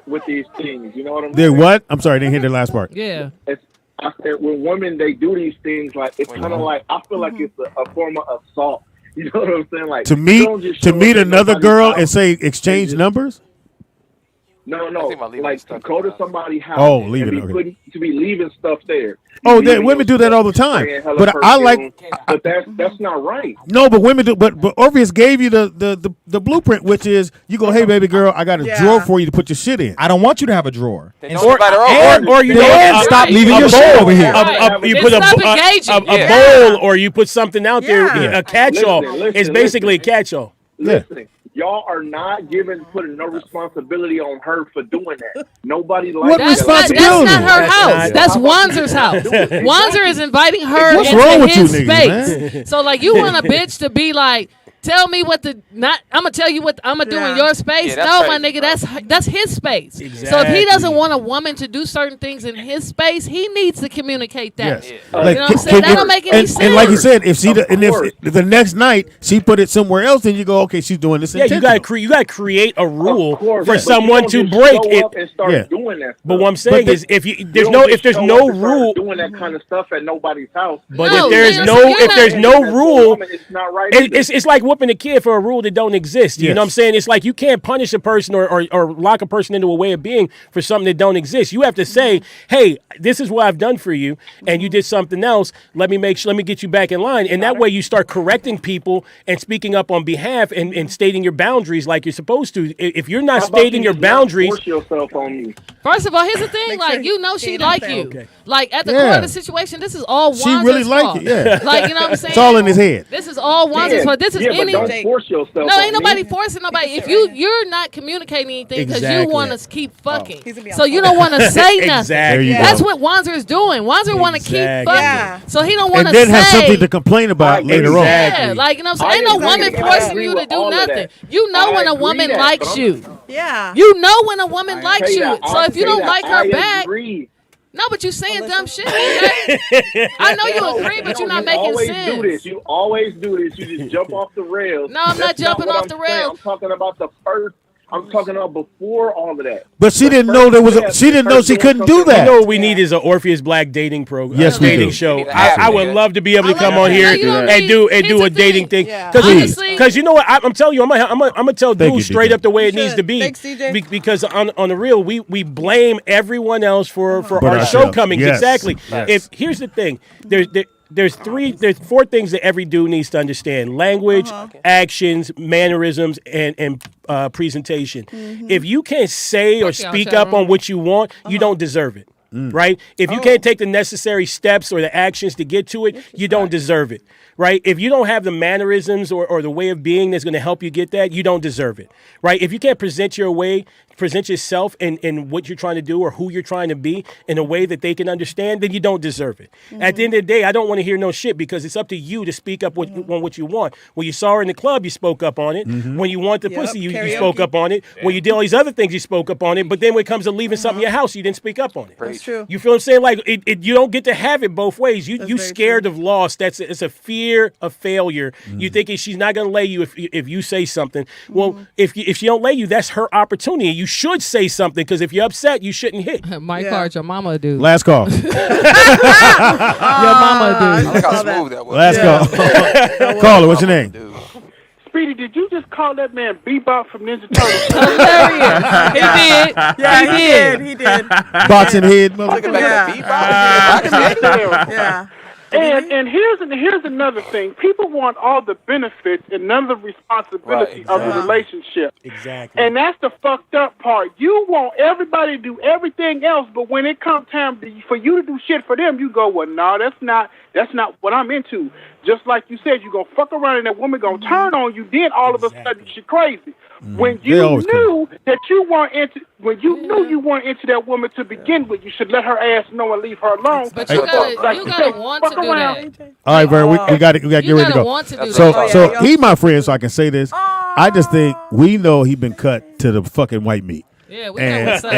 with these things. You know what I'm They saying? what? I'm sorry, I didn't hear the last part. Yeah. I said when women they do these things, like it's kind of like I feel like it's a form of assault. You know what I'm saying? Like To meet another girl and say exchange numbers? No, like to go to somebody's house. Oh, leave and it, be okay. to be leaving stuff there. Oh, Leaving women your do that stuff, all the time. spraying hella But I like. perfume, but that's not right. No, but women do. But Orpheus gave you the blueprint, which is you go, hey baby girl, I got a drawer for you to put your shit in. I don't want you to have a drawer. Or you stop leaving your shit over here. You put a bowl, or you put something out there, a catch-all. It's basically a catch-all. Listen, y'all are not putting no responsibility on her for doing that. Nobody likes That's not her house. That's Wanzer's house. Wanzer is inviting her What's wrong into with you his niggas, space. So like, you want a bitch to be like, tell me what I'm gonna tell you what I'm gonna do in your space. Yeah, No, that's my crazy, nigga, that's his space. Exactly. So if he doesn't want a woman to do certain things in his space, he needs to communicate that. Yes. You know what I'm saying? That don't make any sense. And like you said, if the next night she put it somewhere else, then you go, okay, she's doing this. Yeah, you gotta create a rule for someone to break it. Doing that. But what I'm saying is, if there's no rule doing that kind of stuff at nobody's house. But if there's no rule, it's not right. it's like whooping a kid for a rule that don't exist. You know what I'm saying? It's like you can't punish a person or lock a person into a way of being for something that don't exist. You have to say, hey, this is what I've done for you, and you did something else. Let me get you back in line. And that way you start correcting people and speaking up on behalf and stating your boundaries like you're supposed to. If you're not stating your boundaries, force yourself on me. First of all, here's the thing: like, you know, she like you. Okay. Like at the core of the situation, this is all Wanzer's She really like fault. it, yeah. Like, you know what I'm saying? It's all in his head. This is all Wanzer's fault. This is but don't force yourself. No, on ain't nobody me. forcing nobody. If you're not communicating anything because you Exactly. want to keep fucking, so you don't want to say nothing. Exactly. That's what Wanzer is doing. Wanzer want to keep Exactly. fucking, Yeah. so he don't want And to then say. have something to complain about later on. Yeah, like, you know what I'm saying? Ain't no woman forcing you to with do all of nothing. that. You know when a agree woman that, likes but you. Yeah. You know when a woman likes Say you. that. So I if you say don't that. like her I back, agree. no, but you saying dumb shit. Okay? I know you agree, but you're not making always sense. do this. You always do this. You just jump off the rails. No, I'm not That's jumping what off I'm the saying. rails. I'm talking about the first. I'm talking about before all of that. But she didn't know there was. She didn't know she couldn't do You that. know what we need is an Orpheus Black dating program. Yes, we dating do. show. need to I have would it. love to be able to come on here and do a dating thing. Yeah. Because you know what, I'm telling you, I'm gonna tell Thank you, dudes straight DJ. up the way it You needs should. to be. Thanks, DJ. Because on the real, we blame everyone else for But our ourselves. shortcomings. Yes. Exactly. Yes. If here's the thing, there's four things that every dude needs to understand: language, actions, mannerisms, and presentation. If you can't say or speak up on what you want, you don't deserve it. Right? If you can't take the necessary steps or the actions to get to it, you don't deserve it. Right? If you don't have the mannerisms or the way of being that's going to help you get that, you don't deserve it. Right? If you can't present yourself and what you're trying to do or who you're trying to be in a way that they can understand, then you don't deserve it. At the end of the day, I don't want to hear no shit because it's up to you to speak up on what you want. When you saw her in the club, you spoke up on it. When you want the pussy, you spoke up on it. When you did all these other things, you spoke up on it. But then when it comes to leaving something in your house, you didn't speak up on it. That's true. You feel what I'm saying? Like you don't get to have it both ways. You scared of loss. It's a fear of failure. You thinking she's not going to lay you if you say something. Well, if she don't lay you, that's her opportunity. You should say something because if you're upset, you shouldn't hit. My card, your mama do. Last call. Your mama do. Look how smooth that was. Last call. Caller, what's your name? Speedy, did you just call that man Bebop from Ninja Turtles? Hilarious. He did. Yeah, he did. Boxing head. Looking motherfucker. back at Yeah. And here's another thing. People want all the benefits and none of the responsibility Right, of the relationship. Exactly. And that's the fucked up part. You want everybody to do everything else, but when it comes time for you to do shit for them, you go, well, no, that's not That's not what I'm into. Just like you said, you gonna fuck around and that woman gonna turn on you. Then all of a sudden she crazy. When you knew that you weren't into, when you knew you weren't into that woman to begin with, you should let her ass know and leave her alone. But you gotta want to do that. All right, Vern, we got to get ready to go. Want to do so that. so he my friend, so I can say this. I just think we know he been cut to the fucking white meat. Yeah, we know what's up.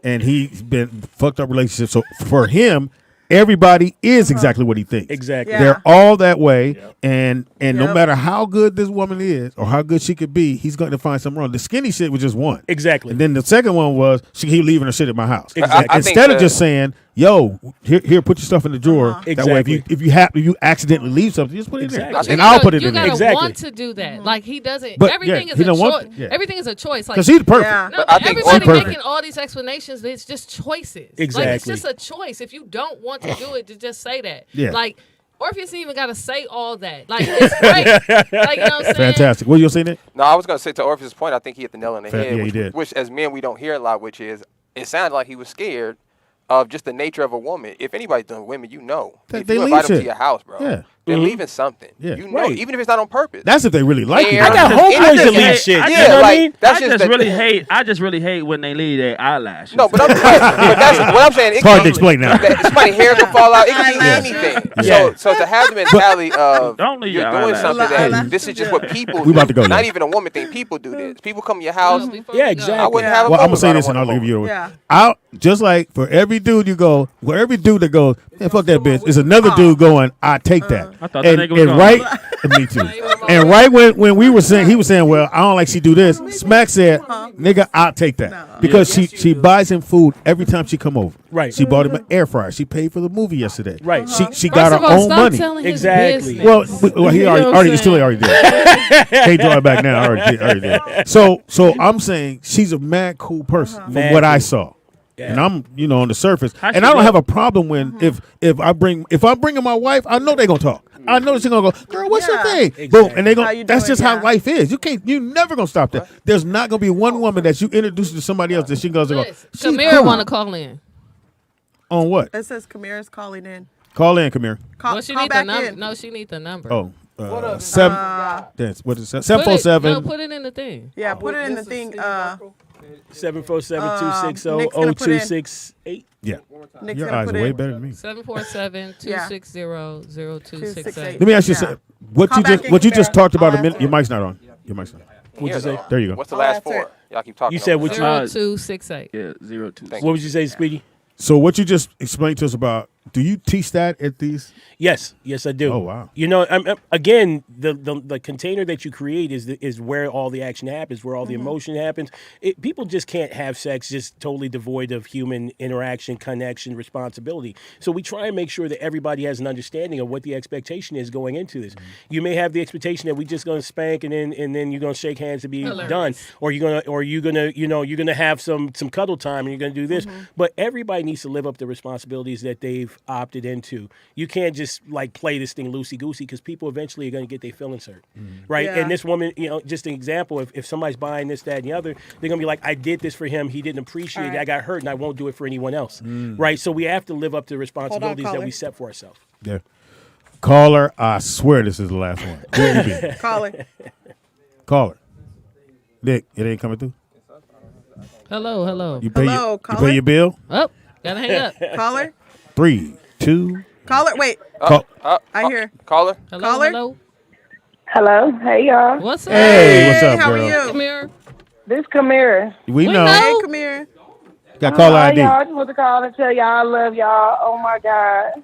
And he's been fucked up relationships. So for him, everybody is exactly what he thinks. Exactly. Yeah. They're all that way, and no matter how good this woman is or how good she could be, he's going to find something wrong. The skinny shit was just one. Exactly. And then the second one was she keep leaving her shit at my house. Exactly. Instead of just saying, "Yo, here, put your stuff in the drawer." That way, if you accidentally leave something, just put it in there, and I'll put it in there. You gotta want to do that. Like he doesn't. But, everything yeah, is he a don't choice. want- yeah. Everything is a choice. Like 'Cause he's perfect. Yeah. No, But I but think everybody perfect. making all these explanations. It's just choices. Exactly. Like it's just a choice. If you don't want to do it, to just say that. Yeah. Like. Orpheus even got to say all that. Like, it's great. Like, you know what I'm saying? Fantastic. What you saying, Nick? No, I was going to say to Orpheus' point, I think he hit the nail on the head. Yeah, he which, did. which, as men, we don't hear a lot, which is, it sounded like he was scared of just the nature of a woman. If anybody's done women, you know. If They you leave invite them shit. to your house, bro, Yeah. they're leaving something. Yeah. You know, even if it's not on purpose. That's if they really like you. I got homeboys that leave shit. I You just, know what I like, mean? I just really hate when they leave their eyelashes. No, but that's what I'm saying. It's hard to explain now. Somebody's hair can fall out. It can be anything. Yeah. So to have the mentality of Don't leave you're your doing eyelashes. something that this is just what people We do. about to go, Not yeah. even a woman thing. People do this. People come to your house. Yeah, exactly. I wouldn't have a Well, I'm problem gonna say if I this, don't and I'll want leave you. Yeah. Out just like for every dude you go, for every dude that goes, man, fuck that bitch, is another dude going, I take that. I thought that and nigga was and gone. right, me too. And right when we were saying, he was saying, well, I don't like she do this. Smack said, nigga, I'll take that because she buys him food every time she come over. Right. She bought him an air fryer. She paid for the movie yesterday. Right. She got her own money. Exactly. Well, he already did. Can't draw it back now. I already did. So I'm saying she's a mad cool person from Mad what I cool. saw. Yeah. And I'm, on the surface, How and she I don't look? have a problem when if I'm bringing my wife, I know they're gonna talk. I know she's gonna go, girl, what's your thing? Exactly. Boom, and they How go. you That's doing? just how Yeah. life is. You never gonna stop that. There's not gonna be one woman that you introduce to somebody else that she goes to go. "She's Kamira cool." want to call in. On what? It says Kamira's calling in. Call in, Kamir. Call, Well, she call need the back number. in. No, she need the number. Oh, 747. No, put it in the thing. Yeah, put it in the thing. 747-260-0268. Yeah. Nick's Your gonna eyes put are way it. better than me. 747-260-0268. Let me ask you something. What Call you back just in, what you just Kamira. talked about a I'll minute. Your answer mic's not on. Your mic's not on. What'd you say? There you go. What's the last answer four? Y'all keep talking. You said what you? 0268. Yeah, 02. What would you say, Speedy? So what you just explained to us about? Do you teach that at these? Yes, I do. Oh, wow. You know, again, the container that you create is where all the action happens, where all the emotion happens. People just can't have sex just totally devoid of human interaction, connection, responsibility. So we try and make sure that everybody has an understanding of what the expectation is going into this. You may have the expectation that we just going to spank and then you're going to shake hands and be done, or you're gonna have some cuddle time and you're going to do this. But everybody needs to live up to the responsibilities that they've opted into. You can't just like play this thing loosey goosey because people eventually are going to get their feelings hurt, right? Yeah. And this woman, just an example, if somebody's buying this, that, and the other, they're going to be like, I did this for him, he didn't appreciate it, I got hurt, and I won't do it for anyone else, right? So we have to live up to the responsibilities that caller. we set for ourselves. Yeah. Caller, I swear this is the last one. Where you be? Caller. Caller. Nick, it ain't coming through. Hello. You pay Hello, you caller? pay your bill. Oh, gotta hang up. Caller. 3, 2. Caller. Wait. Call. I hear. Caller. Caller? Hello. Hey, y'all. What's up? Hey, what's up, how girl? are you? Come here. This Kamira. We know. Hey, come here. Got caller Hi, ID. y'all. I just want to call and tell y'all I love y'all. Oh, my God.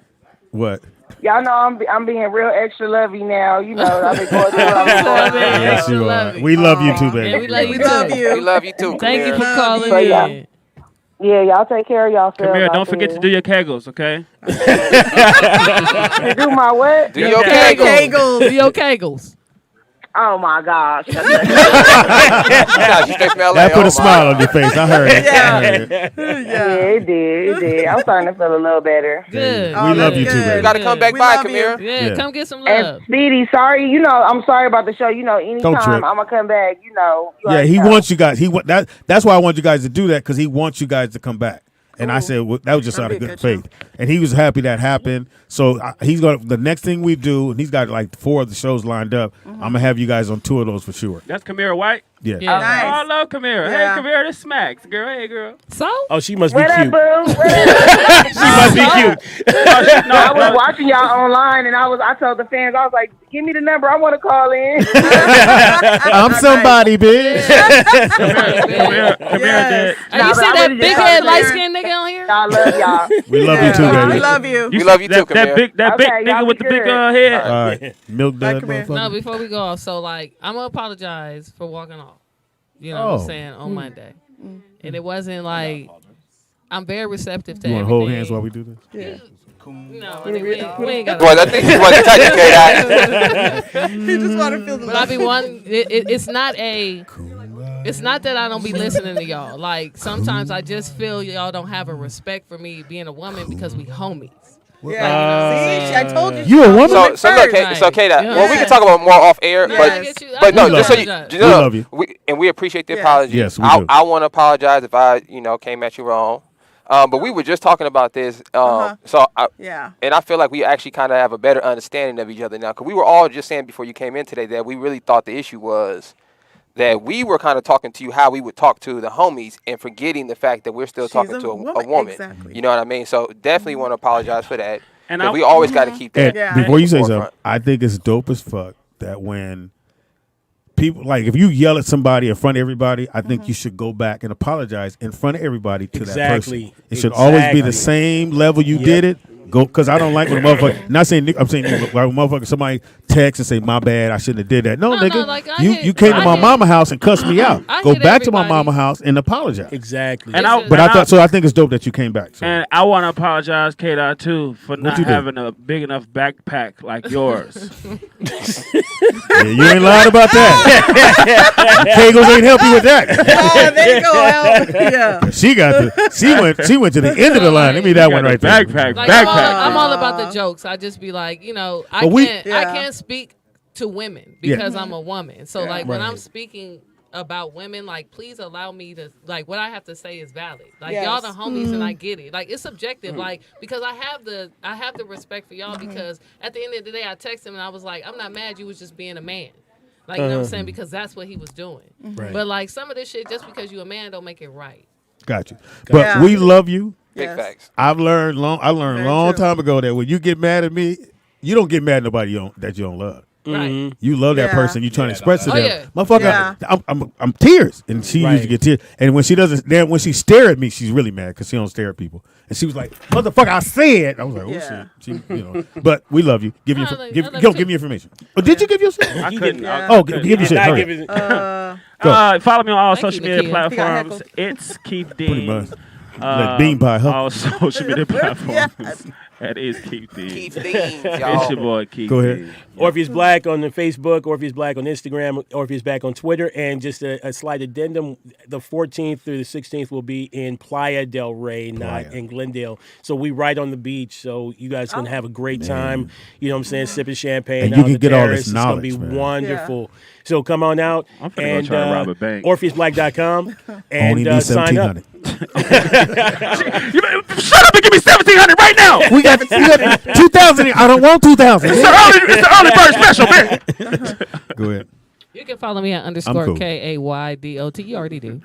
What? Y'all know I'm being real extra lovey now. You know, I've been going through what I'm going through. Yes, you are. We love you too, baby. Yeah, we love you We too. love you. We love you too. Thank you for Kamira. calling So, yeah. in. Yeah, y'all take care of yourselves. Kamira, out don't forget there. to do your kegels, okay? To do my what? Do your Kegels. kegels. Do your kegels. Oh, my gosh. Nah, she stay from LA. That put Oh, a smile on your face. I heard it. I heard it. Yeah, it did. I'm starting to feel a little better. Good. We love you too, You baby. got to come back We by, love you. Kamira. Yeah, come get some And love. Speedy, sorry, I'm sorry about the show. Anytime Don't trip. I'm gonna come back, you Yeah, already he know. wants you guys. That's why I want you guys to do that because he wants you guys to come back. And I said, well, that was just out of good faith. And he was happy that happened. So he's going to, the next thing we do, and he's got like 4 of the shows lined up. I'm going to have you guys on 2 of those for sure. That's Kamira White? Yeah. Oh, I love Kamira. Yeah. Hey, Kamira, this smacks. Girl, hey, girl. So? Oh, she must be What up, cute. boo? She must be cute. I was watching y'all online, and I told the fans, I was like, give me the number. I want to call in. I'm somebody, bitch. Kamira did. Hey, you see that big head, light skinned nigga on here? I love y'all. We love you too, baby. We love you. We love you too, That big nigga with the big head. All right. Milk dud, motherfucker. No, before we go off, so like, I'm gonna apologize for walking off. You know what I'm saying, on Monday. And it wasn't like, I'm very receptive to You want everything. to hold hands while we do this? Yeah. No, we ain't got Well, I think he wants to touch it, K-Dot. He just want to feel the But I be one. It's not a. It's not that I don't be listening to y'all. Like sometimes I just feel y'all don't have a respect for me being a woman because we homies. Yeah. See, I told you. You a woman? So look, K-Dot. Well, we can talk about more off air, but no, just so you know, we appreciate the apology. Yes, we do. I want to apologize if I, came at you wrong. But we were just talking about this. And I feel like we actually kind of have a better understanding of each other now, because we were all just saying before you came in today that we really thought the issue was that we were kind of talking to you how we would talk to the homies and forgetting the fact that we're still talking to a woman. Exactly. You know what I mean? So definitely want to apologize for that. And we always got to keep that. Before you say something, I think it's dope as fuck that when people, like if you yell at somebody in front of everybody, I think you should go back and apologize in front of everybody to that person. It should always be the same level you did it. Go, because I don't like when a motherfucker. Not saying I'm saying like when a motherfucker somebody text and say my bad, I shouldn't have did that. No, nigga, like, you came to my mama house and cussed me out. Go back to my mama house and apologize. Exactly. I think it's dope that you came back. So. And I want to apologize, K-Dot, too, for not having a big enough backpack like yours. Yeah, you ain't lied about that. Kegels ain't help you with that. There you go, yeah. She went to the end of the line. Give me that one right there. Backpack. I'm all about the jokes. I just be like, I can't speak to women because I'm a woman. So like when I'm speaking about women, like please allow me to, like what I have to say is valid. Like y'all the homies and I get it. Like it's subjective. Like because I have the respect for y'all because at the end of the day I texted him and I was like, I'm not mad, you was just being a man. Like you know what I'm saying? Because that's what he was doing. Right. But like some of this shit, just because you a man don't make it right. Got you. But we love you. Big facts. I learned a long time ago that when you get mad at me, you don't get mad at nobody that you don't love. Right. You love that person. You trying to express to them. yeah. Motherfucker, I'm tears. And she used to get tears. And when she doesn't, then when she stare at me, she's really mad because she don't stare at people. And she was like, motherfucker, I said. I was like, oh shit. She, but we love you. Give me information. Oh, did you give yourself? I couldn't. Give your shit. Follow me on all social media platforms. It's Keith Dean. Pretty much. Like Bean Pie, huh? All social media platforms. That is Keith Dean. Keith Dean, y'all. It's your boy Keith Go ahead. Dean. Or if he's black on the Facebook, or if he's black on Instagram, or if he's back on Twitter. And just a slight addendum, the 14th through the 16th will be in Playa del Rey, not in Glendale. So we right on the beach, so you guys can have a great time. You know what I'm saying? Sipping champagne. And you can get all this knowledge, It's going to be man. wonderful. So come on out I'm finna go try to rob a bank. OrpheusBlack.com and Only be sign up. 1700. Shut up and give me 1,700 right now. We got 2,000. I don't want 2,000. It's the early bird special, man. Go ahead. You can follow me at _ cool. KAYDOT. You already do.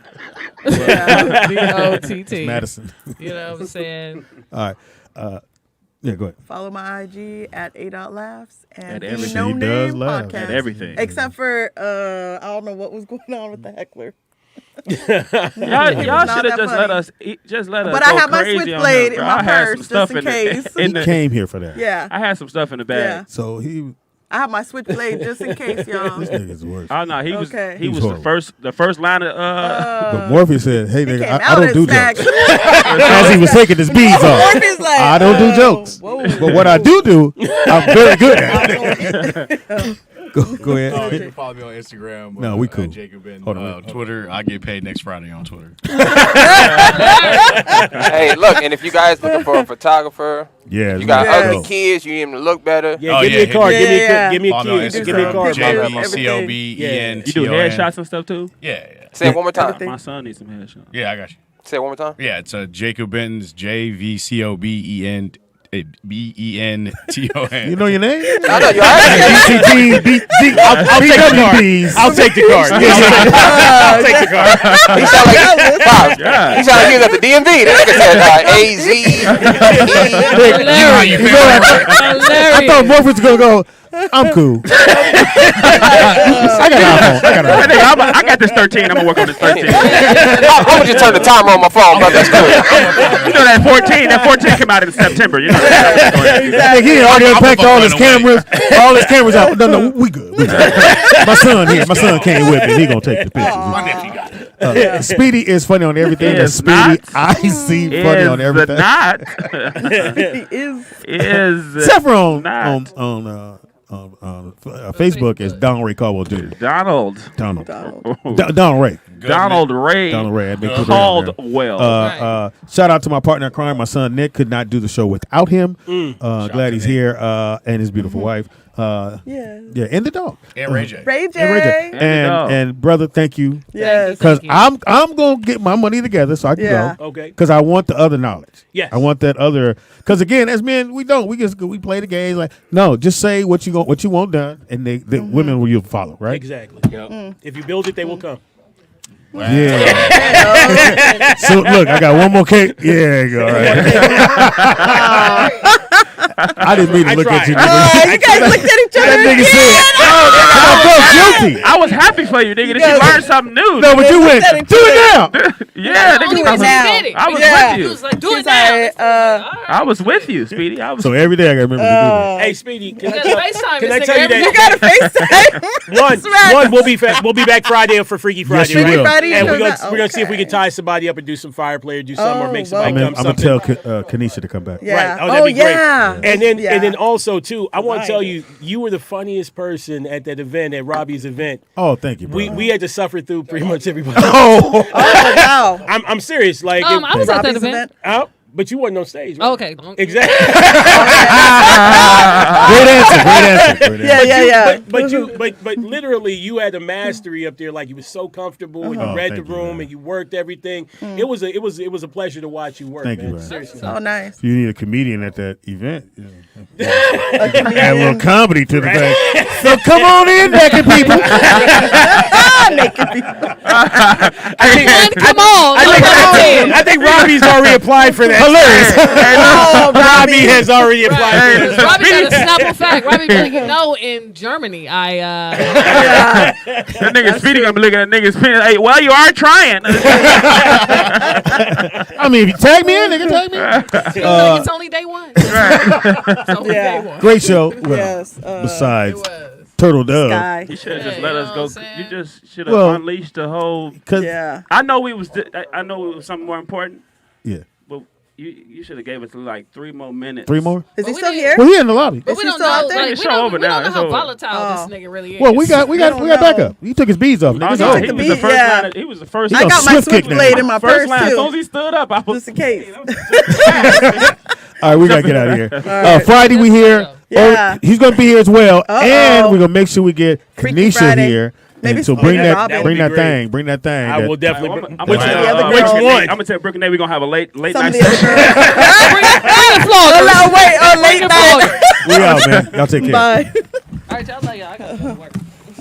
DOTT. Madison. You know what I'm saying? All right. Yeah, go ahead. Follow my IG at A.Laughs and At everything. No She does Name laugh. Podcast. At everything. Except for I don't know what was going on with the heckler. Y'all should have just let us But I go have my crazy on switchblade him, in bro. my I had some purse stuff just in in case. He came here for that. Yeah. I had some stuff in the bag. Yeah. So he. I have my switchblade just in case, y'all. This nigga's worse. Oh no, he was horrible. the first line of But Morpheus said, "Hey nigga, came I out don't do as Zach. jokes." As he was taking his beads off, Morpheus like, I don't do jokes. But what I do, I'm very good at. Go ahead. You can follow me on Instagram. No, we cool. Jacob and Hold on. Twitter. I get paid next Friday on Twitter. Hey, look, and if you guys looking for a photographer, yeah, you got ugly kids, you need them to look better. Yeah, give me a card. Give me a key. Instagram, Give me a card. JBCOBENTON. You do headshots and stuff too? Yeah. Say it one more time. My son needs some headshots. Yeah, I got you. Say it one more time. Yeah, it's Jacob Benton's JVCOBEN. BENTON. You know your name? I know your ass. I'll take the card. I'll take the card. He sound like he was at the DMV. That nigga said AZ. I thought Morpheus was gonna go. I'm cool. I got an iPhone. I got this 13. I'm gonna work on this 13. I'm gonna just turn the timer on my phone, but that's cool. You know that 14. That 14 came out in September. You know. He already unpacked all his cameras. All his cameras out. No, we good. My son here. My son came with me. He gonna take the pictures. My nephew got it. Speedy is funny on everything. Is Speedy, not. I see funny on everything. Is except for on Facebook is Donald Ray Caldwell Jr. Donald Ray. Donald Ray. Caldwell. Shout out to my partner in crime. My son Nick could not do the show without him. Glad he's here and his beautiful wife. And the dog. And Ray J. And brother, thank you. Yes. Because I'm gonna get my money together so I can go. Okay. Because I want the other knowledge. Yes. I want that other. Because again, as men, we play the games like no, just say what you want done, and the women will follow, right? Exactly. If you build it, they will come. Wow. Yeah. So look, I got one more cake. Yeah, you go. All right. I didn't mean to look at you. You guys looked at each other. That nigga said, I felt guilty. I was happy for you, nigga. That you learned something new. No, but you went, do it now. Yeah, nigga. I was with you. He was like, do it now. I was with you, Speedy. So every day I got to remember to do that. Hey, Speedy, can I FaceTime tell you that? You got a FaceTime. One, we'll be back Friday for Freaky Friday. Yes, you will. And we're gonna see if we can tie somebody up and do some fire play or do something or make somebody come I'm something. gonna tell Kanisha to come back. Yeah. Right. Oh, that'd be great. Yeah. And then also too, I want to tell you, you were the funniest person at that event, at Robbie's event. Oh, thank you, bro. We had to suffer through pretty much everybody. Oh wow. I'm serious. Like I was at that event. But you wasn't on stage. Right? Okay. Exactly. Great answer. But literally, you had a mastery up there. Like you was so comfortable, and you read the room, and you worked everything. It was a pleasure to watch you work. Thank man. you, man. Seriously. Oh, nice. If you need a comedian at that event, add a little comedy to the thing. So come on in, naked people. I think Robbie's already applied for that. Hilarious. Robbie has already applied for this. Robbie got a Snapple fact. Robbie be like, in Germany, That nigga Speedy gonna be looking at niggas. Hey, well, you are trying. I mean, if you tag me in, nigga, tag me in. it's only day one. It's only day one. Great show. Well, Yes. besides Turtle Dove. Sky. You should have just let us go. You just should have Well, unleashed the whole. Yeah. I know it was something more important. Yeah. But you should have gave us like 3 more minutes. 3 more? Is he still here? Well, he in the lobby. But we don't still know. out there? Like, It's we show don't over know now. It's how over. volatile this nigga really is. Well, we got backup. He took his beads off. Oh, Nigga. no, He he was the first line. He was the first. I got my swift kick switchblade now. in my first purse line. As soon as too, he stood up, I was just in case. All right, we gotta get out of here. Friday we here. Yeah. He's gonna be here as well, Uh-oh. and we're gonna make sure we get Freaky Kanisha Friday. here. Maybe And so some bring Robin. that That would be great. thing. Bring that thing. I that- will definitely. I'm Which the other one? girls. I'm gonna tell Brooke and Nate we're gonna have a late Some night of the session. other girls. Wait, late night. We out, man. Y'all take care. Bye. All right, y'all like, I got to work.